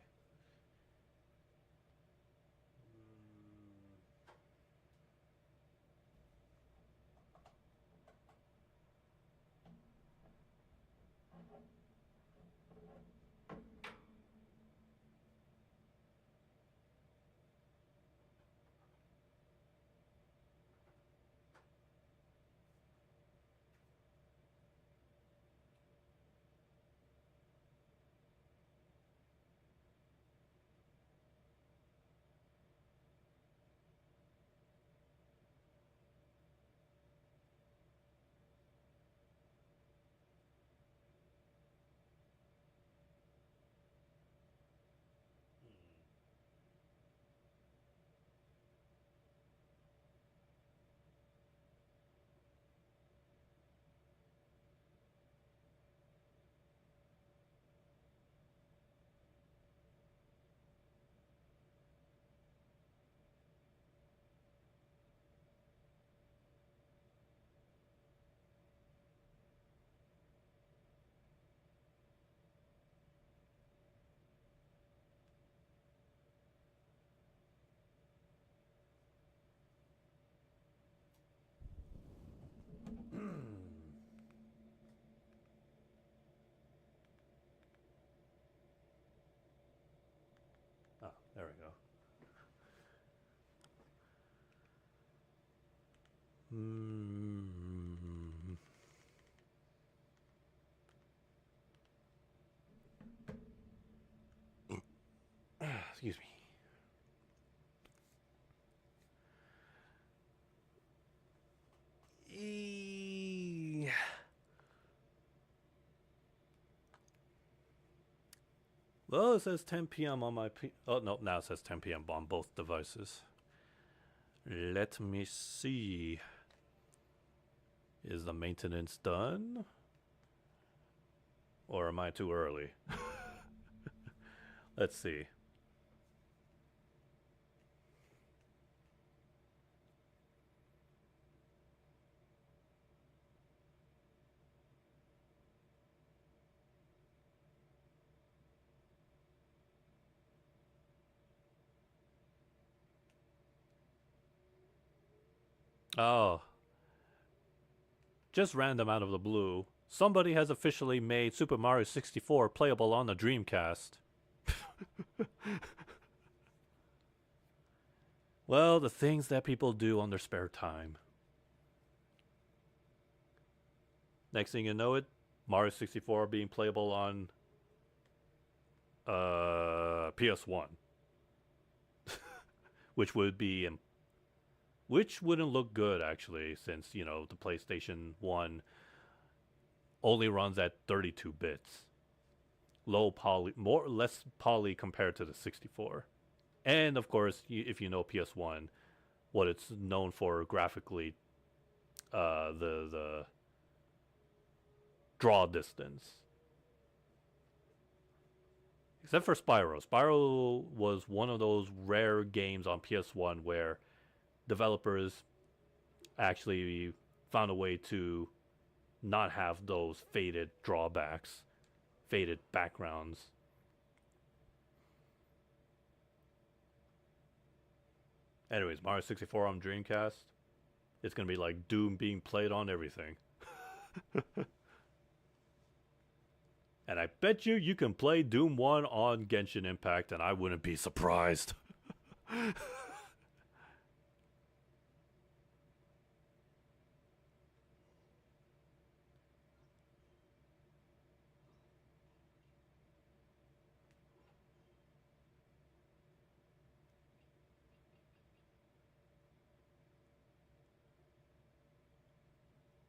Oh, there we go. Excuse me. Well, it says 10 p.m. on my oh no, now it says 10 p.m. on both devices. Let me see. Is the maintenance done? Or am I too early? Let's see. Oh, just random out of the blue. Somebody has officially made Super Mario 64 playable on the Dreamcast. Well, the things that people do on their spare time. Next thing you know it, Mario 64 being playable on PS1. Which would be which wouldn't look good actually, since the PlayStation 1 only runs at 32 bits. low poly, less poly compared to the 64. And of course, if you know PS1, what it's known for graphically, the draw distance. Except for Spyro. Spyro was one of those rare games on PS1 where developers actually found a way to not have those faded drawbacks, faded backgrounds. Anyways, Mario 64 on Dreamcast, it's gonna be like Doom being played on everything. And I bet you can play Doom 1 on Genshin Impact, and I wouldn't be surprised.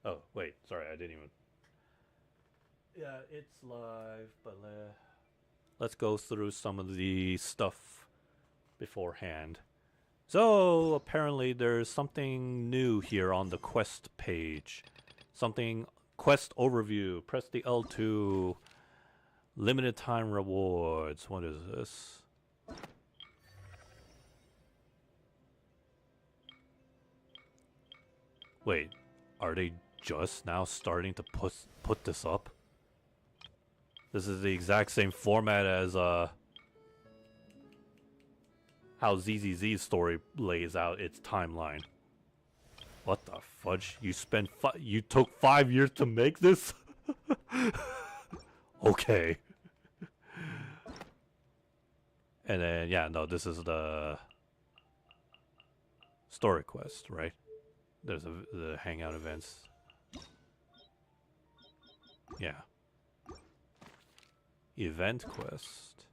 Oh, wait, sorry, I didn't even. Yeah, it's live, but let's go through some of the stuff beforehand. So, apparently, there's something new here on the quest page. Something, quest overview. Press the L2. Limited time rewards. What is this? Wait, are they just now starting to put this up? This is the exact same format as how ZZZ's story lays out its timeline. What the fudge? You took 5 years to make this? Okay. And then yeah, no, this is the story quest, right? There's the hangout events. Yeah. Event quest.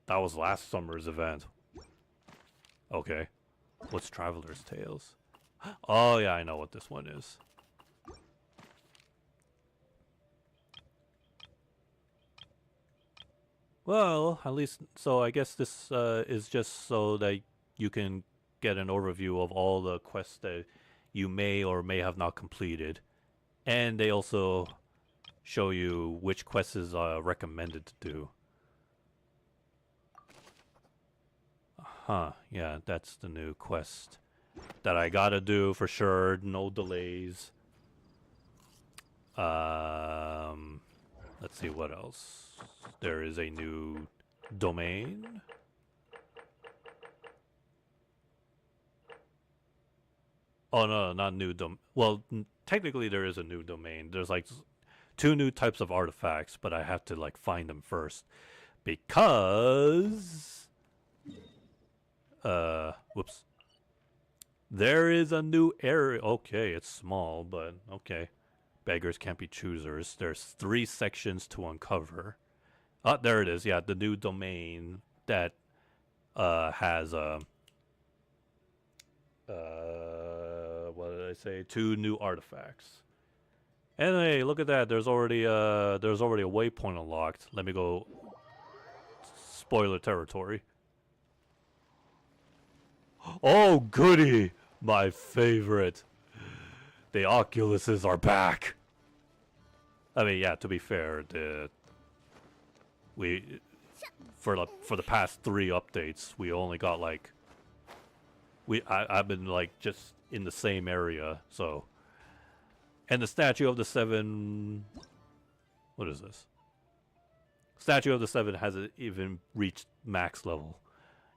That was last summer's event. Okay. What's Traveler's Tales? Oh yeah, I know what this one is. Well, at least, so I guess this is just so that you can get an overview of all the quests that you may or may have not completed. And they also show you which quests is recommended to do. Huh, yeah, that's the new quest that I gotta do for sure, no delays. Let's see what else. There is a new domain. Oh no, not new well, technically there is a new domain. There's like 2 new types of artifacts, but I have to like find them first because whoops. There is a new area. Okay, it's small, but okay. Beggars can't be choosers. There's 3 sections to uncover. Oh, there it is. Yeah, the new domain that has what did I say? 2 new artifacts. And hey, look at that. There's already a waypoint unlocked. Let me go spoiler territory. Oh, goody! My favorite. The Oculuses are back. I mean, yeah, to be fair, for the past 3 updates, we only got like I've been like just in the same area, so. And the Statue of the Seven, what is this? Statue of the Seven hasn't even reached max level.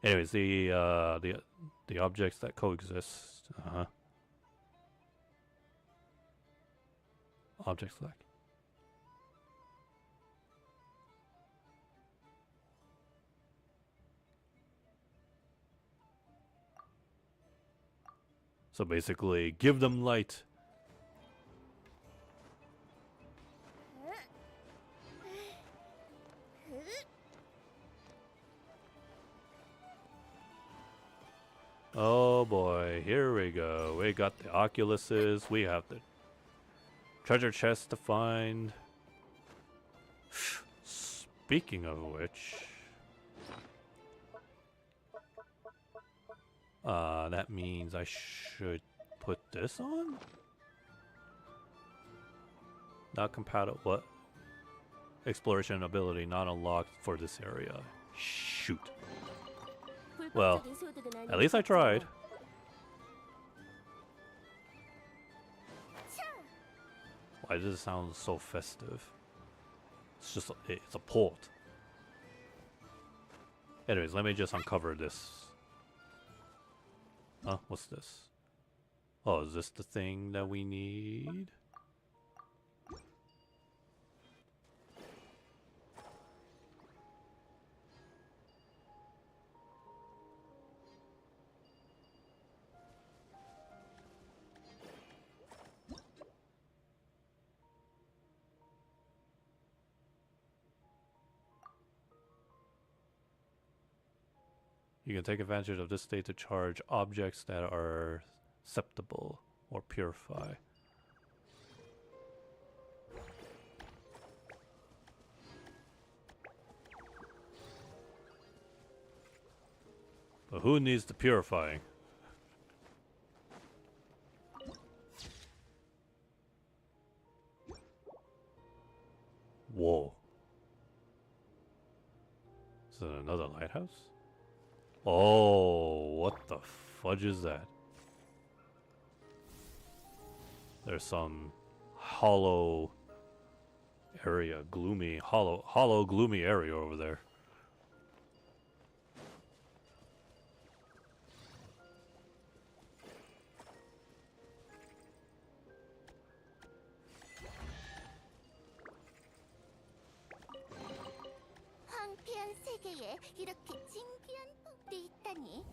Anyways, the objects that coexist. Object select. So basically, give them light. Oh boy, here we go. We got the Oculuses. We have the treasure chest to find. Speaking of which, that means I should put this on? Not compatible. What? Exploration ability not unlocked for this area. Shoot. Well, at least I tried. Why does it sound so festive? It's just, it's a port. Anyways, let me just uncover this. Huh? What's this? Oh, is this the thing that we need? You can take advantage of this state to charge objects that are susceptible or purify. But who needs the purifying? Whoa. Is it another lighthouse? Oh, what the fudge is that? There's some hollow area, hollow, gloomy area over there. 황폐한 세계에 이렇게 진귀한 폭들이 있다니.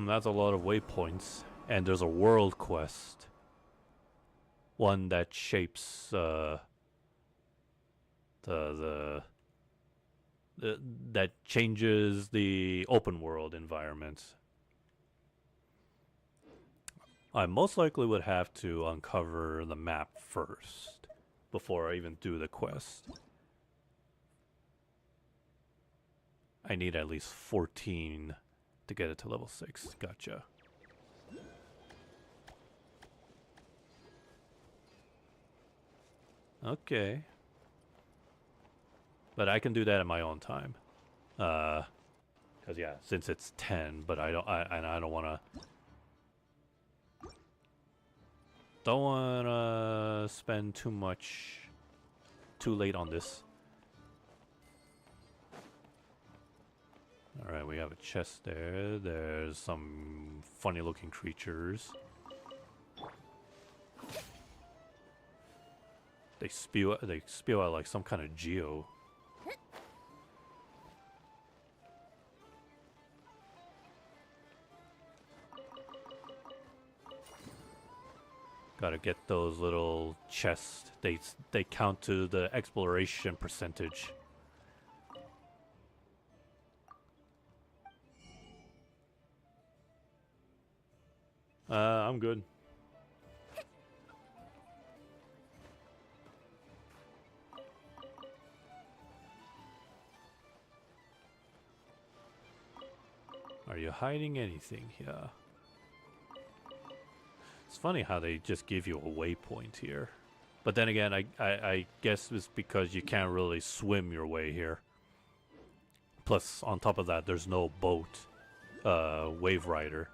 That's a lot of waypoints. And there's a world quest. One that shapes that changes the open world environment. I most likely would have to uncover the map first before I even do the quest. I need at least 14 to get it to level 6. Gotcha. Okay. But I can do that at my own time. Cause yeah, since it's 10, but I don't wanna spend too late on this. Alright, we have a chest there. There's some funny looking creatures. They spew out like some kind of geo. Gotta get those little chests. They count to the exploration percentage. I'm good. Are you hiding anything here? It's funny how they just give you a waypoint here. But then again, I guess it's because you can't really swim your way here. Plus, on top of that, there's no boat, wave rider.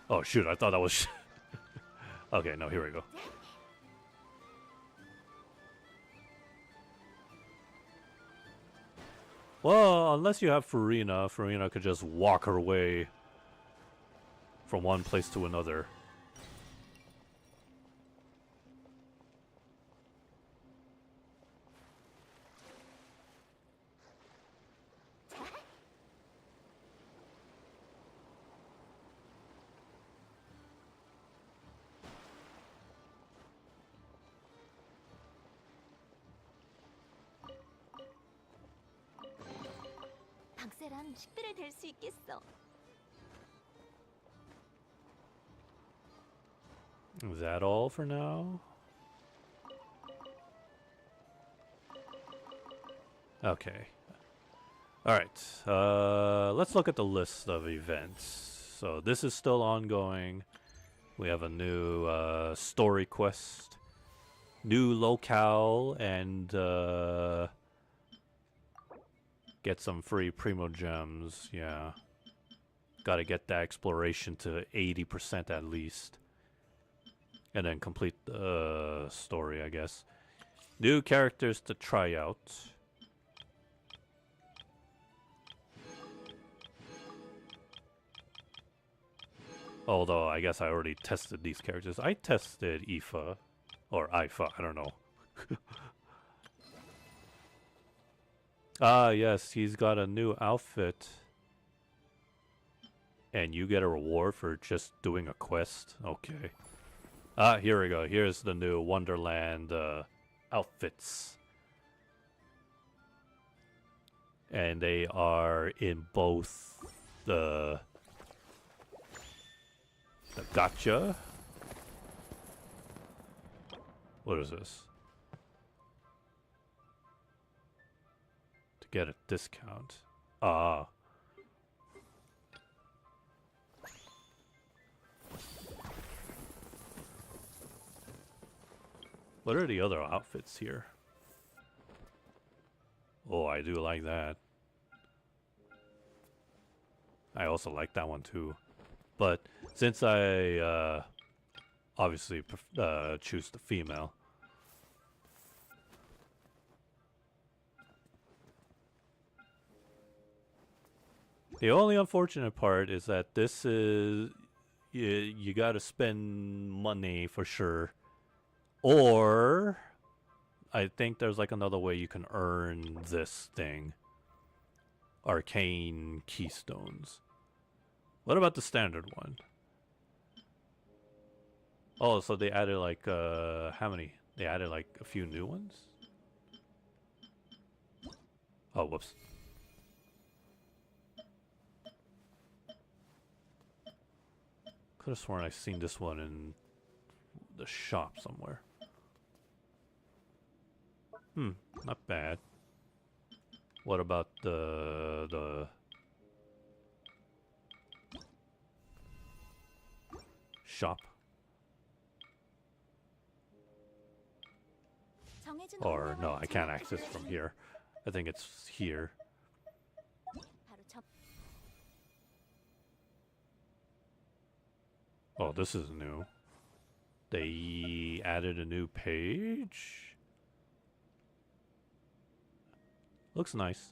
Oh shoot, I thought that was... Okay, no, here we go. Well, unless you have Farina, Farina could just walk her way from one place to another. 상태란 식들을 댈 수 있겠어. Is that all for now? Okay. Alright, let's look at the list of events. So this is still ongoing. We have a new story quest, new locale, and get some free Primo Gems. Yeah. Gotta get that exploration to 80% at least. And then complete the story, I guess. New characters to try out. Although, I guess I already tested these characters. I tested Aoife. Or Ifa, I don't know. Ah, yes, he's got a new outfit. And you get a reward for just doing a quest? Okay. Ah, here we go. Here's the new Wonderland outfits. And they are in both the gacha. What is this? To get a discount. Ah. What are the other outfits here? Oh, I do like that. I also like that one too. But since I obviously choose the female. The only unfortunate part is that this is... You gotta spend money for sure. Or... I think there's like another way you can earn this thing. Arcane Keystones. What about the standard one? Oh, so they added like, how many? They added like a few new ones? Oh, whoops. Could have sworn I've seen this one in the shop somewhere. Not bad. What about the shop? Or no, I can't access from here. I think it's here. Oh, this is new. They added a new page. Looks nice.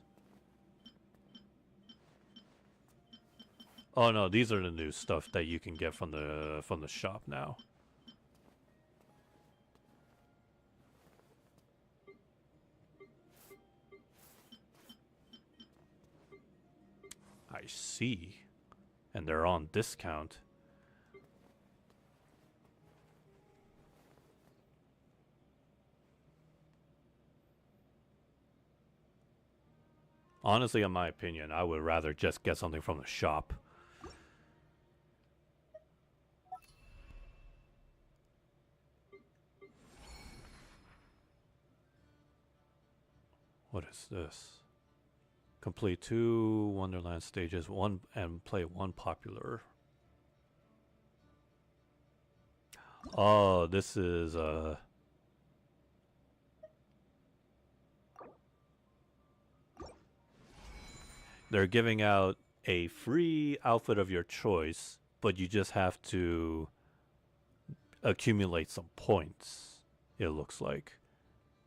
Oh no, these are the new stuff that you can get from the shop now. I see. And they're on discount. Honestly, in my opinion, I would rather just get something from the shop. What is this? Complete 2 Wonderland stages, and play 1 popular. Oh, this is they're giving out a free outfit of your choice, but you just have to accumulate some points, it looks like.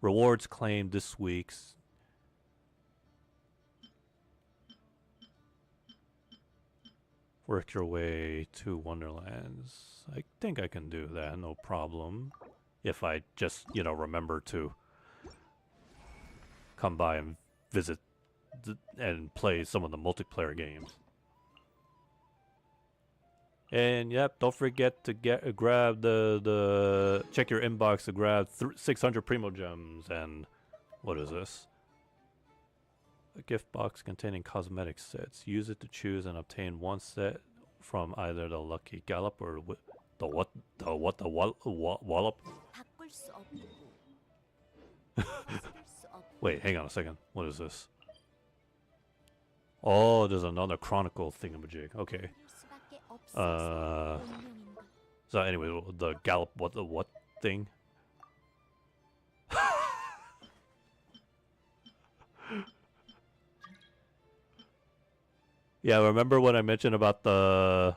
Rewards claimed this week's. Work your way to Wonderlands. I think I can do that, no problem. If I just, remember to come by and visit and play some of the multiplayer games. And yep, don't forget to grab the check your inbox to grab 600 Primo Gems and what is this? A gift box containing cosmetic sets. Use it to choose and obtain one set from either the Lucky Gallop or Wallop. 바꿀 수 없고 수 없고 Wait, hang on a second. What is this? Oh, there's another Chronicle thingamajig. Okay. 수밖에 없어서 Uh, 운명인가. so anyway, the Gallop, what thing? Yeah, remember when I mentioned about the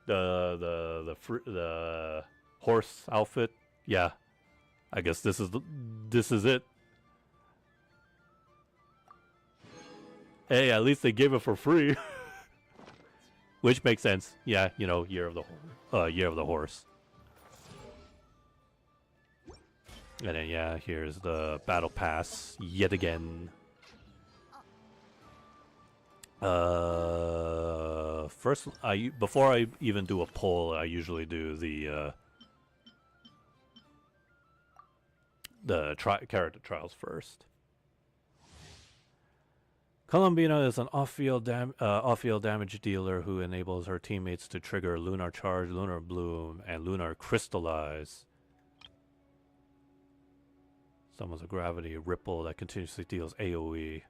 the horse outfit? Yeah, I guess this is it. Hey, at least they gave it for free, which makes sense. Yeah, you know, year of the horse. And then yeah, here's the battle pass yet again. First, before I even do a poll, I usually do the character trials first. Columbina is an off-field damage dealer who enables her teammates to trigger Lunar Charge, Lunar Bloom, and Lunar Crystallize. Summons a gravity ripple that continuously deals AoE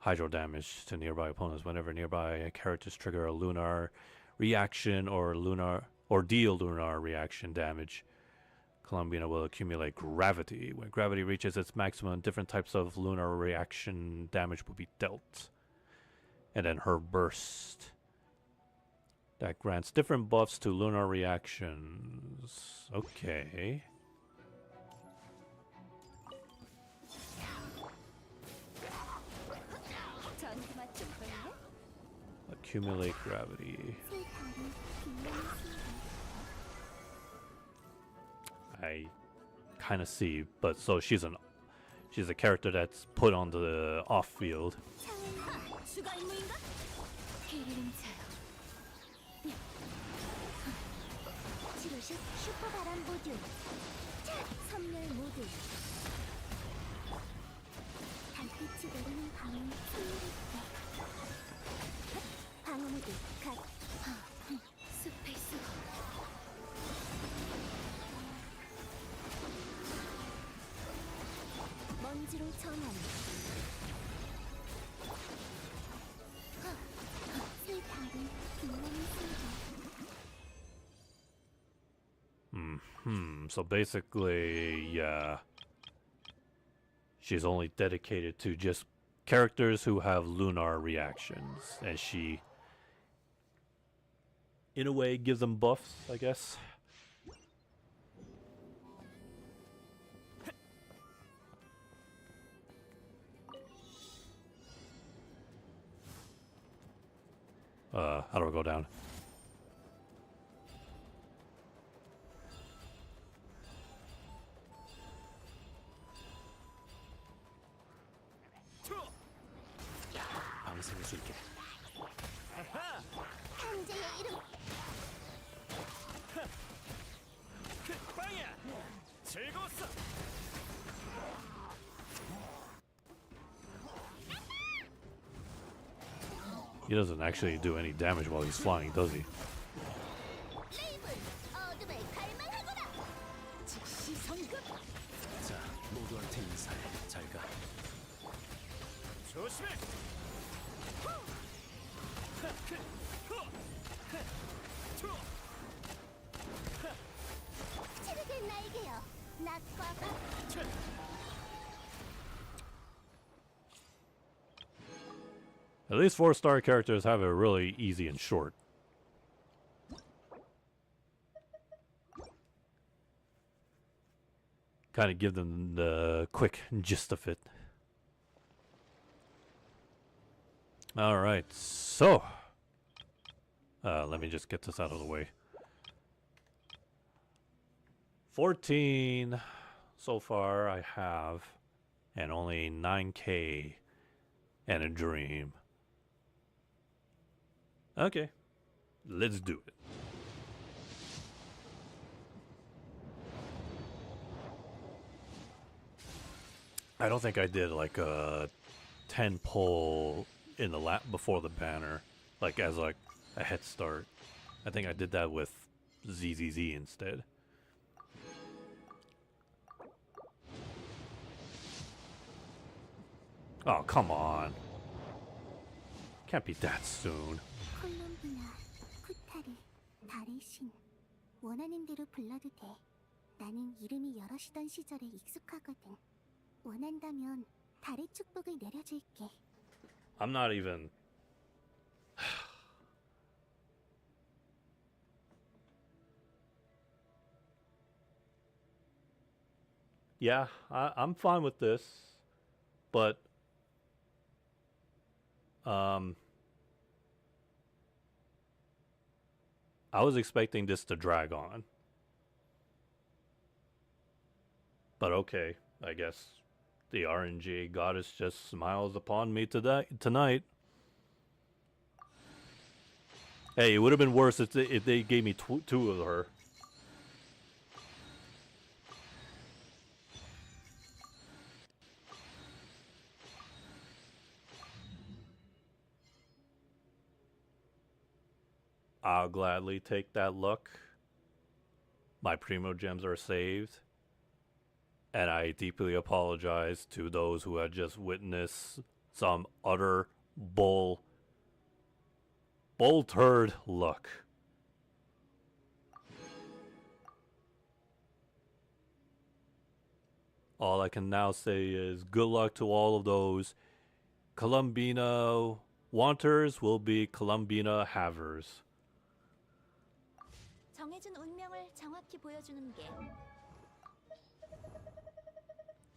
hydro damage to nearby opponents whenever nearby characters trigger a lunar reaction or deal lunar reaction damage. Columbina will accumulate gravity. When gravity reaches its maximum, different types of lunar reaction damage will be dealt. And then her burst. That grants different buffs to lunar reactions. Okay. 전투 맛좀 볼래? Accumulate gravity. I kind of see, but so she's a character that's put on the off field. 추가 임무인가? 길이는 자요. 치료식 슈퍼 바람 모듈. 선멸 모드. 달빛이 내리는 밤은 소요했다. 방어 모드 갓. 숲의 수호. 먼지로 전환. 새 달은 빛나는 순간. So basically, yeah, she's only dedicated to just characters who have lunar reactions, and she, in a way, gives them buffs, I guess. How do I go down? 방생할 수 있게. 강제의 이름. 빵이야. 즐거웠어. He doesn't actually do any damage while he's flying, does he? 레이블 어둠을 갈망하거라. 즉시 성급. 자, 모두한테 인사해. 잘 가. 조심해. 치르게 날개여. 낮과 밤. At least 4-star characters have it really easy and short. Kind of give them the quick gist of it. Alright, so let me just get this out of the way. 14 so far I have, and only 9k and a dream. Okay, let's do it. I don't think I did like a 10 pull in the lap before the banner, like as like a head start. I think I did that with ZZZ instead. Oh, come on. Can't be that soon. 콜롬비나, 쿠타르, 달의 신. 원하는 대로 불러도 돼. 나는 이름이 여럿이던 시절에 익숙하거든. 원한다면 달의 축복을 내려줄게. I'm not even... Yeah, I'm fine with this, but I was expecting this to drag on. But okay, I guess the RNG goddess just smiles upon me tonight. Hey, it would have been worse if they gave me two of her. I'll gladly take that luck. My Primo Gems are saved. And I deeply apologize to those who had just witnessed some utter bull turd luck. All I can now say is good luck to all of those. Columbina wanters will be Columbina havers. 정해진 운명을 정확히 보여주는 게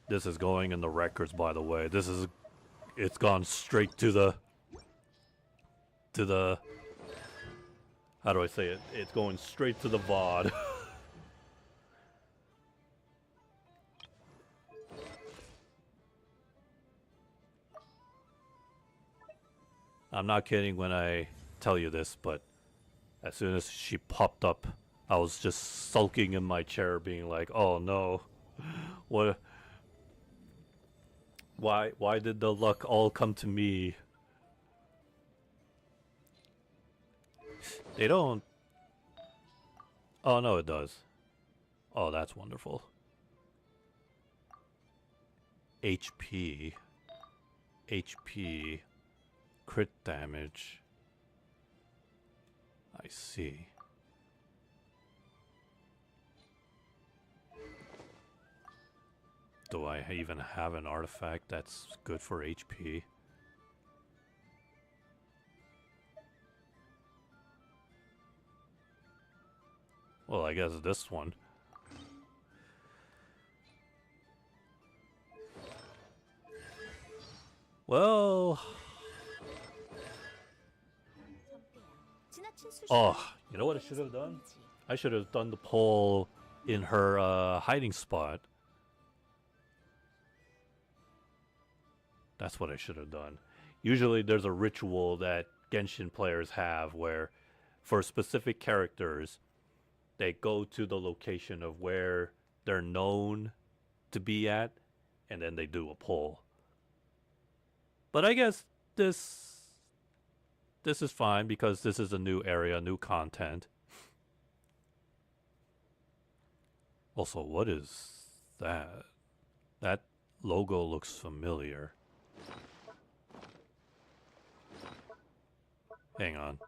This is going in the records, by the way. It's gone straight to the how do I say it? It's going straight to the VOD. I'm not kidding when I tell you this, but as soon as she popped up, I was just sulking in my chair being like, "Oh no. What why did the luck all come to me?" They don't... Oh no, it does. Oh, that's wonderful. HP, crit damage. I see. Do I even have an artifact that's good for HP? Well, I guess this one. Well... Oh, you know what I should have done? I should have done the poll in her hiding spot. That's what I should have done. Usually there's a ritual that Genshin players have where for specific characters they go to the location of where they're known to be at and then they do a poll. But I guess this is fine because this is a new area, new content. Also, what is that? That logo looks familiar. Hang on.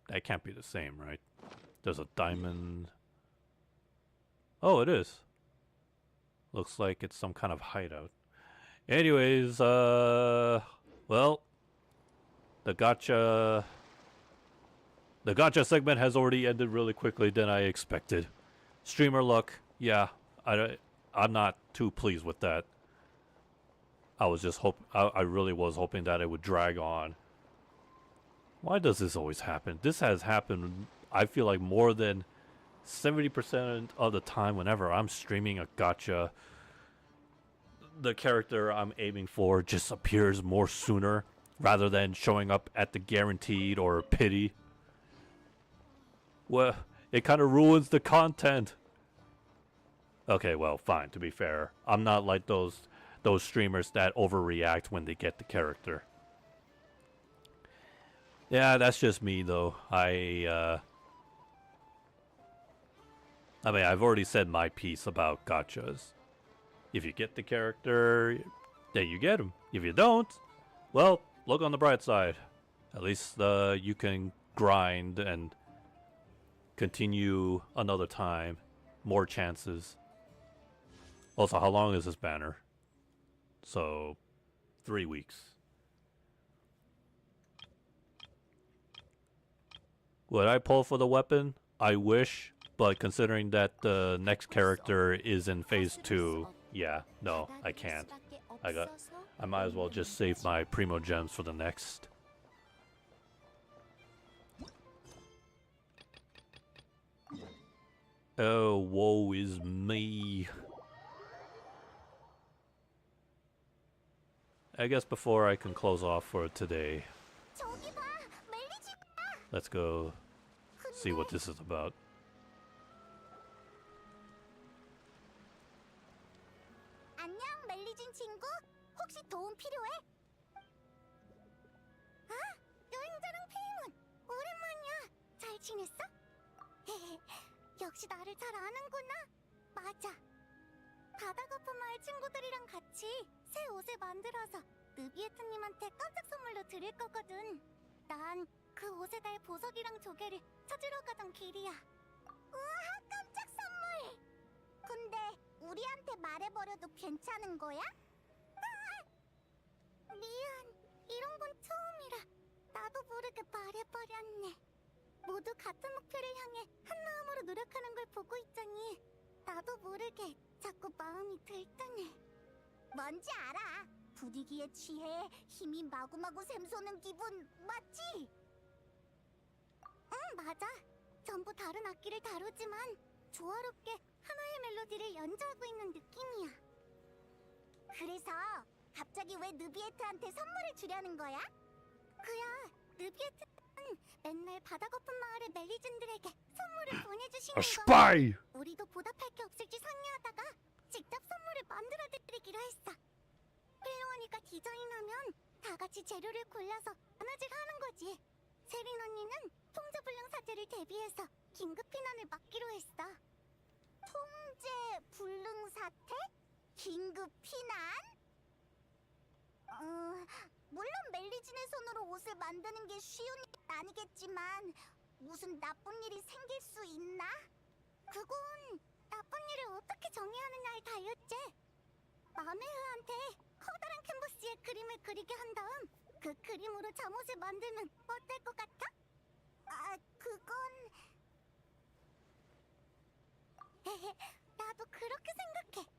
That can't be the same, right? There's a diamond. Oh, it is. Looks like it's some kind of hideout. Anyways, well, the gacha segment has already ended really quickly than I expected. Streamer luck, yeah, I'm not too pleased with that. I really was hoping that it would drag on. Why does this always happen? This has happened, I feel like, more than 70% of the time whenever I'm streaming a gacha. The character I'm aiming for just appears more sooner rather than showing up at the guaranteed or pity. Well, it kind of ruins the content. Okay, well, fine, to be fair. I'm not like those streamers that overreact when they get the character. Yeah, that's just me though. I mean, I've already said my piece about gachas. If you get the character, then you get him. If you don't, well, look on the bright side. At least you can grind and continue another time. More chances. Also, how long is this banner? So, 3 weeks. Would I pull for the weapon? I wish, but considering that the next character is in phase 2, yeah, no, I can't. I might as well just save my primo gems for the next. Oh, woe is me. I guess before I can close off for today, let's go see what this is about. 안녕, 멜리진 친구. 혹시 도움 필요해? 아, 여행자랑 페이몬. 오랜만이야. 잘 지냈어? 역시 나를 잘 아는구나. 맞아. 바다 거품 마을 친구들이랑 같이 새 옷을 만들어서 느비에트님한테 깜짝 선물로 드릴 거거든. 난 그 옷에 달 보석이랑 조개를 찾으러 가던 길이야. 우와, 깜짝 선물! 근데 우리한테 말해버려도 괜찮은 거야? 미안, 이런 건 처음이라 나도 모르게 말해버렸네. 모두 같은 목표를 향해 한 마음으로 노력하는 걸 보고 있자니 나도 모르게 자꾸 마음이 들뜨네. 뭔지 알아. 분위기에 취해 힘이 마구마구 샘솟는 기분 맞지? 응, 맞아. 전부 다른 악기를 다루지만 조화롭게 하나의 멜로디를 연주하고 있는 느낌이야. 그래서 갑자기 왜 느비에트한테 선물을 주려는 거야? 그야, 느비에트는 맨날 바다 거품 마을의 멜리즌들에게 선물을 보내주시는 거. 스파이! 우리도 보답할 게 없을지 상의하다가 직접 선물을 만들어드리기로 했어. 필요하니까 디자인하면 다 같이 재료를 골라서 하나씩 하는 거지. 세린 언니는 통제불능 사태를 대비해서 긴급 피난을 막기로 했어. 통제불능 사태? 긴급 피난? 물론 멜리진의 손으로 옷을 만드는 게 쉬운 일은 아니겠지만 무슨 나쁜 일이 생길 수 있나? 그건 나쁜 일을 어떻게 정의하느냐에 달렸지. 마메흐한테 커다란 캔버스에 그림을 그리게 한 다음 그 그림으로 잠옷을 만들면 어떨 것 같아? 아, 그건... 나도 그렇게 생각해.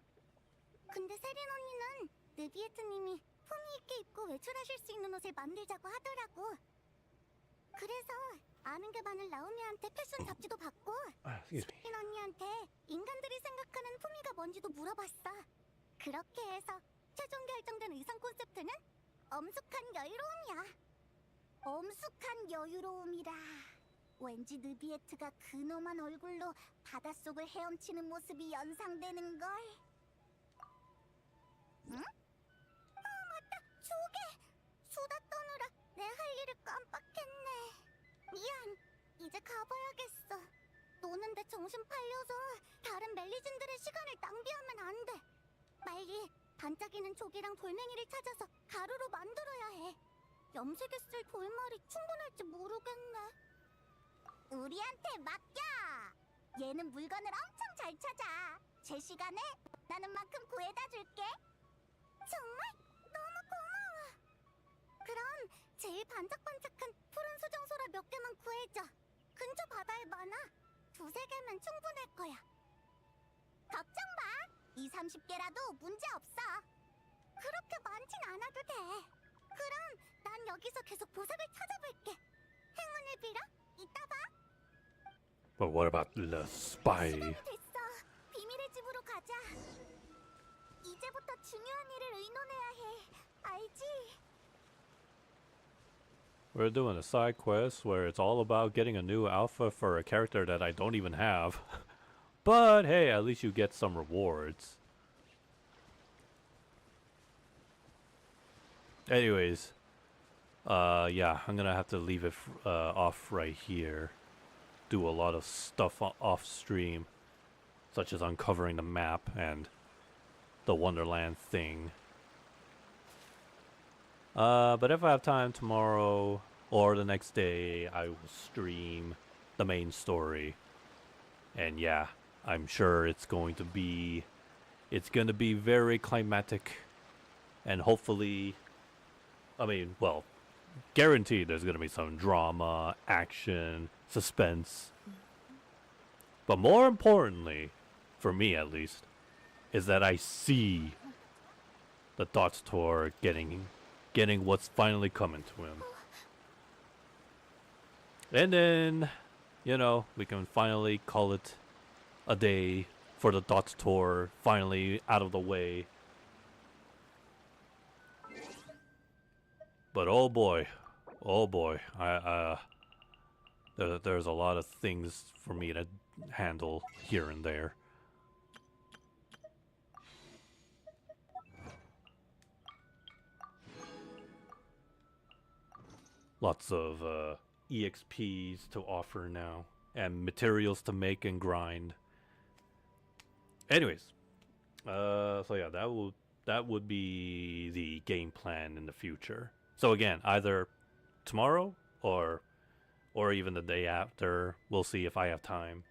근데 세린 언니는 느비에트님이 품위 있게 입고 외출하실 수 있는 옷을 만들자고 하더라고. 그래서 아는 게 많은 라우미한테 패션 잡지도 받고 세린 언니한테 인간들이 생각하는 품위가 뭔지도 물어봤어. 그렇게 해서 최종 결정된 의상 콘셉트는 엄숙한 여유로움이야. 엄숙한 여유로움이라. 왠지 느비에트가 근엄한 얼굴로 바닷속을 헤엄치는 모습이 연상되는걸. 응? 아, 맞다! 조개! 수다 떠느라 내 할 일을 깜빡했네. 미안, 이제 가봐야겠어. 노는데 정신 팔려서 다른 멜리진들의 시간을 낭비하면 안 돼. 빨리 반짝이는 조개랑 돌멩이를 찾아서 가루로 만들어야 해. 염색에 쓸 돌말이 충분할지 모르겠네. 우리한테 맡겨! 얘는 물건을 엄청 잘 찾아. 제 시간에 나는 만큼 구해다 줄게. 정말? 너무 고마워. 그럼 제일 반짝반짝한 푸른 수정소라 몇 개만 구해줘. 근처 바다에 많아. 2-3개면 충분할 거야. 걱정 마. 20-30개라도 문제 없어. 그렇게 많진 않아도 돼. 그럼 난 여기서 계속 보석을 찾아볼게. 행운을 빌어. 이따 봐. But what about the spy? 시간이 됐어. 비밀의 집으로 가자. 이제부터 중요한 일을 의논해야 해. 알지? We're doing a side quest where it's all about getting a new alpha for a character that I don't even have. But hey, at least you get some rewards. Anyways, yeah, I'm gonna have to leave it off right here. Do a lot of stuff off stream, such as uncovering the map and the Wonderland thing. But if I have time tomorrow or the next day, I will stream the main story. And yeah, I'm sure it's going to be very climatic, and hopefully, I mean, well, guaranteed there's going to be some drama, action, suspense. But more importantly, for me at least, is that I see the Dots Tour getting what's finally coming to him. And then, you know, we can finally call it a day for the Dots Tour finally out of the way. But oh boy, there's a lot of things for me to handle here and there. Lots of EXPs to offer now, and materials to make and grind. Anyways, so yeah, that would be the game plan in the future. So again, either tomorrow or even the day after. We'll see if I have time.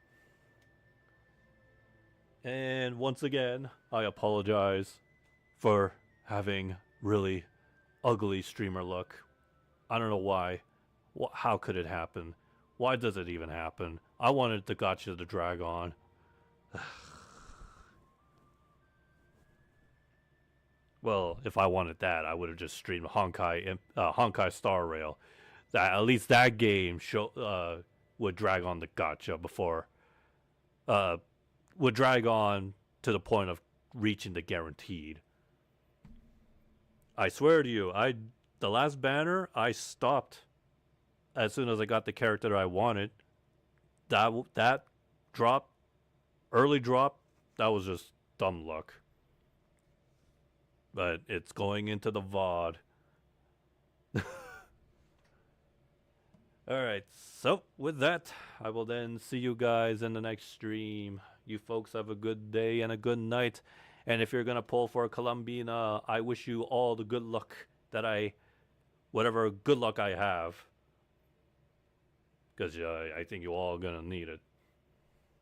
And once again, I apologize for having really ugly streamer look. I don't know why. How could it happen? Why does it even happen? I wanted the gacha to drag on. Well, if I wanted that, I would have just streamed Honkai Star Rail. That at least that game would drag on the gacha before would drag on to the point of reaching the guaranteed. I swear to you, the last banner I stopped as soon as I got the character that I wanted. That drop, early drop, that was just dumb luck. But it's going into the VOD. Alright, so with that, I will then see you guys in the next stream. You folks have a good day and a good night. And if you're going to pull for a Columbina, I wish you all the good luck whatever good luck I have. Because I think you all are going to need it.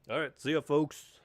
Alright, see ya folks.